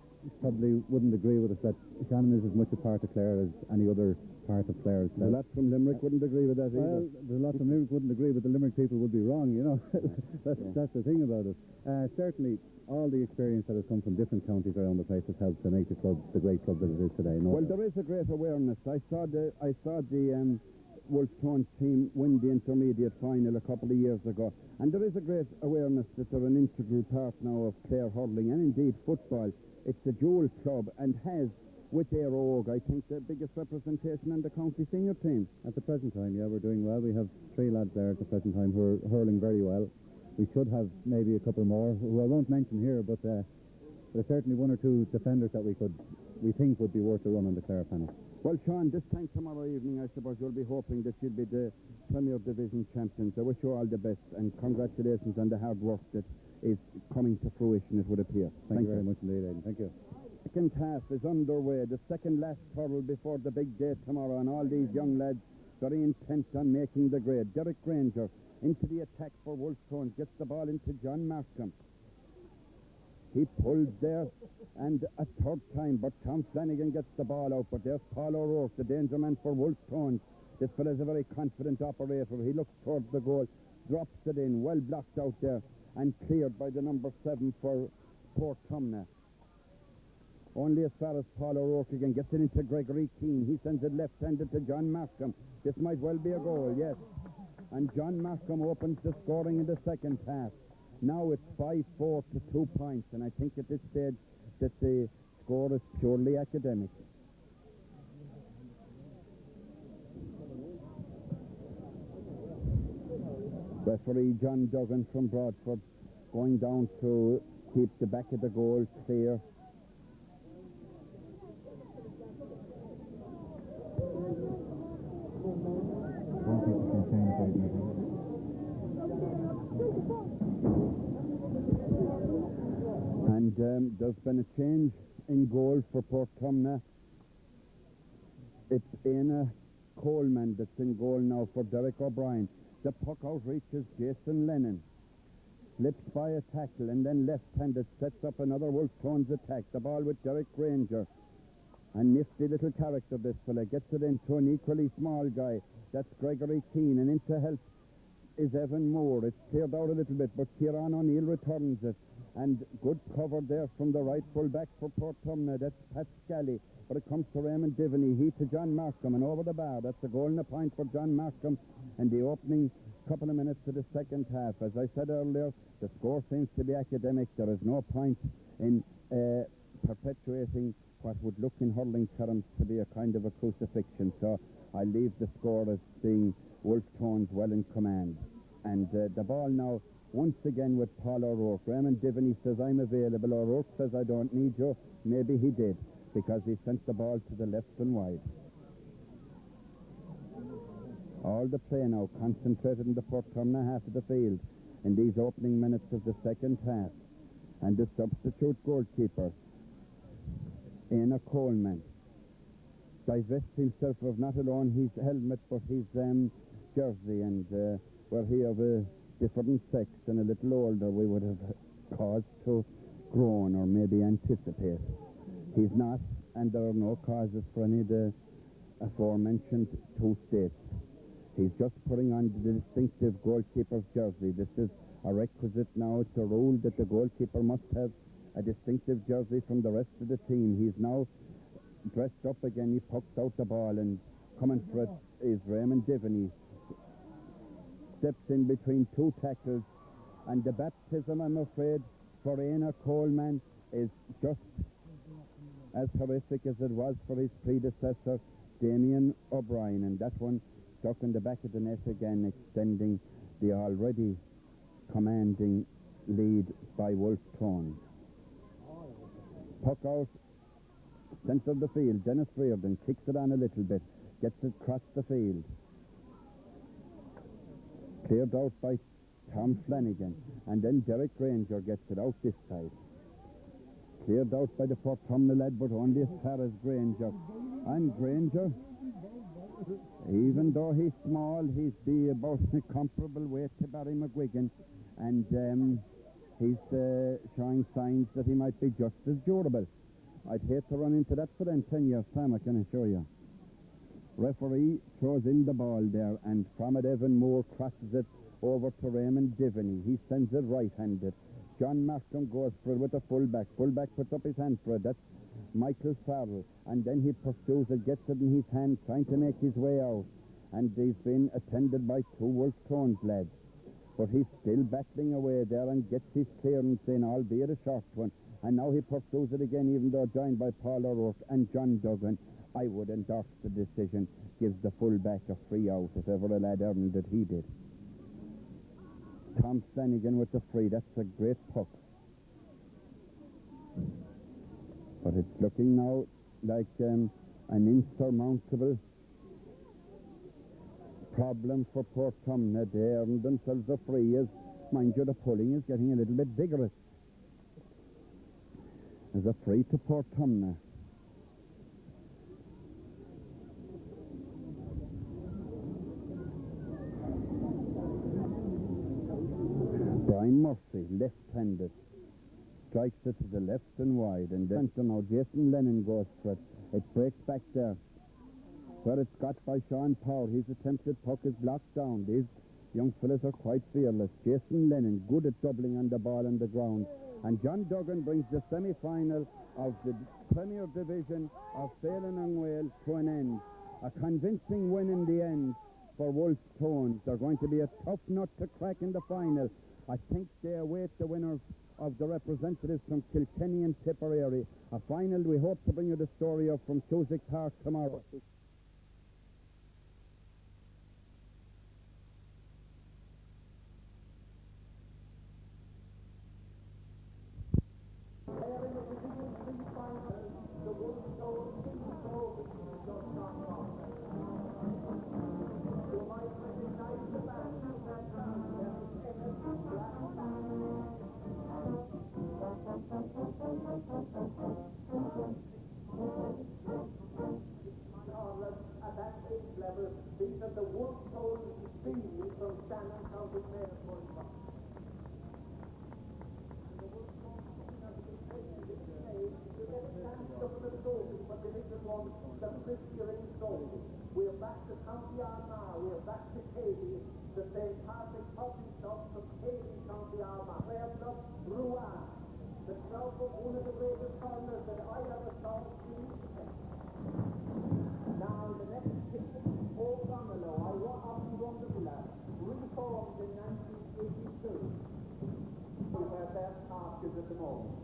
probably wouldn't agree with us that Shannon is as much a part of Clare as any other part of Clare. A lot from Limerick wouldn't agree with that either. Well, there's a lot from Limerick wouldn't agree, but the Limerick people would be wrong, you know. That's the thing about it. Certainly, all the experience that has come from different counties around the place has helped to make the club the great club that it is today. No well, there is a great awareness. I saw the Wolfe Tones team win the intermediate final a couple of years ago, and there is a great awareness that they're an integral part now of Clare hurling and indeed football. It's a dual club and has, with Éire Óg, I think, the biggest representation in the county senior team. At the present time, yeah, we're doing well. We have 3 lads there at the present time who are hurling very well. We should have maybe a couple more, who I won't mention here, but there's certainly 1 or 2 defenders that we think would be worth a run on the Clare panel. Well, Sean, this time tomorrow evening, I suppose you'll be hoping that you'll be the Premier Division champions. I wish you all the best, and congratulations on the hard work that is coming to fruition, it would appear. Thank you very much indeed, Aidan. Thank you. Second half is underway, the second last hurl before the big day tomorrow, and all these young lads very intent on making the grade. Derek Granger into the attack for Wolfe Tones, gets the ball into John Markham. He pulls there, and a third time, but Tom Flanagan gets the ball out. But there's Paul O'Rourke, the danger man for Wolfe Tones. This fella's a very confident operator. He looks towards the goal, drops it in, well blocked out there, and cleared by the number 7 for Portumna. Only as far as Paul O'Rourke again, gets it into Gregory Keane. He sends it left-handed to John Markham. This might well be a goal, yes. And John Markham opens the scoring in the second half. Now it's 5-4 to 2 points, and I think at this stage that the score is purely academic. Referee John Duggan from Broadford going down to keep the back of the goal clear. And there's been a change in goal for Portumna. It's Éanna Coleman that's in goal now for Derek O'Brien. The puck outreaches Jason Lennon. Slips by a tackle and then left-handed sets up another Wolfe Tones attack. The ball with Derek Granger. A nifty little character, this fella. Gets it into an equally small guy. That's Gregory Keane. And into help is Evan Moore. It's cleared out a little bit, but Kieran O'Neill returns it. And good cover there from the right full back for Portumna. That's Pat Scally. But it comes to Raymond Divney. He to John Markham and over the bar. That's a goal and a point for John Markham. And the opening couple of minutes to the second half. As I said earlier, the score seems to be academic. There is no point in perpetuating what would look in hurling terms to be a kind of a crucifixion. So I leave the score as being Wolfe Tones well in command. And the ball now once again with Paul O'Rourke. Raymond Divney says, I'm available. O'Rourke says, I don't need you. Maybe he did, because he sent the ball to the left and wide. All the play now concentrated in the Portumna half of the field in these opening minutes of the second half. And the substitute goalkeeper, Éanna Coleman, divests himself of not alone his helmet but his jersey, and were he of a different sex and a little older, we would have cause to groan or maybe anticipate. He's not, and there are no causes for any of the aforementioned 2 states. He's just putting on the distinctive goalkeeper's jersey. This is a requisite now. It's a rule that the goalkeeper must have a distinctive jersey from the rest of the team. He's now dressed up again. He poked out the ball, and coming for it is Raymond Divney. steps in between two tackles, and the baptism, I'm afraid, for Éanna Coleman is just as horrific as it was for his predecessor, Damien O'Brien, and that one stuck in the back of the net again, extending the already commanding lead by Wolfe Tones. Puck out, centre of the field. Dennis Reardon kicks it on a little bit, gets it across the field. Cleared out by Tom Flanagan, and then Derek Granger gets it out this side. Cleared out by the Port Tumnall lad, but only as far as Granger. And Granger, even though he's small, he's the about comparable weight to Barry McGuigan, and he's showing signs that he might be just as durable. I'd hate to run into that for them 10 years' time, I can assure you. Referee throws in the ball there, and from it Evan Moore crosses it over to Raymond Divney. He sends it right-handed. John Markham goes for it with the fullback. Fullback puts up his hand for it. That's Michael Farrell. And then he pursues it, gets it in his hand, trying to make his way out. And he's been attended by two Wolfe Tones lads. But he's still battling away there and gets his clearance in, albeit a short one. And now he pursues it again, even though joined by Paul O'Rourke and John Duggan. I would endorse the decision, gives the fullback a free out if ever a lad earned it, he did. Tom Flanagan with the free. That's a great puck. But it's looking now like an insurmountable problem for Port Tumnall. They earned themselves a free, as mind you, the pulling is getting a little bit vigorous. There's a free to Port Tumnall. Brian Murphy, left-handed, strikes it to the left and wide, and then now Jason Lennon goes for it. It breaks back there, where it's got by Sean Power. His attempted puck is blocked down. These young fellas are quite fearless. Jason Lennon, good at doubling on the ball on the ground. And John Duggan brings the semi-final of the Premier Division of Phelan and Wales to an end. A convincing win in the end for Wolfe Tones. They're going to be a tough nut to crack in the final. I think they await the winners of the representatives from Kilkenny and Tipperary. A final we hope to bring you the story of from Cusack Park tomorrow. At that age level, these are the Wolfe Tones bees from Shannon County Fair. We're back to County Armagh, we're back to Katie, the St. Patrick Public Shop from Katie, County Armagh. Player Club, Rouen, the club of one of the greatest corners that I ever saw in Now, the next pick, Old Gomelo, I often wonder that, reformed in 1982. Where their task is at the moment.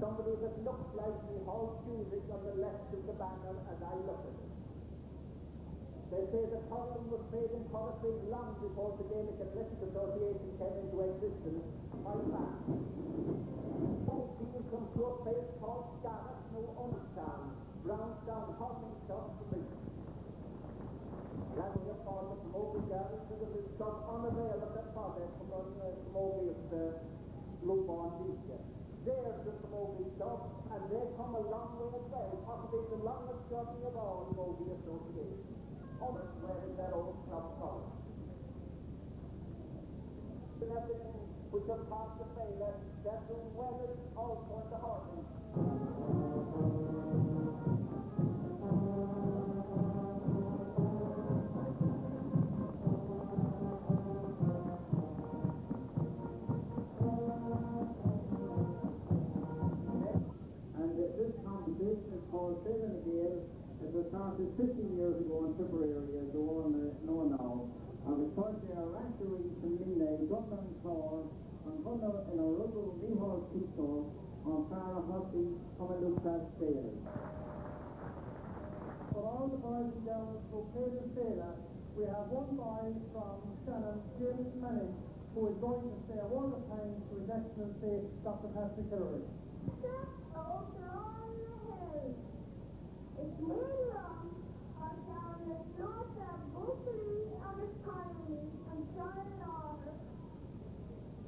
Somebody that looks like me holds Cusack on the left of the banner as I look at it. They say the column was made in politics long before the Gaelic Athletic Association came into existence. My man. People come to a place called Scarratt, no Undertown, Brownstown, Hoppington, Gladly upon the Moby Garden to the some unavailable that project from Moby of the Blueborn Beach. There's the Moby stuff, and they come a long way as well, possibly the longest journey of all the Moby Association. Others where is their own club from. And everything which are past the failure, they're doing well also in the hurling. And this competition is called Phelan Gale It was started 15 years ago in Tipperary, as you all know now. And we first there are Rasheries and Minna, Dublin Claw, and Hunter in a Rural Mihal Pistol, on Farah Hussey, Comalukras Daily. For all the boys and girls who played in Feile, we have one boy from Shannon, Ger Loughnane, who is going to say a word of thanks to His Excellency Dr. Patrick Hillary. It's really wrong, or down the north of Buffalo and the Colony and Charlotte Order.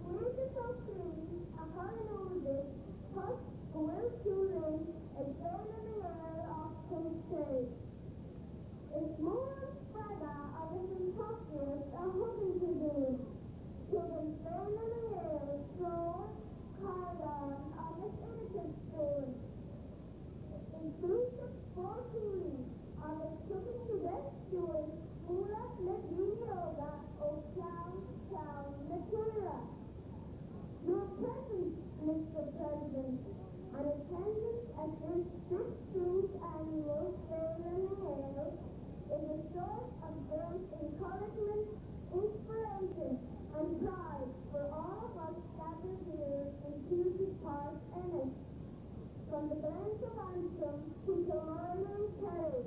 We're the Buffalo, a Colony, plus Will Tulin, a Galen Earl of Kinsale. It's more Braga of the Kentuckians and Huffington doing. To the Galen Earl, George, Carlon of the Innocent Stone. Inclusive for Tulin on the Children to Rescue, Mula, Yoga, of Town, Natura. Your presence, Mr. President, and attendance at this 16th annual Feile is a source of great encouragement, inspiration, and pride for all of us gathered here in Cusack Park, Ennis. From the Glens of Antrim to Kilmarnock and Kerry,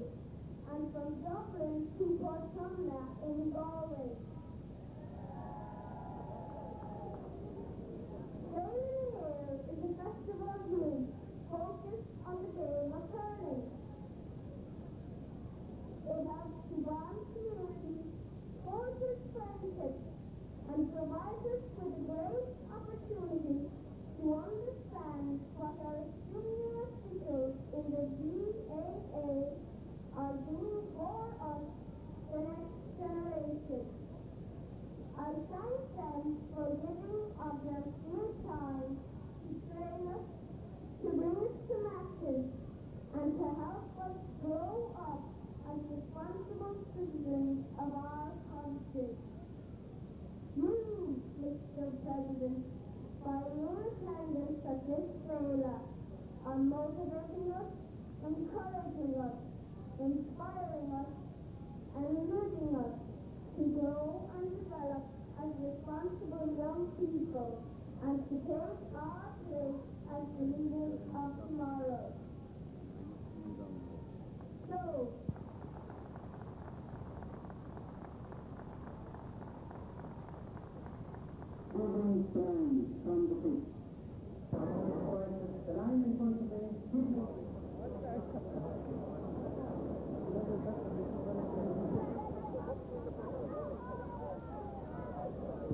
and from Dublin to Portumna in Galway. Feile is a festival of youth focused on the game of hurling. It helps to bond communities, forges friendships, and provides us with a great opportunity to understand what our senior officials in the GAA are doing for us, the next generation. I thank them for giving of their free time to train us, to bring us to matches, and to help us grow up as responsible citizens of our country. You, Mr. President, by your attendance at this Feile, are motivating us, encouraging us, inspiring us, and leading us to grow and develop as responsible young people and to take our place as the leaders of tomorrow. So, from the group. The line in front of me.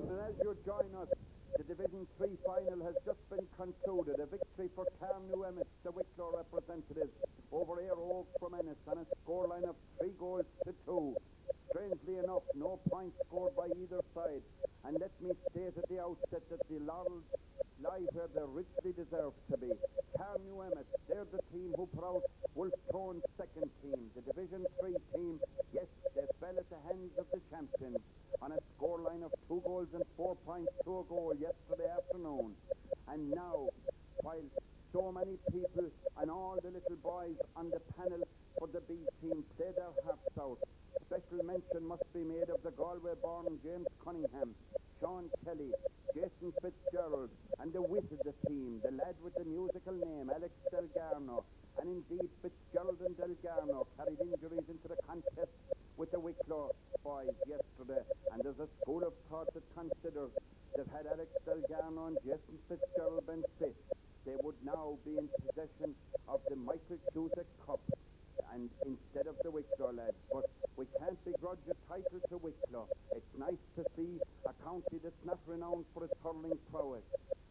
And as you join us, the Division 3 final has just been concluded. A victory for Carnew Emmett, the Wicklow representatives, over Ayr Oak from Ennis on a scoreline of 3-2. Strangely enough, no points scored by either side. And let me state at the outset that the laurels lie where they richly deserve to be. Carnew Emmett, they're the team who put out Wolfe Tones' second team. The Division 3 team, yes, they fell at the hands of the champions on a scoreline of 2 goals and 4 points to a goal yesterday afternoon. And now, while so many people and all the little boys on the panel for the B team play their hearts out, special mention must be made of the Galway-born James Cunningham, Sean Kelly, Jason Fitzgerald, and the wit of the team, the lad with the musical name, Alex Delgarno. And indeed, Fitzgerald and Delgarno carried injuries into the contest with the Wicklow boys yesterday. And there's a school of thought that considers that had Alex Delgarno and Jason Fitzgerald been fit, they would now be in possession of the Michael Cusack Cup, and instead of the Wicklow lads. But we can't begrudge a title to Wicklow. It's nice to see a county that's not renowned for its hurling prowess.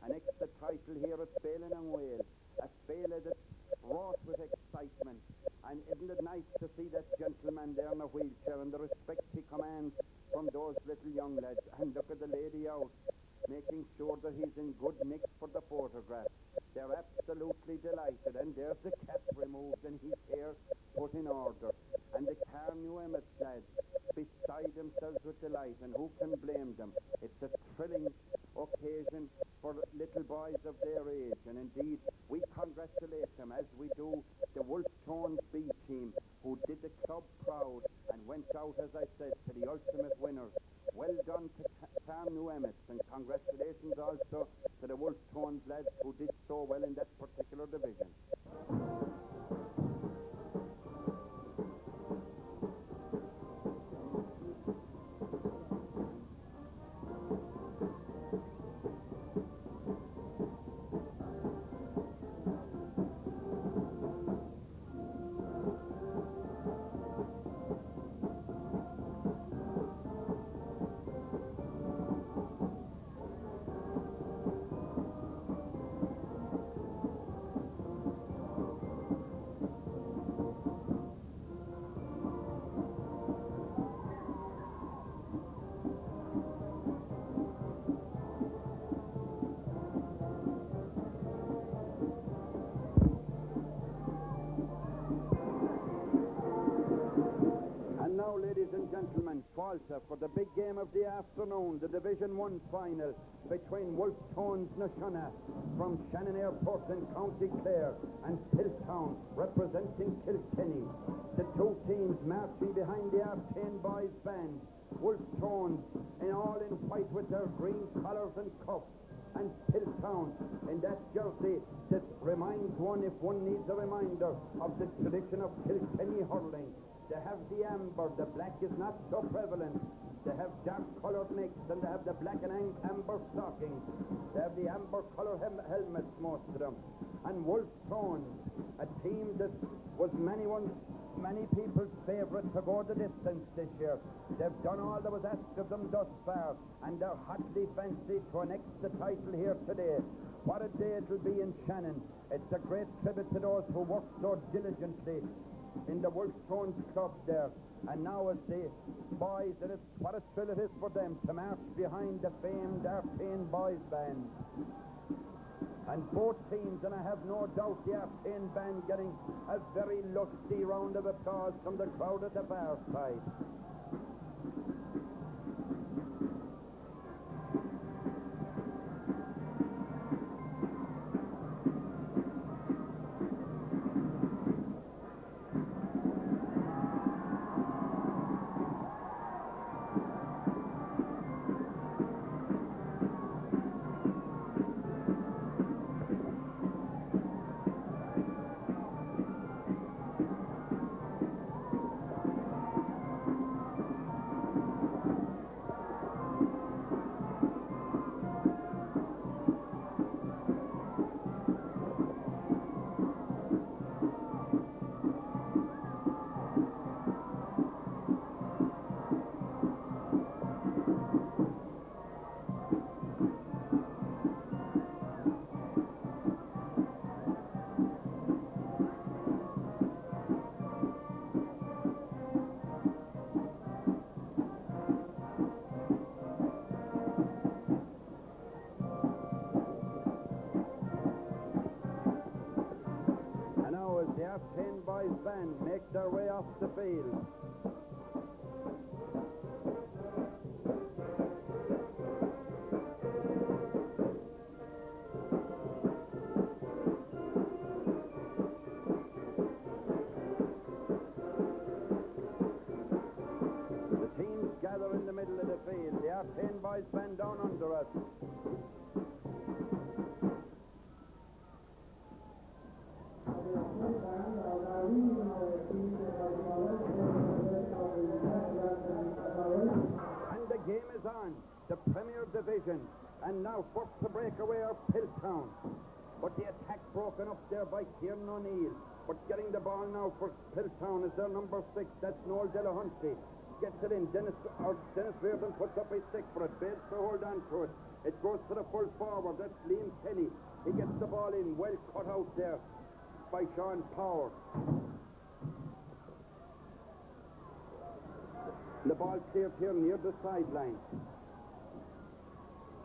An extra title here at Feile and Wales, a Feile that's wrought with excitement. And isn't it nice to see that gentleman there in a wheelchair and the respect he commands from those little young lads? And look at the lady out, making sure that he's in good nick for the photograph. They're absolutely delighted, and there's the cap removed and his hair put in order. And the Carnew Emmett lads beside themselves with delight, and who can blame them? It's a thrilling occasion for little boys of their age, and indeed we congratulate them, as we do the Wolfe Tones B team, who Malta for the big game of the afternoon, the Division 1 final between Wolfe Tones na Sionna from Shannon Airport in County Clare and Piltown representing Kilkenny. The two teams marching behind the Artane boys band. Wolfe Tones in all in white with their green collars and cuffs, and Piltown in that jersey that reminds one, if one needs a reminder, of the tradition of Kilkenny hurling. They have the amber, the black is not so prevalent. They have dark coloured necks and they have the black and amber stockings. They have the amber colour helmets, most of them. And Wolfe Tones, a team that was many people's favourite to go the distance this year. They've done all that was asked of them thus far, and they're hotly fancied to annex the title here today. What a day it will be in Shannon. It's a great tribute to those who worked so diligently in the Wolfe Tones club there. And now as the boys, what a thrill it is for them to march behind the famed Artane boys band. And both teams, and I have no doubt the Artane band getting a very lusty round of applause from the crowd at the far side. The Artane boys band make their way off the field. The teams gather in the middle of the field. The Artane boys band down under us. And the game is on, the Premier Division, and now first to break away are Piltown. But the attack broken up there by Kieran O'Neill. But getting the ball now for Piltown is their number 6, that's Noel Delahunty. Gets it in, Dennis Reardon puts up his stick for it, fails to hold on to it. It goes to the full forward, that's Liam Kenny. He gets the ball in, well cut out there by Sean Power. The ball cleared here near the sideline.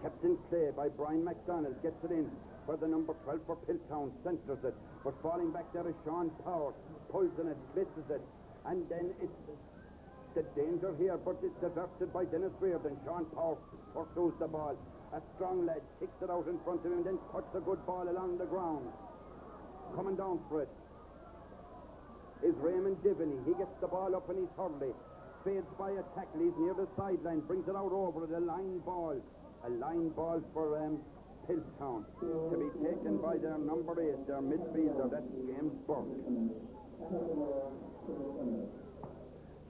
Kept in play by Brian McDonald. Gets it in for the number 12 for Piltown. Centres it. But falling back there is Sean Power. Pulls in it, misses it. And then it's the danger here, but it's diverted by Dennis Reardon. Sean Power pursues the ball. A strong lad kicks it out in front of him, then cuts a good ball along the ground. Coming down for it is Raymond Divney. He gets the ball up and he's hurley. Fades by a tackle. He's near the sideline. Brings it out over it. A line ball. A line ball for Piltown. To be taken by their number 8, their midfielder. That's James Burke.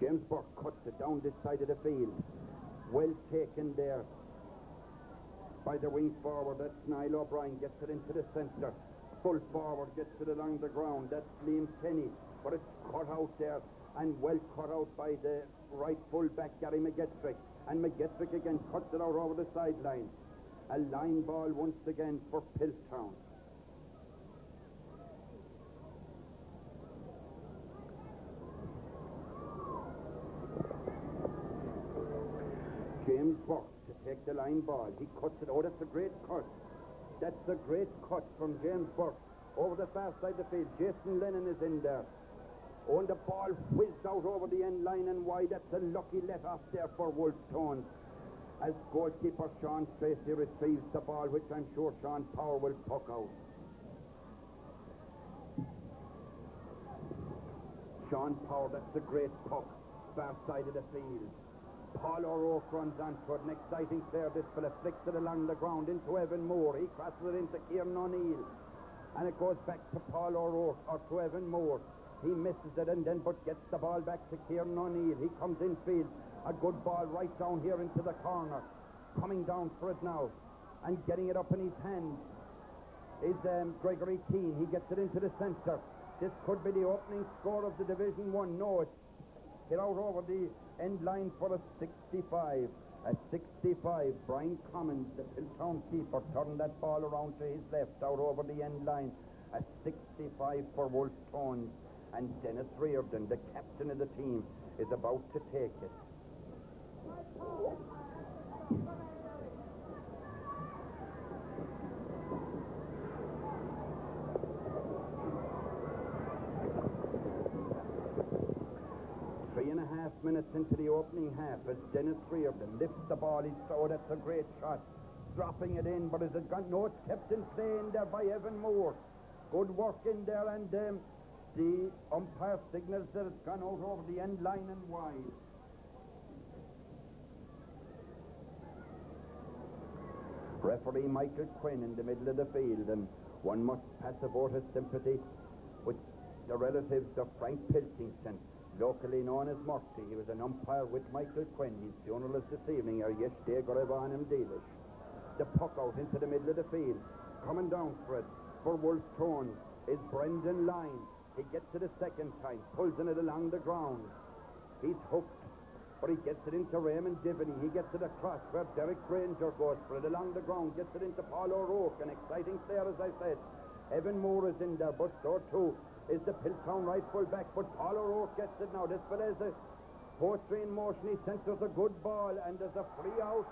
James Burke cuts it down this side of the field. Well taken there by the wing forward. That's Niall O'Brien. Gets it into the centre. Full forward. Gets it along the ground. That's Liam Kenny. But it's cut out there. And well cut out by the right full-back Gary McGettrick. And McGettrick again cuts it out over the sideline. A line ball once again for Piltown. James Burke to take the line ball. He cuts it. Oh, that's a great cut. That's a great cut from James Burke. Over the far side of the field. Jason Lennon is in there. Oh, and the ball whizzed out over the end line and wide. That's a lucky let-off there for Wolfe Tones. As goalkeeper Sean Tracy retrieves the ball, which I'm sure Sean Power will puck out. Sean Power, that's a great puck. Far side of the field. Paul O'Rourke runs onto it. An exciting player, this fella flicks it along the ground into Evan Moore. He crosses it into Kieran O'Neill. And it goes back to Paul O'Rourke, or to Evan Moore. He misses it and then but gets the ball back to Kieran O'Neill. He comes infield. A good ball right down here into the corner. Coming down for it now. And getting it up in his hand is Gregory Keane. He gets it into the centre. This could be the opening score of the Division 1. No, it's hit out over the end line for a 65. A 65. Brian Commons, the Piltown keeper, turned that ball around to his left out over the end line. A 65 for Wolfe Tones. And Dennis Reardon, the captain of the team, is about to take it. Three and a half minutes into the opening half as Dennis Reardon lifts the ball. That's a great shot. Dropping it in, but has it gone? No, it's kept in play in there by Evan Moore. Good work in there, and the umpire signals that it's gone out over the end line and wide. Referee Michael Quinn in the middle of the field, and one must pass a vote of sympathy with the relatives of Frank Pilkington, locally known as Murphy. He was an umpire with Michael Quinn. His funeral is this evening. The puck out into the middle of the field. Coming down for it for Wolfe Tones is Brendan Lyne. He gets it a second time, pulls it along the ground. He's hooked, but he gets it into Raymond Divney. He gets it across where Derek Granger goes for it along the ground, gets it into Paul O'Rourke. An exciting player, as I said. Evan Moore is in there, but so too is the Piltown right full back, but Paul O'Rourke gets it now. This fella is a poetry in motion. He centres a good ball, and there's a free out.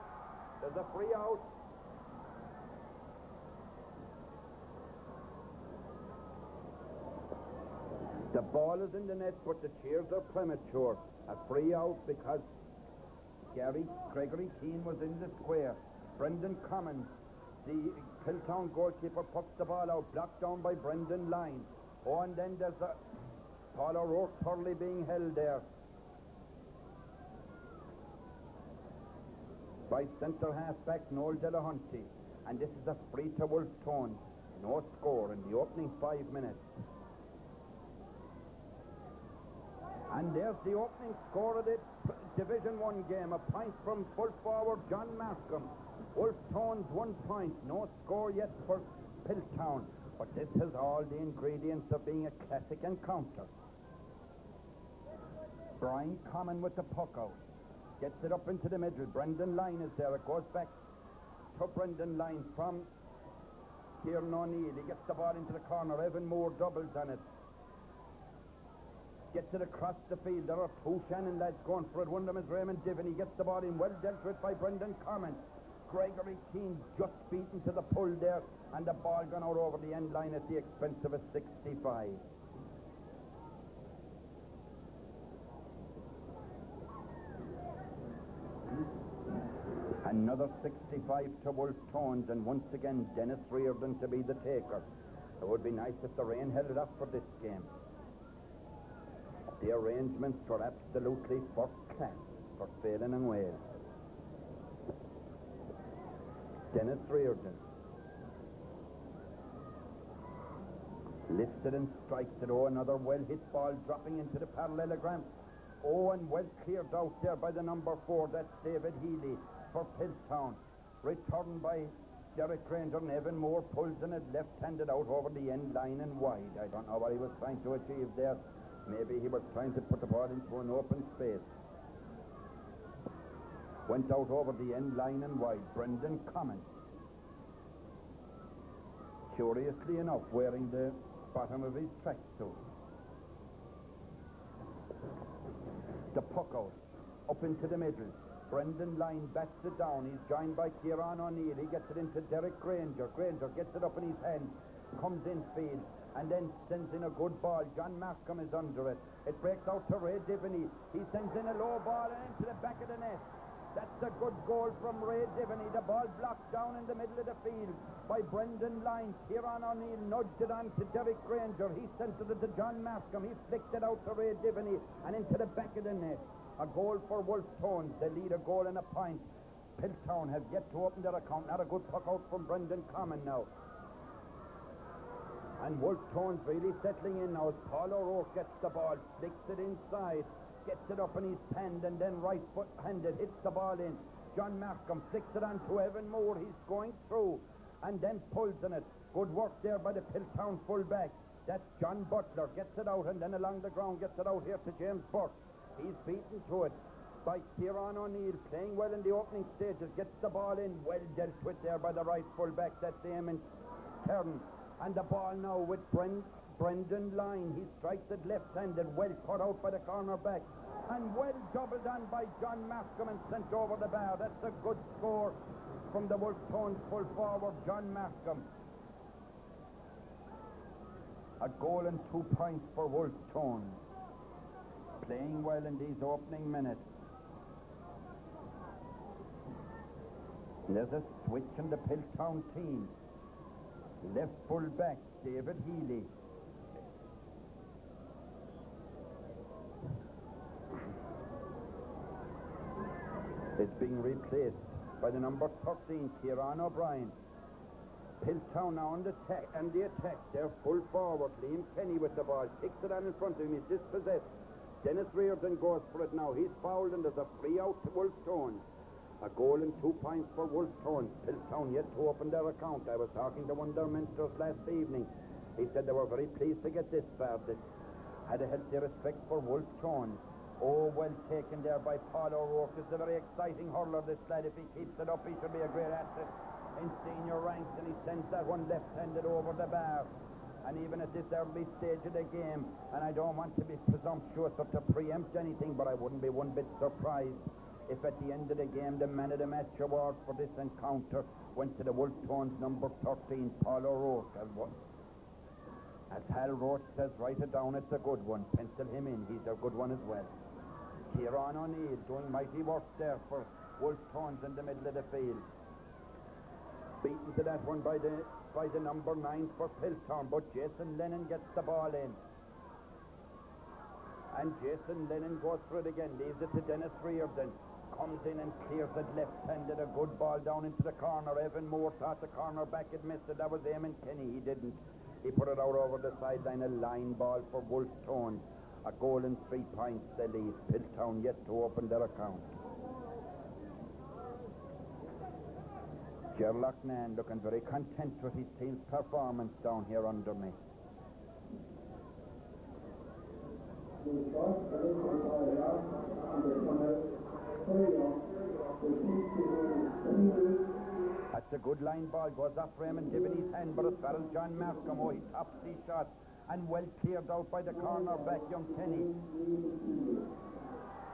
There's a free out. The ball is in the net, but the cheers are premature. A free out because Gregory Keane was in the square. Brendan Commons, the Piltown goalkeeper, puts the ball out, blocked down by Brendan Lyne. Oh, and then there's a Paul O'Rourke thoroughly being held there by centre half-back Noel Delahunty. And this is a free to Wolfe Tones. No score in the opening 5 minutes. And there's the opening score of the Division 1 game. A point from full forward John Markham. Wolfe Tones 1 point. No score yet for Piltown. But this has all the ingredients of being a classic encounter. Brian Common with the puck out. Gets it up into the middle. Brendan Lyne is there. It goes back to Brendan Lyne from Kieran O'Neill. He gets the ball into the corner. Evan Moore doubles on it. Gets it across the field. There are two Shannon lads going for it. One of them is Raymond Divney. He gets the ball in. Well dealt with by Brendan Common. Gregory Keane just beaten to the pull there, and the ball gone out over the end line at the expense of a 65. Another 65 to Wolfe Tones, and once again Dennis Reardon to be the taker. It would be nice if the rain held it up for this game. The arrangements were absolutely first class for Phelan and Wales. Dennis Reardon lifts it and strikes it. Oh, another well-hit ball dropping into the parallelogram. Oh, and well cleared out there by the number 4. That's David Healy for Piltown. Returned by Derek Granger, and Evan Moore pulls in it left-handed out over the end line and wide. I don't know what he was trying to achieve there. Maybe he was trying to put the ball into an open space. Went out over the end line and wide. Brendan Common, curiously enough, wearing the bottom of his tracksuit. The puck out, up into the middle. Brendan Lyne bats it down. He's joined by Kieran O'Neill. He gets it into Derek Granger. Granger gets it up in his hand, comes in field, and then sends in a good ball. John Markham is under it. It breaks out to Ray Diviney. He sends in a low ball and into the back of the net. That's a good goal from Ray Diviney. The ball blocked down in the middle of the field by Brendan Lyne. Kieran O'Neill nudged it on to Derek Granger. He sent it to John Markham. He flicked it out to Ray Diviney and into the back of the net. A goal for Wolfe Tones. They lead a goal and a point. Piltown have yet to open their account. Not a good puck out from Brendan Common now. And Wolfe Tones really settling in now as Paul O'Rourke gets the ball, flicks it inside, gets it up in his hand, and then right foot-handed hits the ball in. John Markham flicks it on to Evan Moore. He's going through and then pulls in it. Good work there by the Piltown full-back. That's John Butler. Gets it out and then along the ground gets it out here to James Burke. He's beaten to it by Kieran O'Neill, playing well in the opening stages. Gets the ball in. Well dealt with there by the right full-back. That's Eamon Kern. And the ball now with Brendan Lyne. He strikes it left-handed. Well cut out by the corner-back. And well doubled on by John Markham and sent over the bar. That's a good score from the Wolfe Tones full forward, John Markham. A goal and 2 points for Wolfe Tones. Playing well in these opening minutes. There's a switch in the Piltown team. Left full back, David Healy. It's being replaced by the number 13, Kieran O'Brien. Piltown now on the attack. They're full forward. Liam Kenny with the ball. Kicks it on in front of him. He's dispossessed. Dennis Reardon goes for it now. He's fouled and there's a free out to Wolfe Tones. A goal and 2 points for Wolfe Tones. Piltown yet to open their account. I was talking to one of their mentors last evening. He said they were very pleased to get this far. They had a healthy respect for Wolfe Tones. Oh, well taken there by Paul O'Rourke. It's a very exciting hurler, this lad. If he keeps it up, he should be a great asset in senior ranks, and he sends that one left-handed over the bar. And even at this early stage of the game, and I don't want to be presumptuous or to preempt anything, but I wouldn't be one bit surprised if at the end of the game the man of the match award for this encounter went to the Wolfe Tones number 13, Paul O'Rourke. As Hal Roach says, write it down, it's a good one. Pencil him in, he's a good one as well. Kieran O'Neill doing mighty work there for Wolfe Tones in the middle of the field. Beaten to that one by the number 9 for Piltown, but Jason Lennon gets the ball in. And Jason Lennon goes for it again, leaves it to Dennis Reardon. Comes in and clears it left-handed, a good ball down into the corner. Evan Moore thought the corner back had missed it. That was Eamon Kenny, he didn't. He put it out over the sideline, a line ball for Wolfe Tones. A goal and 3 points they lead. Piltown yet to open their account. Ger Loughnane looking very content with his team's performance down here under me. That's a good line ball, goes off Raymond Diviney's hand, but as far as John Markham, he tops the shot and well cleared out by the corner back, young Kenny.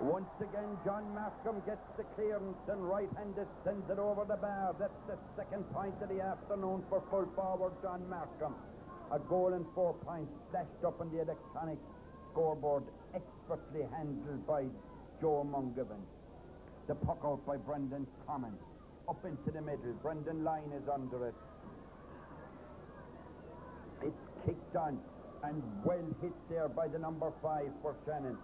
Once again, John Markham gets the clearance and right-handed sends it over the bar. That's the second point of the afternoon for full forward John Markham. A goal and 4 points flashed up on the electronic scoreboard, expertly handled by Joe Mungavin. The puck out by Brendan Common. Up into the middle. Brendan Lyne is under it. It's kicked on and well hit there by the number 5 for Shannon.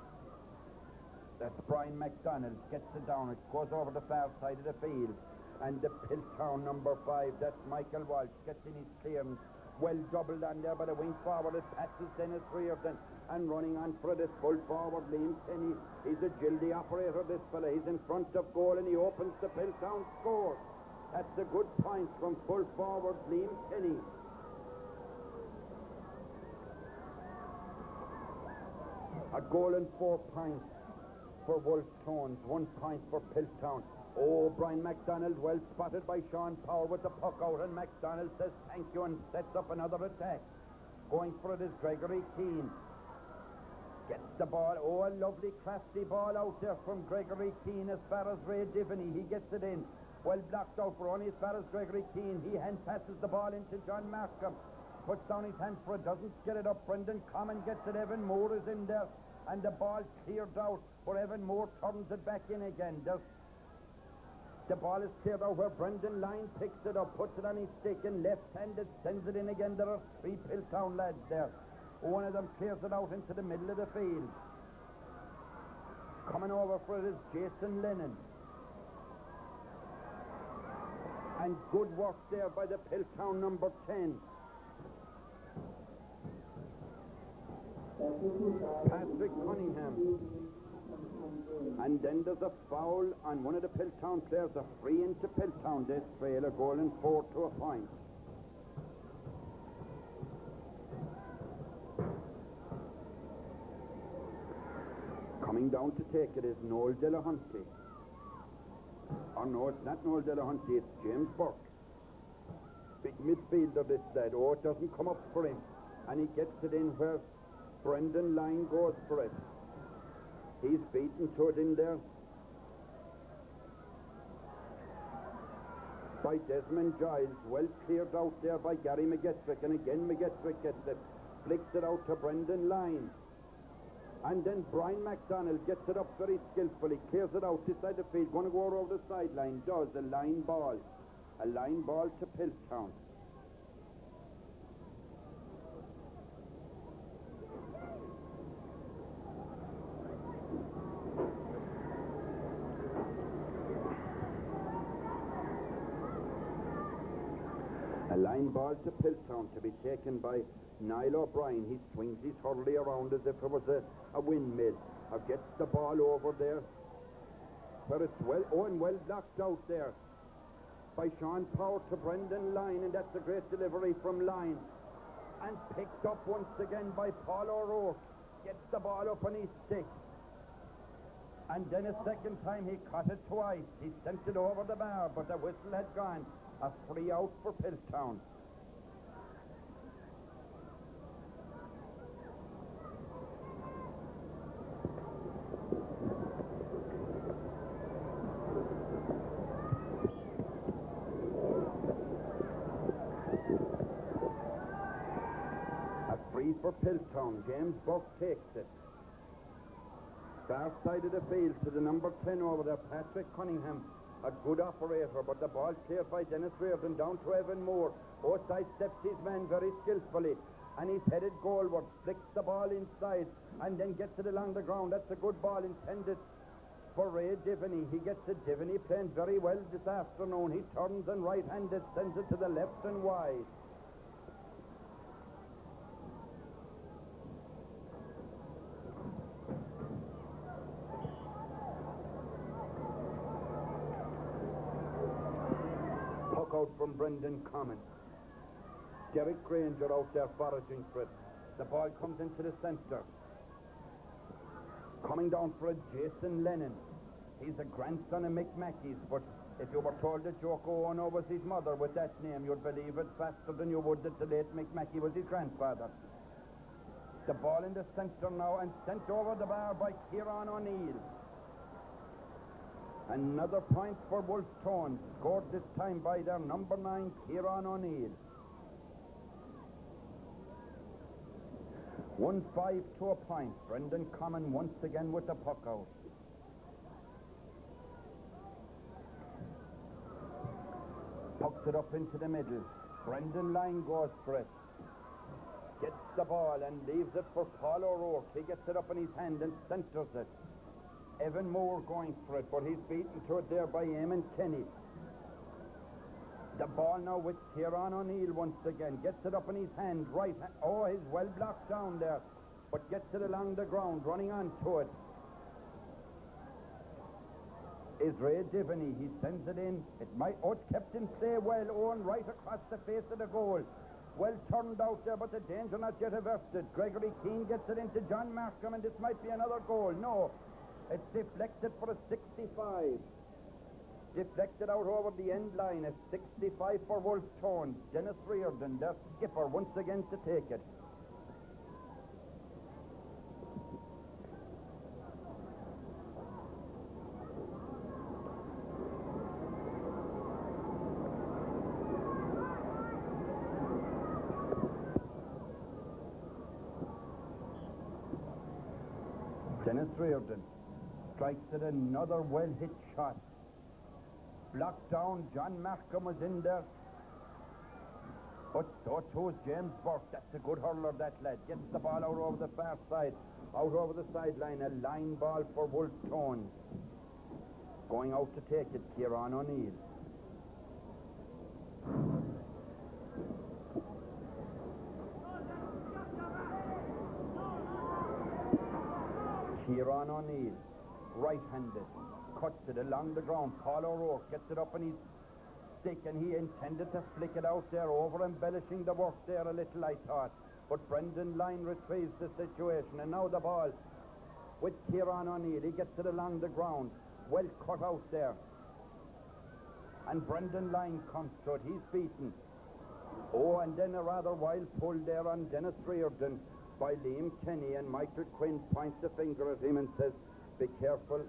That's Brian McDonald. Gets it down. It goes over the far side of the field. And the Piltown number 5, that's Michael Walsh, gets in his clearance. Well doubled on there by the wing forward. It passes Dennis Reardon. And running on for this full forward, Liam Kenny. He's a agility operator, this fella. He's in front of goal and he opens the Piltown score. That's a good point from full forward, Liam Kenny. A goal and 4 points for Wolfe Tones. 1 point for Piltown. Oh, Brian McDonald, well spotted by Sean Power with the puck out, and McDonald says thank you and sets up another attack. Going for it is Gregory Keane. Gets the ball. Oh, a lovely crafty ball out there from Gregory Keane as far as Ray Diviney. He gets it in. Well blocked out for only as far as Gregory Keane. He hand passes the ball into John Markham. puts down his hand for it, doesn't get it up. Brendan Common gets it. Evan Moore is in there, and the ball cleared out where Evan Moore turns it back in again. The ball is cleared out where Brendan Lyne picks it up, puts it on his stick, and left-handed sends it in again. There are 3 Piltown lads there. One of them clears it out into the middle of the field. Coming over for it is Jason Lennon. And good work there by the Piltown number 10. Patrick Cunningham. And then there's a foul on one of the Piltown players, a free into Piltown. This trail a goal and 4 to a point. Coming down to take it is Noel Delahunty. Oh no, it's not Noel Delahunty, it's James Burke. Big midfielder this lad. Oh, it doesn't come up for him. And he gets it in where Brendan Lyne goes for it. He's beaten to it in there by Desmond Giles. Well cleared out there by Gary McGettrick. And again McGettrick gets it. Flicks it out to Brendan Lyne. And then Brian MacDonald gets it up very skillfully. Clears it out this side of the field. Going to go over the sideline. Does a line ball. A line ball to Piltown. A line ball to Piltown to be taken by Niall O'Brien. He swings his hurley around as if it was a windmill. Gets the ball over there where it's well blocked out there by Sean Power to Brendan Lyne, and that's a great delivery from Lyne. And picked up once again by Paul O'Rourke. Gets the ball up on his stick. And then a second time he caught it twice. He sent it over the bar, but the whistle had gone. A free out for Piltown. A free for Piltown. James Buck takes it. Far side of the field to the number 10 over there, Patrick Cunningham. A good operator, but the ball cleared by Dennis Reardon down to Evan Moore. Side steps his man very skillfully, and he's headed goalward, flicks the ball inside, and then gets it along the ground. That's a good ball intended for Ray Divney. He gets it. Divney playing very well this afternoon. He turns and right-handed, sends it to the left and wide. Out from Brendan Common. Derek Granger out there foraging for it. The ball comes into the centre. Coming down for it, Jason Lennon. He's a grandson of Mick Mackey's, but if you were told that Joko Ono was his mother with that name, you'd believe it faster than you would that the late Mick Mackey was his grandfather. The ball in the centre now and sent over the bar by Kieran O'Neill. Another point for Wolfe Tones, scored this time by their number 9, Kieran O'Neill. 1-5 to a point. Brendan Common once again with the puck out. Pucks it up into the middle. Brendan Lyne goes for it. Gets the ball and leaves it for Paul O'Rourke. He gets it up in his hand and centres it. Evan Moore going for it, but he's beaten to it there by Eamon Kenny. The ball now with Kieran O'Neill once again. Gets it up in his hand, right hand. Oh, he's well blocked down there, but gets it along the ground, running onto it. Is Ray Divney. He sends it in. It might, it's kept in play well. Owen right across the face of the goal. Well turned out there, but the danger not yet averted. Gregory Keane gets it into John Markham, and this might be another goal. No. It's deflected for a 65. Deflected out over the end line. A 65 for Wolfe Tones. Dennis Reardon, their skipper, once again to take it. Dennis Reardon strikes at another well-hit shot. Blocked down. John Markham was in there. But so too is James Burke. That's a good hurler, that lad. Gets the ball out over the far side. Out over the sideline. A line ball for Wolfe Tones. Going out to take it, Kieran O'Neill. Kieran O'Neill, right-handed, cuts it along the ground. Paul O'Rourke gets it up in his stick, and he intended to flick it out there, over-embellishing the work there a little, I thought. But Brendan Lyne retrieves the situation, and now the ball with Kieran O'Neill. He gets it along the ground, well cut out there. And Brendan Lyne comes to it. He's beaten. Oh, and then a rather wild pull there on Dennis Reardon by Liam Kenny, and Michael Quinn points the finger at him and says, be careful.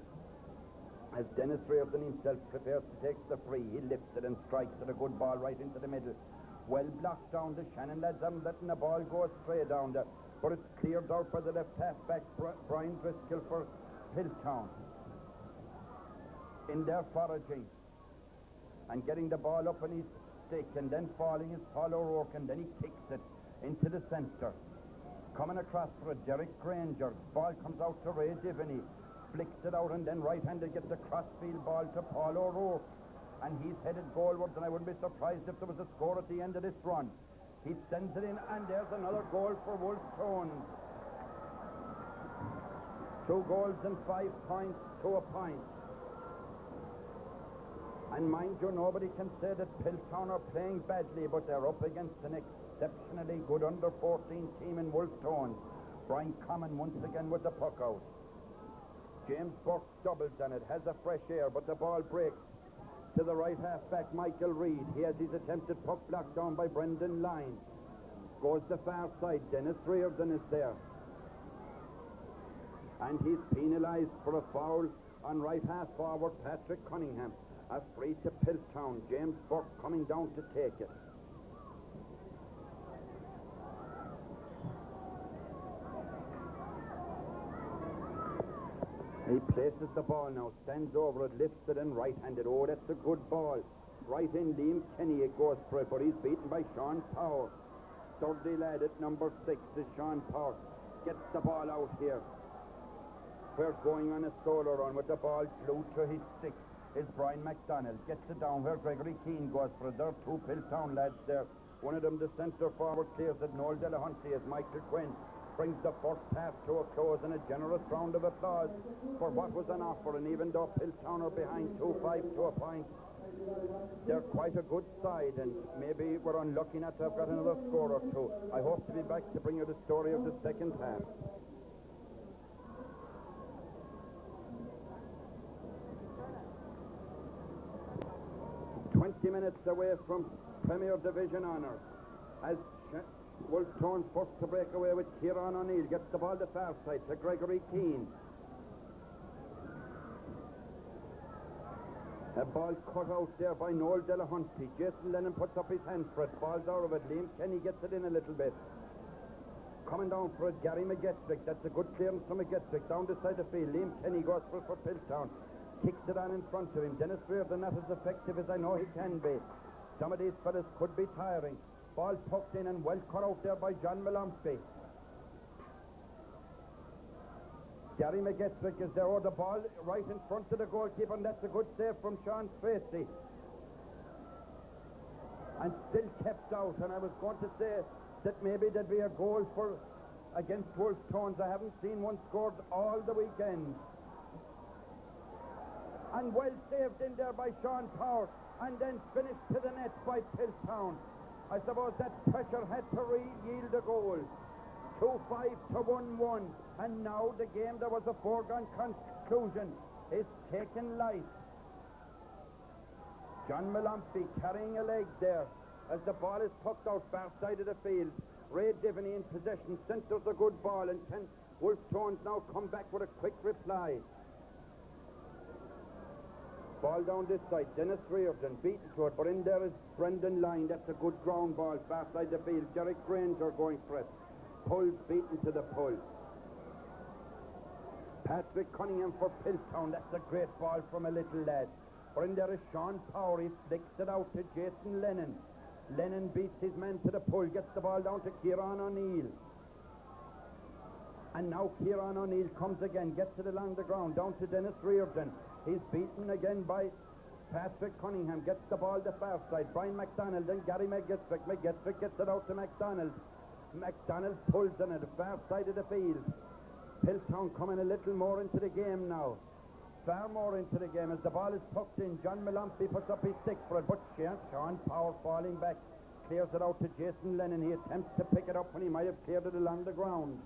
As Dennis Reardon himself prepares to take the free, he lifts it and strikes it, a good ball right into the middle. Well blocked down. The Shannon lads aren't letting the ball go astray down there, but it's cleared out by the left half-back, Brian Driscoll for Hilltown. In there foraging and getting the ball up on his stick, and then falling is Paul O'Rourke, and then he kicks it into the centre. Coming across for a Derek Granger. Ball comes out to Ray Divney. Flicks it out, and then right-handed gets a crossfield ball to Paul O'Rourke. And he's headed goalwards, and I wouldn't be surprised if there was a score at the end of this run. He sends it in, and there's another goal for Wolfe Tones. 2 goals and 5 points to a point. And mind you, nobody can say that Piltown are playing badly, but they're up against an exceptionally good under-14 team in Wolfe Tones. Brian Common once again with the puck out. James Burke doubles on it, has a fresh air, but the ball breaks to the right half-back, Michael Reid. He has his attempted puck blocked down by Brendan Lyne. Goes the far side. Dennis Reardon is there. And he's penalised for a foul on right half-forward Patrick Cunningham. A free to Piltown. James Burke coming down to take it. He places the ball now, stands over it, lifts it, and right-handed. Oh, that's a good ball. Right in, Liam Kenny, it goes for it, but he's beaten by Sean Power. Sturdy lad at number 6 is Sean Power. Gets the ball out here. Where's going on a solo run with the ball glued to his stick is Brian McDonald. Gets it down where Gregory Keane goes for it. There are 2 Piltown lads there. One of them, the centre forward, clears it. Noel Delahunty as Michael Quinn brings the first half to a close, and a generous round of applause for what was an offer. And even though Piltown are behind 2-5 to a point, they're quite a good side, and maybe we're unlucky not to have got another score or 2. I hope to be back to bring you the story of the second half. Minutes away from Premier Division honours as Wolfe Tones first to break away with Kieran O'Neill. Gets the ball the far side to Gregory Keane. A ball cut out there by Noel Delahunty. Jason Lennon puts up his hand for it. Ball's out of it. Liam Kenny gets it in a little bit. Coming down for it, Gary McGettrick. That's a good clearance from McGettrick. Down the side of the field. Liam Kenny goes for Piltown. Kicks it on in front of him. Dennis Reardon not as effective as I know he can be. Some of these fellas could be tiring. Ball poked in and well cut out there by John Malomsky. Gary McGettrick is there. Oh, the ball right in front of the goalkeeper, and that's a good save from Sean Tracy. And still kept out, and I was going to say that maybe there'd be a goal for against Wolfe Tones. I haven't seen one scored all the weekend. And well saved in there by Sean Power, and then finished to the net by Piltown. I suppose that pressure had to yield a goal. 2-5 to 1-1, and now the game that was a foregone conclusion is taken light. John Malomsky carrying a leg there as the ball is pucked out far side of the field. Ray Divney in possession, centres a good ball, and can Wolfe Tones now come back with a quick reply. Ball down this side. Dennis Reardon beaten to it, but in there is Brendan Lyne. That's a good ground ball far side the field. Derek Granger going for it. Pulls beaten to the pull. Patrick Cunningham for Piltown. That's a great ball from a little lad. But in there is Sean Power. He flicks it out to Jason Lennon. Lennon beats his man to the pull, gets the ball down to Kieran O'Neill. And now Kieran O'Neill comes again, gets it along the ground, down to Dennis Reardon. He's beaten again by Patrick Cunningham, gets the ball the far side. Brian McDonald, then Gary McGettrick. McGettrick gets it out to McDonald. McDonald pulls on it, the far side of the field. Piltown coming a little more into the game now. Far more into the game as the ball is tucked in. John Malampy puts up his stick for it, but Sean Power falling back. Clears it out to Jason Lennon. He attempts to pick it up when he might have cleared it along the ground.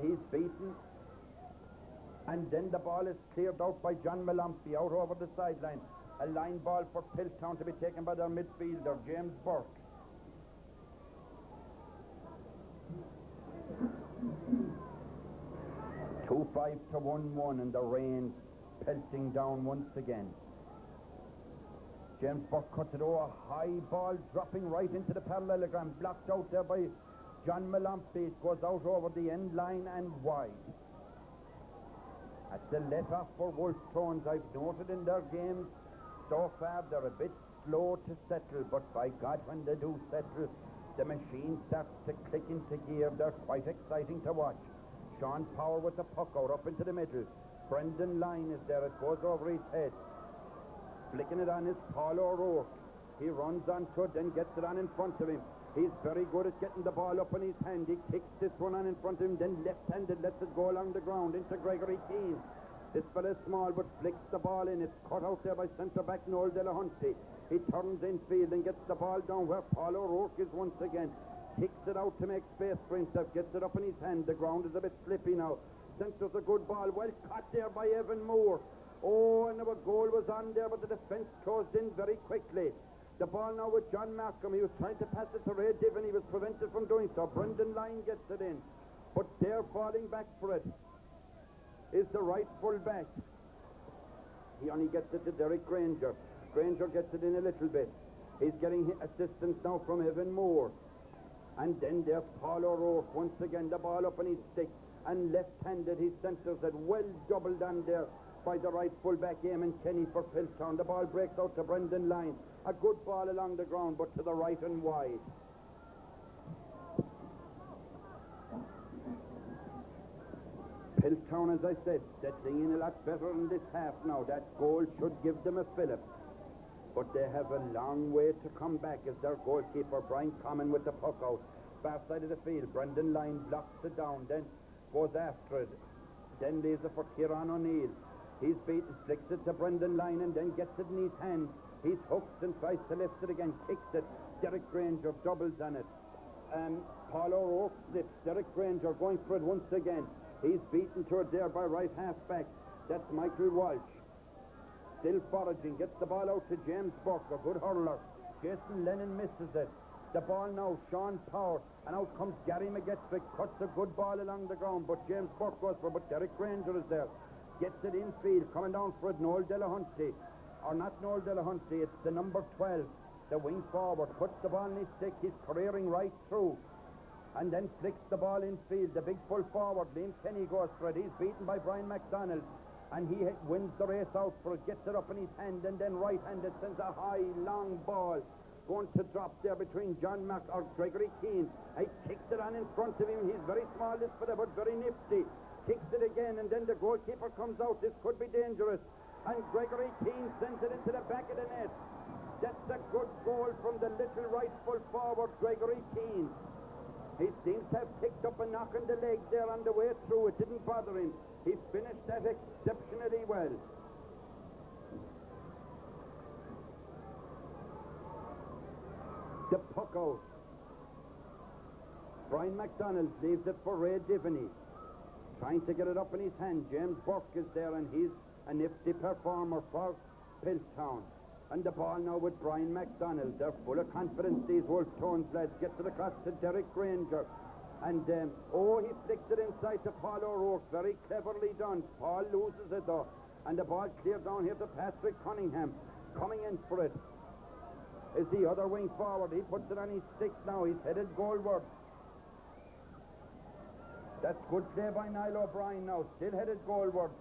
He's beaten. And then the ball is cleared out by John Malampy out over the sideline. A line ball for Piltown to be taken by their midfielder, James Burke. Two 5 to 1-1, and the rain pelting down once again. James Burke cuts it over, a high ball dropping right into the parallelogram, blocked out there by John Malampy. It goes out over the end line and wide. That's a let-off for Wolfe Tones. I've noted in their games so far they're a bit slow to settle, but by God, when they do settle, the machine starts to click into gear. They're quite exciting to watch. Sean Power with the puck out up into the middle. Brendan Lyne is there. It goes over his head. Flicking it on is Paul O'Rourke. He runs onto it, then gets it on in front of him. He's very good at getting the ball up in his hand. He kicks this one on in front of him, then left-handed lets it go along the ground into Gregory Keane. This fella is small but flicks the ball in. It's cut out there by centre-back Noel Delahunty. He turns infield and gets the ball down where Paul O'Rourke is once again. Kicks it out to make space for himself. Gets it up in his hand. The ground is a bit slippy now. Centres a good ball. Well caught there by Evan Moore. Oh, and our goal was on there, but the defence closed in very quickly. The ball now with John Markham. He was trying to pass it to Ray Diven. He was prevented from doing so. Brendan Lyne gets it in. But there, falling back for it, is the right full back. He only gets it to Derek Granger. Granger gets it in a little bit. He's getting assistance now from Evan Moore. And then there's Paul O'Rourke once again, the ball up on his stick, and left-handed. His centres had well doubled on there by the right full-back Eamon Kenny for Piltown. The ball breaks out to Brendan Lyne. A good ball along the ground, but to the right and wide. Piltown, as I said, settling in a lot better in this half now. That goal should give them a fillip. But they have a long way to come back as their goalkeeper, Brian Common, with the puck out. Far side of the field, Brendan Lyne blocks it down, then goes after it. Then leaves it for Kieran O'Neill. He's beaten, flicks it to Brendan Lyne and then gets it in his hand. He's hooked and tries to lift it again, kicks it. Derek Granger doubles on it. Paul O'Rourke slips. Derek Granger going for it once again. He's beaten to it there by right half-back. That's Michael Walsh. Still foraging, gets the ball out to James Burke, a good hurler. Jason Lennon misses it. The ball now, Sean Power, and out comes Gary McGettrick, cuts a good ball along the ground, but James Burke goes for it, but Derek Granger is there. Gets it infield, coming down for it, Noel Delahunty. Or not Noel Delahunty, it's the number 12, the wing forward, puts the ball in his stick, he's careering right through. And then flicks the ball infield, the big full forward, Liam Kenny goes for it, he's beaten by Brian McDonald. And he wins the race out for it, gets it up in his hand, and then right-handed sends a high, long ball going to drop there between John Mack or Gregory Keane. He kicks it on in front of him. He's very small, this fella, but very nifty. Kicks it again, and then the goalkeeper comes out. This could be dangerous. And Gregory Keane sends it into the back of the net. That's a good goal from the little right full forward, Gregory Keane. He seems to have picked up a knock on the leg there on the way through. It didn't bother him. He finished that exceptionally well. The puck out. Brian McDonald leaves it for Ray Divney. Trying to get it up in his hand. James Burke is there, and he's a nifty performer for Piltown. And the ball now with Brian McDonald. They're full of confidence, these Wolfe Tones lads. Gets it across to Derek Granger. And, he flicks it inside to Paul O'Rourke. Very cleverly done. Paul loses it, though. And the ball cleared down here to Patrick Cunningham. Coming in for it is the other wing forward. He puts it on his stick now. He's headed goalward. That's good play by Niall O'Brien now. Still headed goalwards.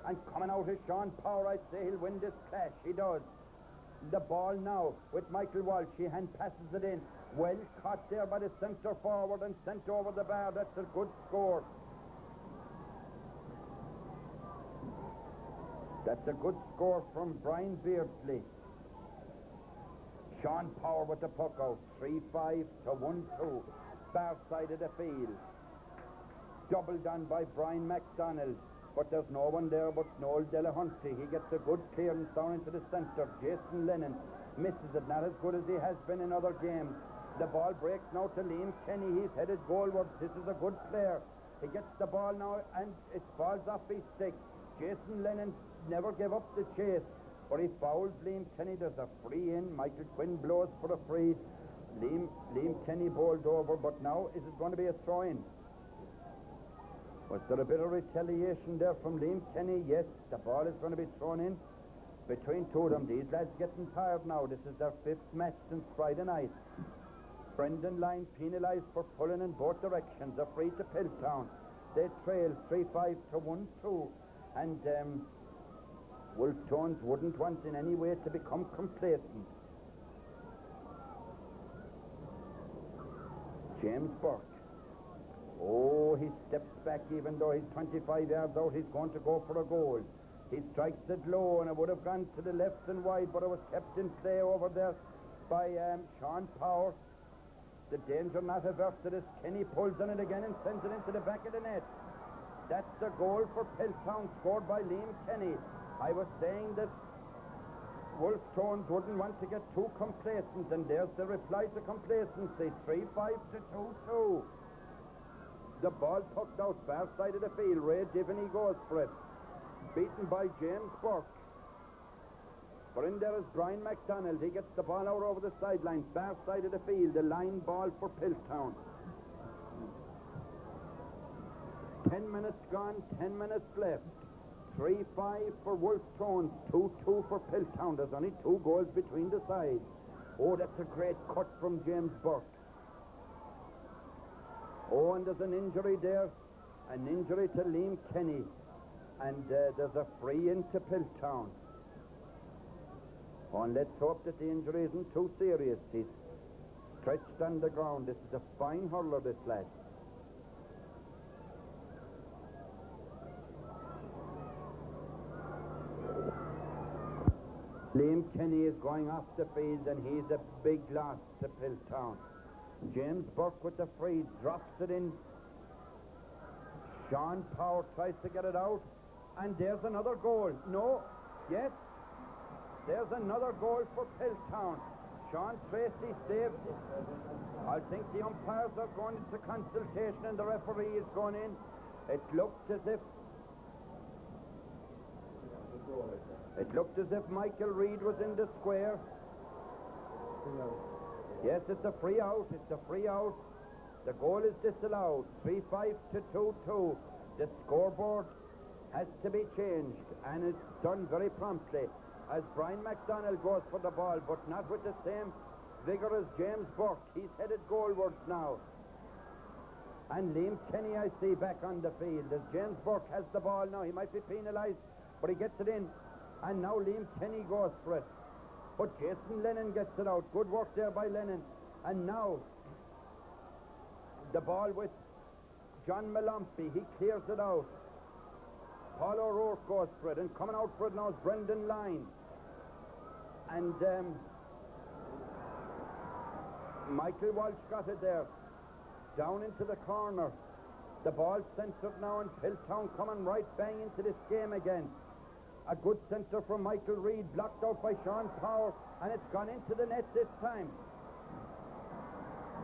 And coming out is Sean Power. I'd say he'll win this clash. He does. The ball now with Michael Walsh. He hand passes it in. Well caught there by the centre forward and sent over the bar. That's a good score. That's a good score from Brian Beardsley. Sean Power with the puck out. 3-5 to 1-2. Bar side of the field. Double done by Brian MacDonald. But there's no one there but Noel Delahunty. He gets a good clearance down into the centre. Jason Lennon misses it. Not as good as he has been in other games. The ball breaks now to Liam Kenny. He's headed goalwards. This is a good player. He gets the ball now and it falls off his stick. Jason Lennon never gave up the chase. But he fouls Liam Kenny. There's a free in. Michael Quinn blows for a free. Liam Kenny bowled over. But now is it going to be a throw-in? Was there a bit of retaliation there from Liam Kenny? Yes, the ball is going to be thrown in between two of them. These lads getting tired now. This is their 5th match since Friday night. Brendan Lyne penalised for pulling in both directions. A free to Piltown. They trail 3-5 to 1-2. And Wolfe Tones wouldn't want in any way to become complacent. James Burke. Oh, he steps back even though he's 25 yards out. He's going to go for a goal. He strikes it low and it would have gone to the left and wide, but it was kept in play over there by Sean Power. The danger not averted as Kenny pulls on it again and sends it into the back of the net. That's a goal for Piltown, scored by Liam Kenny. I was saying that Wolfe Tones wouldn't want to get too complacent, and there's the reply to complacency. 3-5 to 2-2. The ball pucked out far side of the field. Ray Divney goes for it. Beaten by James Burke. But in there is Brian MacDonald. He gets the ball out over the sideline. Far side of the field. The line ball for Piltown. 10 minutes gone. 10 minutes left. 3-5 for Wolfe Tones. 2-2 for Piltown. There's only 2 goals between the sides. Oh, that's a great cut from James Burke. Oh, and there's an injury there. An injury to Liam Kenny. And there's a free into Piltown. Oh, and let's hope that the injury isn't too serious. He's stretched on the ground. This is a fine hurler, this lad. Liam Kenny is going off the field and he's a big loss to Piltown. James Burke with the free, drops it in. Sean Power tries to get it out. And there's another goal. No. Yes. There's another goal for Piltown. Sean Tracy saved it. I think the umpires are going into consultation and the referee is going in. It looked as if Michael Reid was in the square. Yes, it's a free out. It's a free out. The goal is disallowed. 3-5 to 2-2. The scoreboard has to be changed, and it's done very promptly as Brian MacDonald goes for the ball, but not with the same vigour as James Burke. He's headed goalwards now. And Liam Kenny, I see, back on the field as James Burke has the ball now. He might be penalised, but he gets it in. And now Liam Kenny goes for it. But Jason Lennon gets it out. Good work there by Lennon. And now the ball with John Malompi. He clears it out. Paul O'Rourke goes for it. And coming out for it now is Brendan Lyne. And Michael Walsh got it there. Down into the corner. The ball centred now, and Piltown coming right bang into this game again. A good centre from Michael Reid, blocked out by Sean Power, and it's gone into the net this time.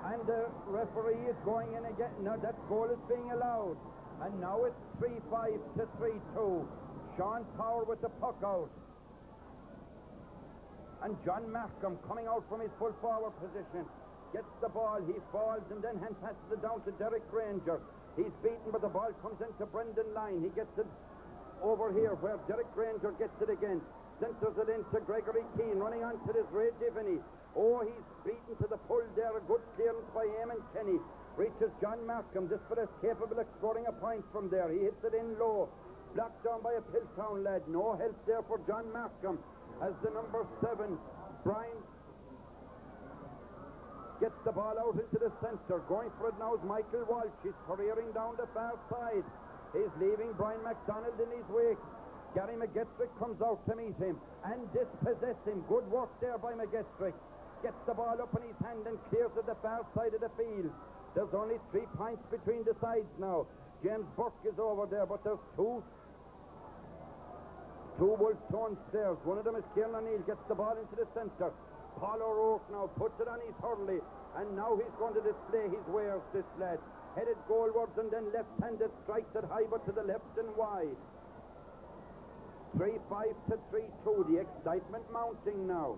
And the referee is going in again. Now that goal is being allowed. And now it's 3-5 to 3-2. Sean Power with the puck out. And John Markham coming out from his full forward position. Gets the ball, he falls, and then hand passes it down to Derek Granger. He's beaten, but the ball comes into Brendan Lyne. He gets it over here where Derek Granger gets it again. Centres it into Gregory Keane, running onto this Ray Divney. Oh, he's beaten to the pull there. A good clearance by Eamon Kenny. Reaches John Markham, Desperate capable of scoring a point from there. He hits it in low. Blocked down by a Piltown lad. No help there for John Markham as the number 7, Brian, gets the ball out into the centre. Going for it now is Michael Walsh. He's careering down the far side. He's leaving Brian MacDonald in his wake. Gary McGettrick comes out to meet him and dispossess him. Good work there by McGettrick. Gets the ball up in his hand and clears to the far side of the field. There's only 3 points between the sides now. James Burke is over there, but there's two Wolfe Tones players. One of them is Kieran O'Neill. Gets the ball into the centre. Paul O'Rourke now puts it on his hurley, and now he's going to display his wares, this lad. Headed goalwards and then left-handed, strikes it high but to the left and wide. 3-5 to 3-2. The excitement mounting now.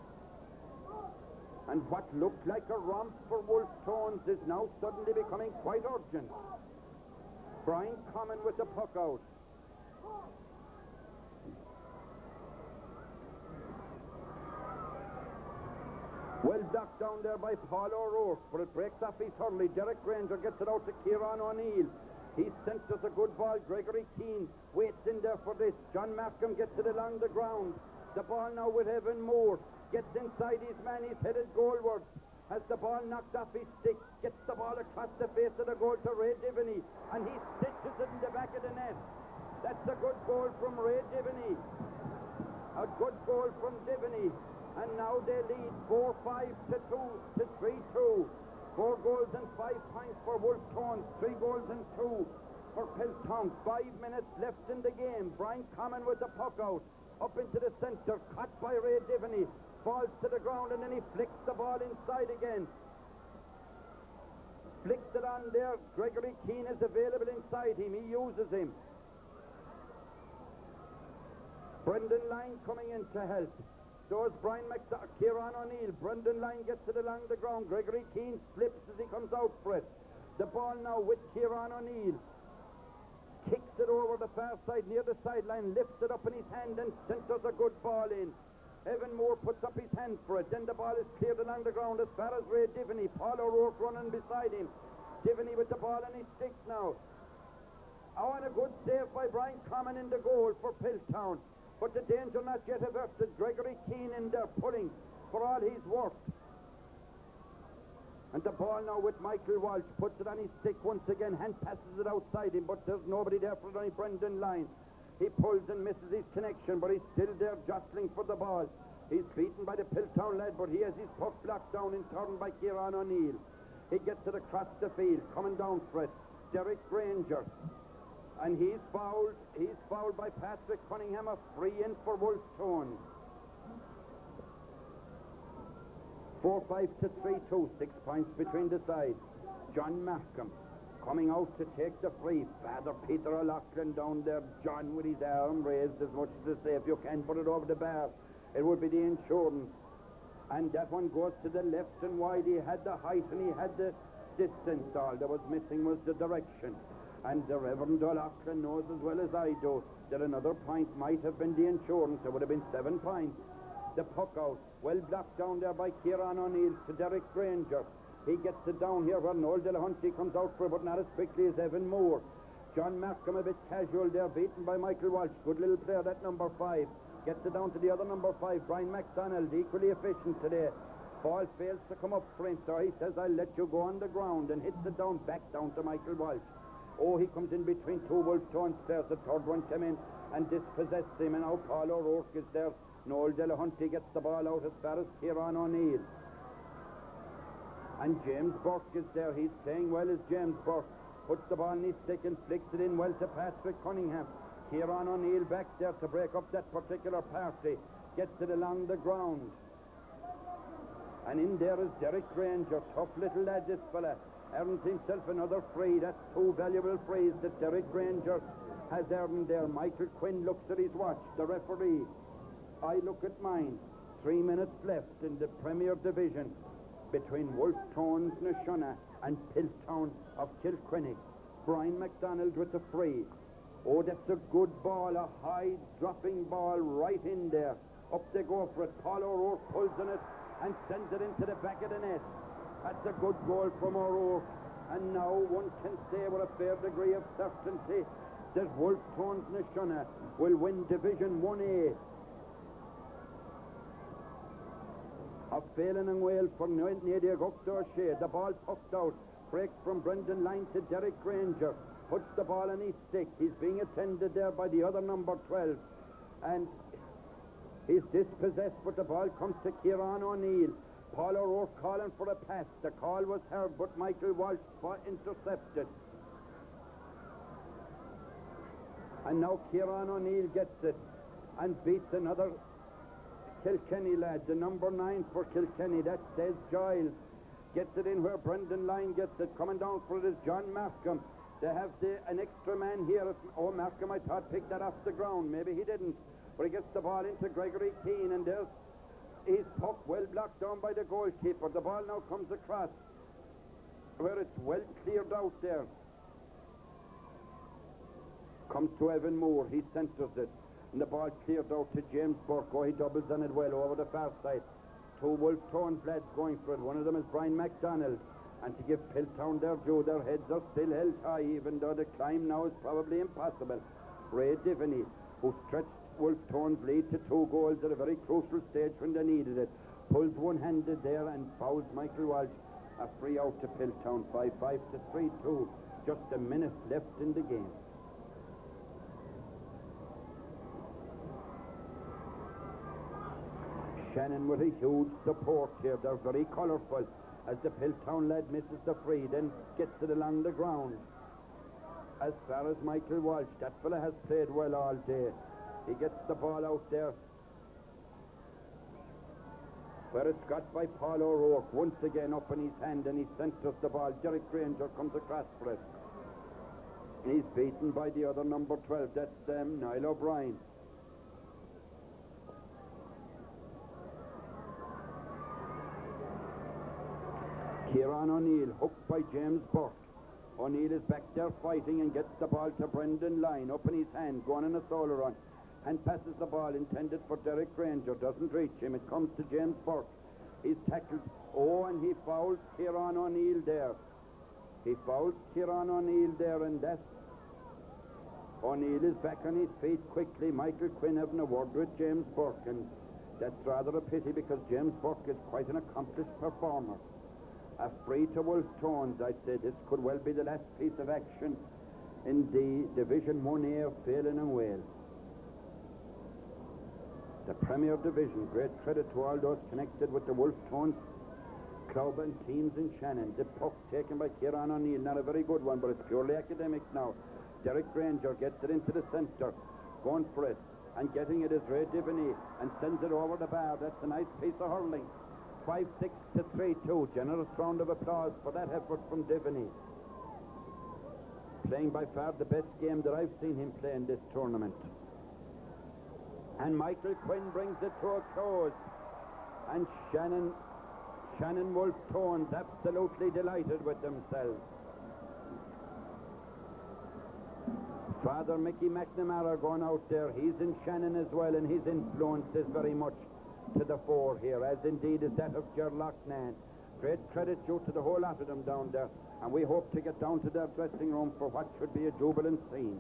And what looked like a romp for Wolfe Tones is now suddenly becoming quite urgent. Brian Common with the puck out. Well blocked down there by Paul O'Rourke, but it breaks off his hurley. Derek Granger gets it out to Kieran O'Neill. He centres a good ball. Gregory Keane waits in there for this. John Markham gets it along the ground. The ball now with Evan Moore. Gets inside his man. He's headed goalwards. Has the ball knocked off his stick. Gets the ball across the face of the goal to Ray Diviney. And he stitches it in the back of the net. That's a good goal from Ray Diviney. A good goal from Diviney. And now they lead 4-5 to 3-2. 4 goals and 5 points for Wolfe Tones. 3 goals and 2 for Piltown. 5 minutes left in the game. Brian Common with the puck out. Up into the centre. Caught by Ray Diviney. Falls to the ground and then he flicks the ball inside again. Flicks it on there. Gregory Keane is available inside him. He uses him. Brendan Lyne coming in to help. So is Brian Kieran O'Neill. Brendan Lyne gets it along the ground. Gregory Keane slips as he comes out for it. The ball now with Kieran O'Neill. Kicks it over the far side near the sideline. Lifts it up in his hand and centres a good ball in. Evan Moore puts up his hand for it. Then the ball is cleared along the ground as far as Ray Diviney. Paul O'Rourke running beside him. Diviney with the ball in his stick now. Oh, and a good save by Brian Common in the goal for Piltown. But the danger not yet averted. Gregory Keane in there pulling for all he's worth. And the ball now with Michael Walsh. Puts it on his stick once again. Hand passes it outside him, but there's nobody there for any Brendan Lyne. He pulls and misses his connection, but he's still there jostling for the ball. He's beaten by the Piltown lad, but he has his puck blocked down in turn by Kieran O'Neill. He gets it across the field, coming down for it. Derek Granger. And he's fouled. He's fouled by Patrick Cunningham. A free in for Wolfe Tones. 4-5 to 3-2. 6 points between the sides. John Markham coming out to take the free. Father Peter O'Loughlin down there. John with his arm raised as much as to say, if you can put it over the bar, it would be the insurance. And that one goes to the left and wide. He had the height and he had the distance. All that was missing was the direction. And the Reverend O'Loughlin knows as well as I do that another point might have been the insurance. It would have been 7 points. The puck out, well blocked down there by Kieran O'Neill to Derek Granger. He gets it down here where Noel Delahunty comes out for it, but not as quickly as Evan Moore. John Markham a bit casual there, beaten by Michael Walsh. Good little player, that number 5. Gets it down to the other number 5, Brian MacDonald, equally efficient today. Ball fails to come up for him, so he says, I'll let you go on the ground, and hits it down, back down to Michael Walsh. Oh, he comes in between 2 Wolfe Tones players. The third one came in and dispossessed him, and now Paul O'Rourke is there. Noel Delahunty gets the ball out as far as Kieran O'Neill. And James Burke is there. He's playing well as James Burke. Puts the ball in his stick and flicks it in well to Patrick Cunningham. Kieran O'Neill back there to break up that particular party. Gets it along the ground. And in there is Derek Granger. Tough little lad, this fella. Earns himself another free. That's 2 valuable frees that Derek Granger has earned there. Michael Quinn looks at his watch. The referee. I look at mine. 3 minutes left in the Premier Division between Wolfe Tones, Sionna and Piltown of Kilkenny. Brian MacDonald with the free. Oh, that's a good ball, a high dropping ball right in there. Up they go for it. Paul O'Rourke pulls on it and sends it into the back of the net. That's a good goal from O'Rourke. And now one can say with a fair degree of certainty that Wolfe Tones na Sionna will win Division 1A. A Feile and Whale for Nadia Gupta O'Shea. The ball puffed out. Breaks from Brendan Line to Derek Granger. Puts the ball on his stick. He's being attended there by the other number 12. And he's dispossessed, but the ball comes to Kieran O'Neill. Paul O'Rourke calling for a pass. The call was heard, but Michael Walsh intercepted. And now Kieran O'Neill gets it and beats another Kilkenny lad, the number 9 for Kilkenny. That's Des Giles. Gets it in where Brendan Line gets it. Coming down for it is John Markham. They have an extra man here. Oh, Markham, I thought, picked that off the ground. Maybe he didn't. But he gets the ball into Gregory Keane, and there's his puck well blocked down by the goalkeeper. The ball now comes across where it's well cleared out there. Comes to Evan Moore. He centres it. And the ball cleared out to James Burke. Oh, he doubles on it well over the far side. Two Wolfe Tones lads going for it. One of them is Brian MacDonald. And to give Piltown their due, their heads are still held high, even though the climb now is probably impossible. Ray Divney, who stretched Wolfe Tones' lead to 2 goals at a very crucial stage when they needed it, pulls one-handed there and fouls Michael Walsh. A free out to Piltown, 5-5 to 3-2. Just a minute left in the game. Shannon with a huge support here. They're very colourful as the Piltown lad misses the free, then gets it along the ground. As far as Michael Walsh, that fella has played well all day. He gets the ball out there where it's got by Paul O'Rourke, once again up in his hand, and he centres the ball. Derek Granger comes across for it. He's beaten by the other number 12, that's Niall O'Brien. Kieran O'Neill, hooked by James Burke. O'Neill is back there fighting and gets the ball to Brendan Line, up in his hand, going on a solo run, and passes the ball intended for Derek Granger. Doesn't reach him. It comes to James Burke. He's tackled. Oh, and he fouls Kieran O'Neill there. He fouls Kieran O'Neill there, and that's... O'Neill is back on his feet quickly. Michael Quinn having a word with James Burke, and that's rather a pity because James Burke is quite an accomplished performer. A free to Wolfe Tones. I'd say this could well be the last piece of action in the Division 1A of Feile and Wales. The Premier Division. Great credit to all those connected with the Wolfe Tones club and teams in Shannon. The puck taken by Kieran O'Neill. Not a very good one, but it's purely academic now. Derek Granger gets it into the centre. Going for it. And getting it is Ray Divney and sends it over the bar. That's a nice piece of hurling. 5-6 to 3-2. Generous round of applause for that effort from Divney. Playing by far the best game that I've seen him play in this tournament. And Michael Quinn brings it to a close. And Shannon Wolfe Tones absolutely delighted with themselves. Father Mickey McNamara going out there. He's in Shannon as well, and his influence is very much to the fore here, as indeed is that of Ger Loughnane. Great credit due to the whole lot of them down there, and we hope to get down to their dressing room for what should be a jubilant scene.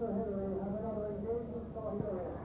Mr. Hillary have another engagement for hearing.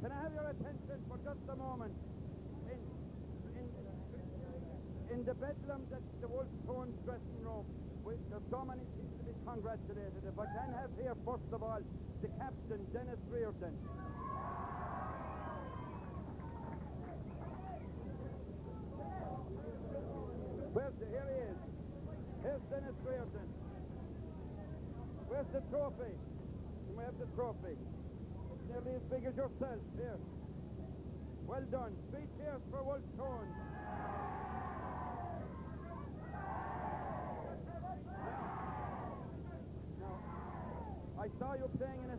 Can I have your attention for just a moment? In the bedlam that's the Wolfe Tones dressing room, there's so many people to be congratulated. If I can have here, first of all, the captain, Dennis Reardon. Here he is. Here's Dennis Reardon. Where's the trophy? You may have the trophy. Nearly as big as yourself. Here. Well done. 3 cheers for Wolfe Tones. Now, I saw you playing in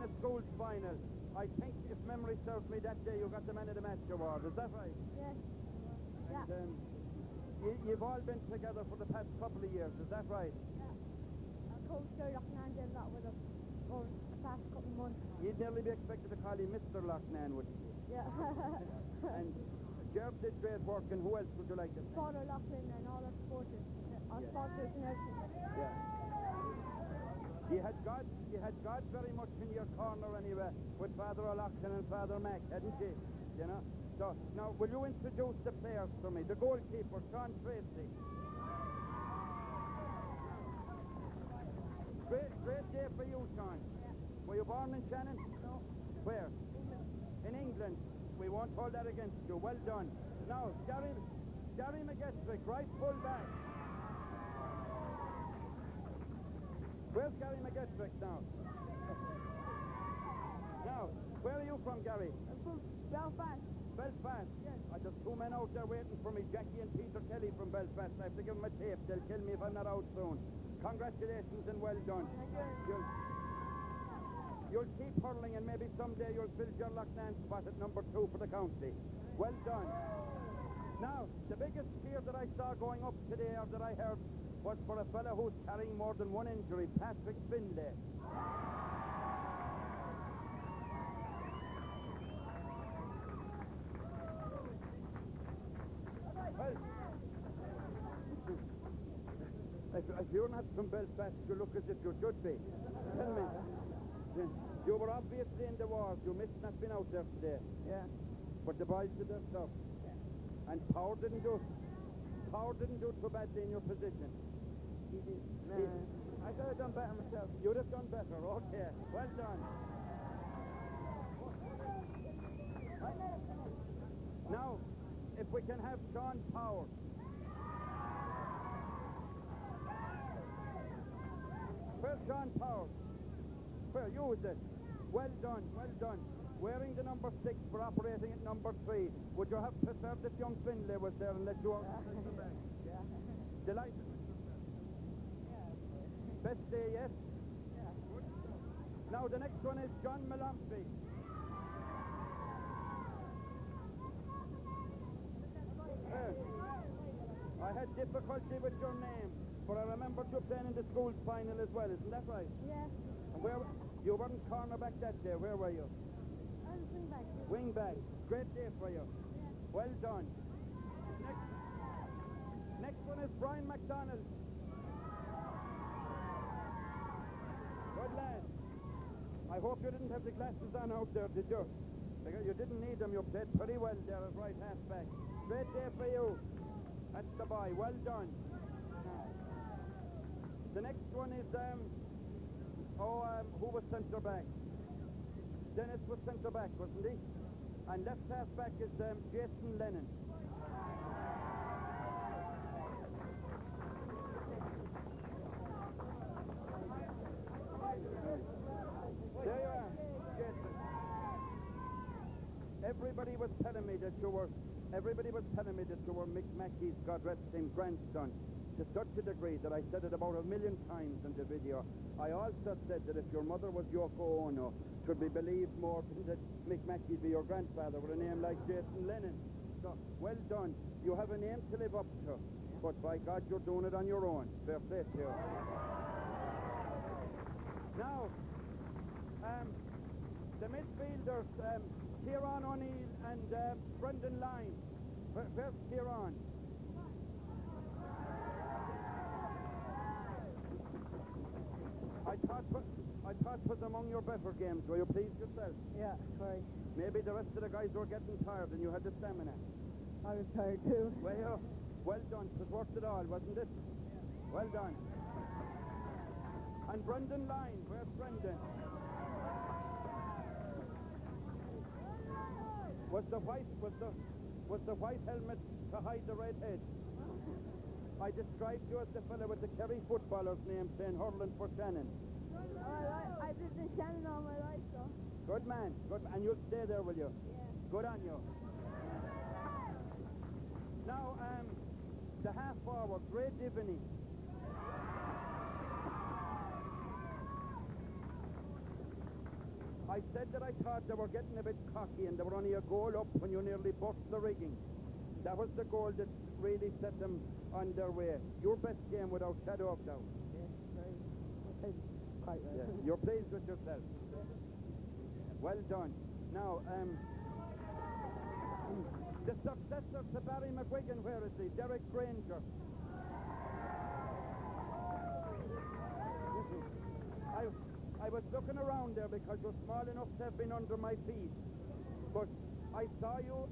a schools final. I think, if memory serves me, that day you got the Man of the Match award. Is that right? Yes. And, you've all been together for the past couple of years. Is that right? Yeah. Coach Ger Loughnane did that with us for the past couple of months. You'd nearly be expected to call him Mr. Loughnane, wouldn't you? Yeah. And Ger did great work, and who else would you like to thank? Father Loughnane and all our supporters, sponsors and everything. Yeah. You had God very much in your corner anyway, with Father O'Loughlin and Father Mac, hadn't you? You know? So, now, will you introduce the players for me? The goalkeeper, Sean Tracy. Great day for you, Sean. Yeah. Were you born in Shannon? No. Where? England. In England. We won't hold that against you. Well done. Now, Gary McGettrick, right full back. Where's Gary McGettrick now? Now, where are you from, Gary? I'm from Belfast. Belfast? Yes. There's 2 men out there waiting for me, Jackie and Peter Kelly from Belfast. I have to give them a tape. They'll kill me if I'm not out soon. Congratulations and well done. Thank you. You'll keep hurling, and maybe someday you'll fill Ger Loughnane spot at number 2 for the county. Well done. Now, the biggest cheer that I saw going up today, or that I heard, was for a fella who's carrying more than one injury, Patrick Finlay. Well, if you you're not from Belfast. You look as if you should be. Tell me. You were obviously in the wars. You must not have been out there today. Yeah. But the boys did their stuff. And Power didn't do too badly in your position. He did. Nah. I could have done better myself. You'd have done better. Okay. Well done. Now, if we can have Sean Power. Where's Sean Power? Where? You is it? Well done, well done. Wearing the number 6 for operating at number 3. Would you have preferred if young Finlay was there and let you out? Yeah. Delighted. Best day yet? Yeah. Now the next one is John Malomsey. I had difficulty with your name, but I remembered you playing in the school's final as well, isn't that right? Yeah. And where you weren't cornerback that day, where were you? I was wing back. Wing back. Great day for you. Yeah. Well done. Next one is Brian McDonald. Good lad. I hope you didn't have the glasses on out there, did you? Because you didn't need them. You played pretty well there as right half-back. Great day for you. That's the boy. Well done. The next one is, who was centre-back? Dennis was centre-back, wasn't he? And left half-back is Jason Lennon. There you are, Jason. Everybody was telling me that you were Mick Mackey's, God rest him, grandson, to such a degree that I said it about 1,000,000 times in the video. I also said that if your mother was Yoko Ono, it should be believed more than that Mick Mackey be your grandfather with a name like Jason Lennon. So, well done. You have a name to live up to, but by God, you're doing it on your own. Fair play to you. Now, the midfielders, Kieran O'Neill and Brendan Lyne. Where's Kieran? I thought it was among your better games. Were you pleased yourself? Yeah, sorry. Maybe the rest of the guys were getting tired and you had the stamina. I was tired too. Well done. It was worth it all, wasn't it? Well done. And Brendan Lyne. Where's Brendan? Was the white helmet to hide the red head? I described you as the fella with the Kerry footballer's name playing hurling for Shannon. I've lived in Shannon all my life, so. Good man. And you'll stay there, will you? Yeah. Good on you. Now, the half forward, Ray Divney. I said that I thought they were getting a bit cocky and they were only a goal up when you nearly burst the rigging. That was the goal that really set them on their way. Your best game without shadow of doubt. Yes, very. Quite right. Yeah. You're pleased with yourself. Well done. Now, the successor to Barry McGuigan, where is he? Derek Granger. I was looking around there because you're small enough to have been under my feet. But I saw you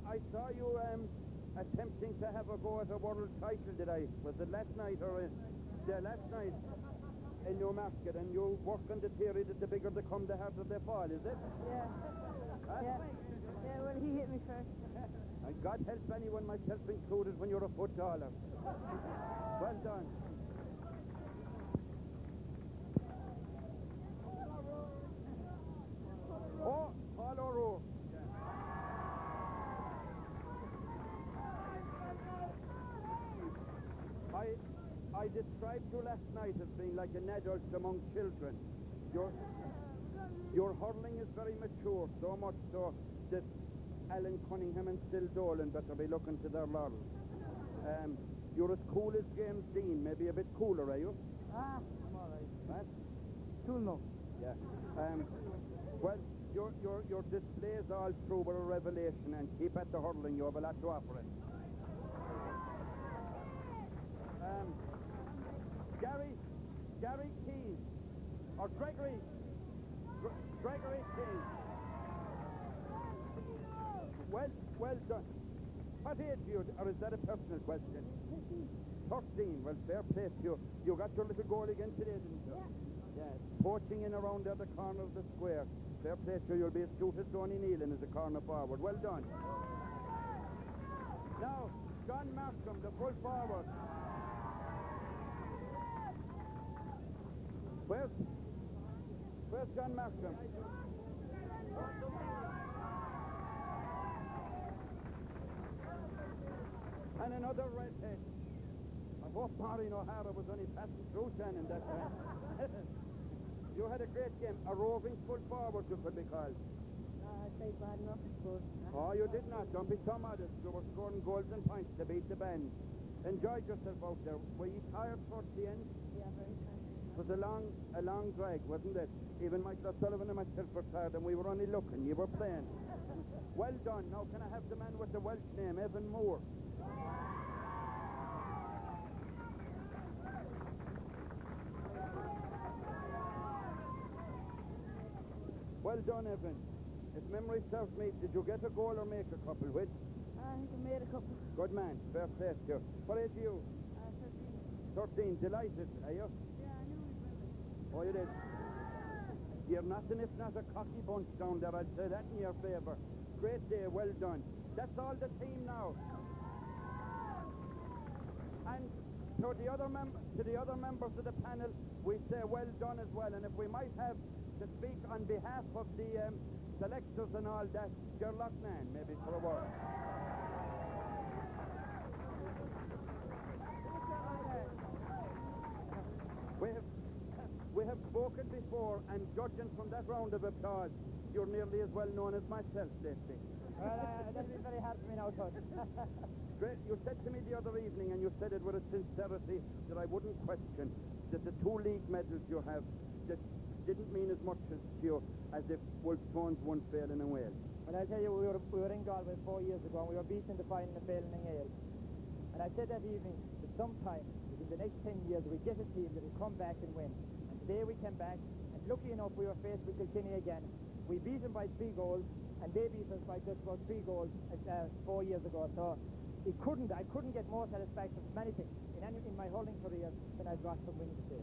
attempting to have a go at a world title, was it last night or last night in Newmarket, and you work on the theory that the bigger they come, the harder they fall, is it? Yeah. Huh? Yeah, well, he hit me first. And God help anyone, myself included, when you're a foot taller. Well done. Oh, Paul O'Rourke. I described you last night as being like an adult among children. Your hurling is very mature, so much so that Alan Cunningham and Still Dolan better be looking to their laurels. You're as cool as James Dean, maybe a bit cooler, are you? I'm all right. What? Cool enough. Yeah. Well, your display is all through with a revelation, and keep at the hurling. You have a lot to offer it. or Gregory King. Well done. What age are you, or is that a personal question? 13. Well, fair play to you. You got your little goal again today, didn't you? Yeah. Poaching in around the other corner of the square. Fair play to you. You'll be as cute as Tony Nealon as a corner forward. Well done. Now, John Markham, the full forward. Where's John Markham? And another redhead. I hope Maureen O'Hara was only passing through Shannon that time. You had a great game. A roving full forward, you could be called. I played bad enough, I suppose. Oh, you did not. Don't be so modest. You were scoring goals and points to beat the band. Enjoyed yourself out there. Were you tired towards the end? Yeah, very tired. It was a long drag, wasn't it? Even Michael O'Sullivan and myself were tired, and we were only looking. You were playing. Well done. Now can I have the man with the Welsh name, Evan Moore? Well done, Evan. If memory serves me, did you get a goal or make a couple? Which? I think I made a couple. Good man. Fair play to you. What age are you? 13. 13. Delighted, are you? Yeah, I knew we'd win it. Oh, you did? You're nothing if not a cocky bunch down there. I'd say that in your favour. Great day. Well done. That's all the team now. And to the other members of the panel, we say well done as well. And if we might have to speak on behalf of the selectors and all that, Ger Loughnane, maybe for a word. We have spoken before, and judging from that round of applause, you're nearly as well known as myself lately. Well, that'll be very hard for me now, Todd. Great. You said to me the other evening, and you said it with a sincerity that I wouldn't question, that the 2 league medals you have that didn't mean as much to you as if Wolfe Tones won Failing in Wales. Well, I'll tell you, we were in Galway 4 years ago, and we were beaten in the final of Failing in Wales. And I said that evening that sometime within the next 10 years we get a team that will come back and win. And today we came back, and luckily enough we were faced with Kilkenny again. We beat them by 3 goals, and they beat us by just about 3 goals 4 years ago. So I couldn't get more satisfaction from anything in my hurling career than I got from winning today.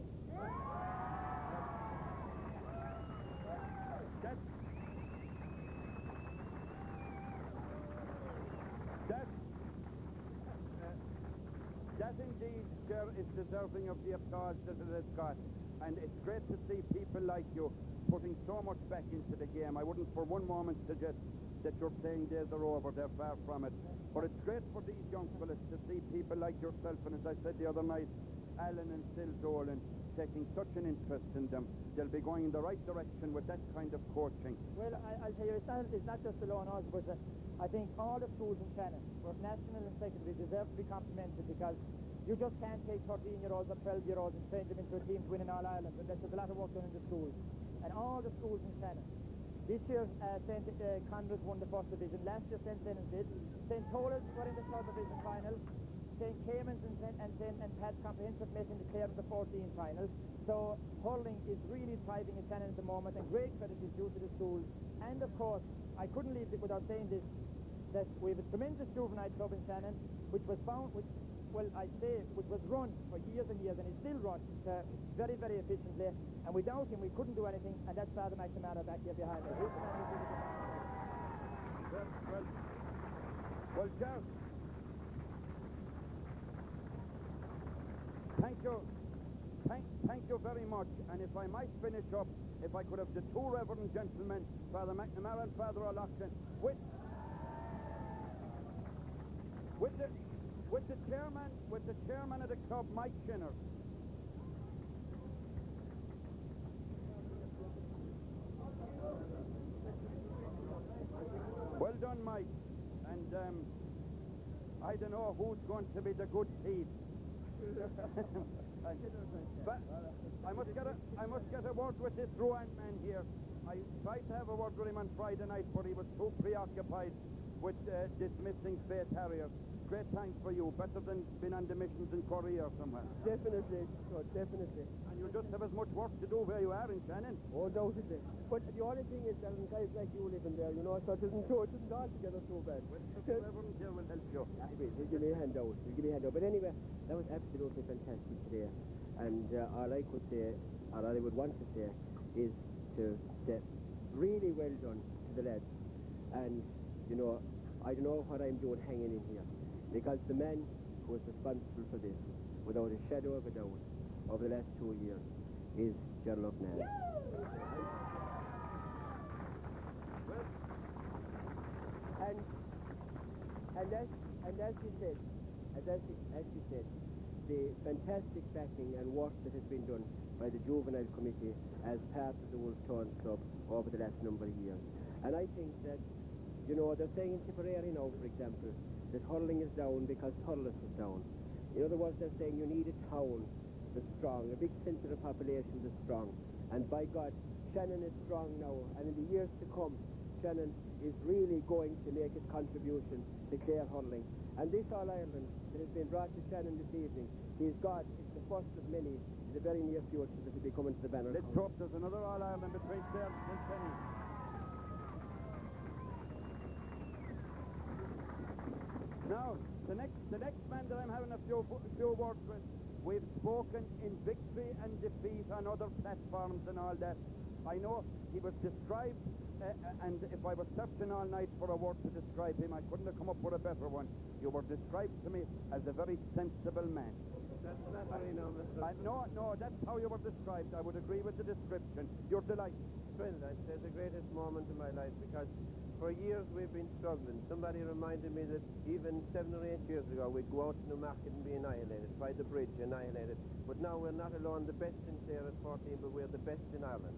That indeed, Ger, is deserving of the applause that it has got. And it's great to see people like you putting so much back into the game. I wouldn't for one moment suggest that your playing days are over. They're far from it. But it's great for these young fellas to see people like yourself, and as I said the other night, Alan and Sil Dolan taking such an interest in them. They'll be going in the right direction with that kind of coaching. Well, I'll tell you, it's not just alone us, but I think all the schools in Shannon, both national and secondary, deserve to be complimented, because you just can't take 13-year-olds or 12-year-olds and train them into a team to win in All Ireland, unless there's a lot of work done in the schools. And all the schools in Shannon. This year, St. Conrad's won the first division. Last year, St. Leonard's did. St. Tolas were in the third division final. St. Cayman's and Pat's Comprehensive met in the Clare of the 14 finals. So hurling is really thriving in Shannon at the moment, and great credit is due to the schools. And of course, I couldn't leave it without saying this, that we have a tremendous juvenile club in Shannon, which was run for years and years, and is still run very, very efficiently. And without him, we couldn't do anything, and that's Father McNamara back here behind me. Well, Ger, thank you very much. And if I might finish up, if I could have the 2 reverend gentlemen, Father McNamara and Father Loughnane, with the chairman of the club, Mike Shinner. Well done, Mike. And I don't know who's going to be the good thief. But I must get a word with this Rowan man here. I tried to have a word with him on Friday night, but he was too preoccupied with dismissing Faith Harriers. great thanks for you. Better than being on the missions in Korea or somewhere. Definitely, so definitely. And you just have as much work to do where you are in Shannon. Oh, undoubtedly. But the only thing is that guys like you living there, you know, so it isn't altogether so bad. Well, whoever here will help you. We'll give me a hand out. We'll give me a hand out. But anyway, that was absolutely fantastic today. And all I could say, or all I would want to say, is to say really well done to the lads. And, you know, I don't know what I'm doing hanging in here, because the man who was responsible for this, without a shadow of a doubt, over the last 2 years, is Ger Loughnane. And as you said, as you said, the fantastic backing and work that has been done by the Juvenile Committee as part of the Wolfe Tones Club over the last number of years. And I think that, you know, they're saying in Tipperary now, for example, that hurling is down because Thurles is down. In other words, they're saying you need a town that's strong, a big centre of population that's strong. And by God, Shannon is strong now, and in the years to come, Shannon is really going to make its contribution to Clare hurling. And this All-Ireland that has been brought to Shannon this evening, please God, it's the first of many in the very near future that will be coming to the banner. Let's hope there's another All-Ireland between Clare and Kilkenny. Now, the next man that I'm having a few words with, we've spoken in victory and defeat on other platforms and all that. I know he was described, and if I was searching all night for a word to describe him, I couldn't have come up with a better one. You were described to me as a very sensible man. That's not very no, Mr. No, that's how you were described. I would agree with the description. You're delighted. Thrilled. I'd say the greatest moment in my life, because for years we've been struggling. Somebody reminded me that even 7 or 8 years ago we'd go out to Newmarket and be annihilated, by the bridge, annihilated. But now we're not alone the best in Clare at 14, but we're the best in Ireland.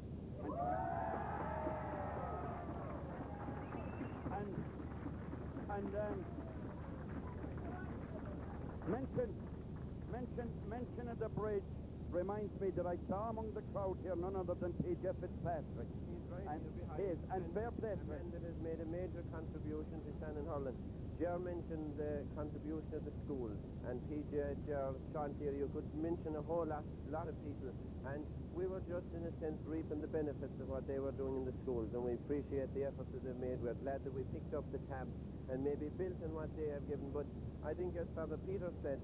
Mention of the bridge reminds me that I saw among the crowd here none other than P.J. Fitzpatrick. He's right and here behind. He is, and fair play to a man him. that has made a major contribution to Shannon hurling. Ger mentioned the contribution of the schools, and PJ, Ger, Sean here, you could mention a whole lot of people, and we were just in a sense reaping the benefits of what they were doing in the schools, and we appreciate the efforts that they've made. We're glad that we picked up the tab and maybe built on what they have given. But I think, as Father Peter said,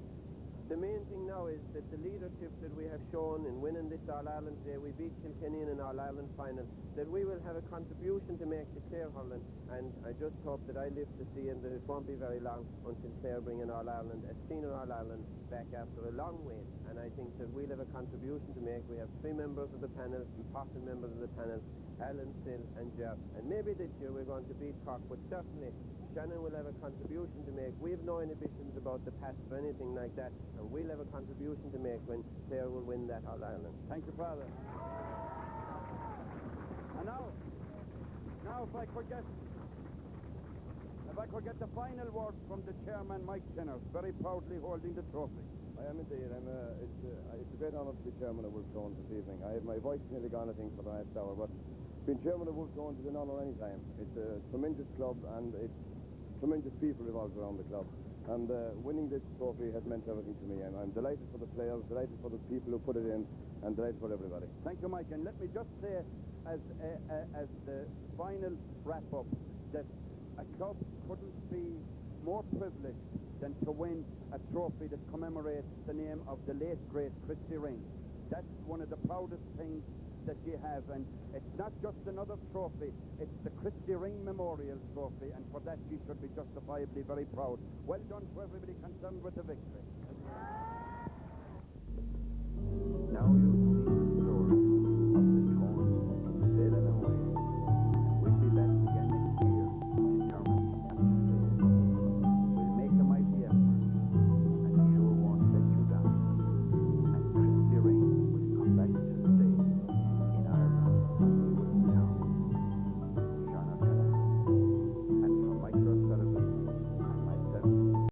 the main thing now is that the leadership that we have shown in winning this All-Ireland Day, we beat Kilkenny in an All-Ireland final, that we will have a contribution to make to Clare hurling, and I just hope that I live to see, and that it won't be very long until Clare bring an All-Ireland, a senior All-Ireland, back after a long wait, and I think that we'll have a contribution to make. We have 3 members of the panel, important members of the panel, Alan, Sil and Ger, and maybe this year we're going to beat Cork, but certainly Shannon will have a contribution to make. We have no inhibitions about the past or anything like that, and we'll have a contribution to make when Clare will win that All-Ireland. Thank you, Father. And now if I could get the final word from the chairman, Mike Sinners, very proudly holding the trophy. I am indeed. It's a great honour to be chairman of Wolfe Tones this evening. My voice nearly gone, I think, for the last hour, but being chairman of Wolfe Tones is an honour any time. It's a tremendous club, and it's tremendous people revolved around the club. And winning this trophy has meant everything to me. I'm delighted for the players, delighted for the people who put it in, and delighted for everybody. Thank you, Mike. And let me just say, as the final wrap-up, that a club couldn't be more privileged than to win a trophy that commemorates the name of the late, great Christy Ring. That's one of the proudest things that you have, and it's not just another trophy, it's the Christy Ring Memorial Trophy, and for that you should be justifiably very proud. Well done to everybody concerned with the victory. Now you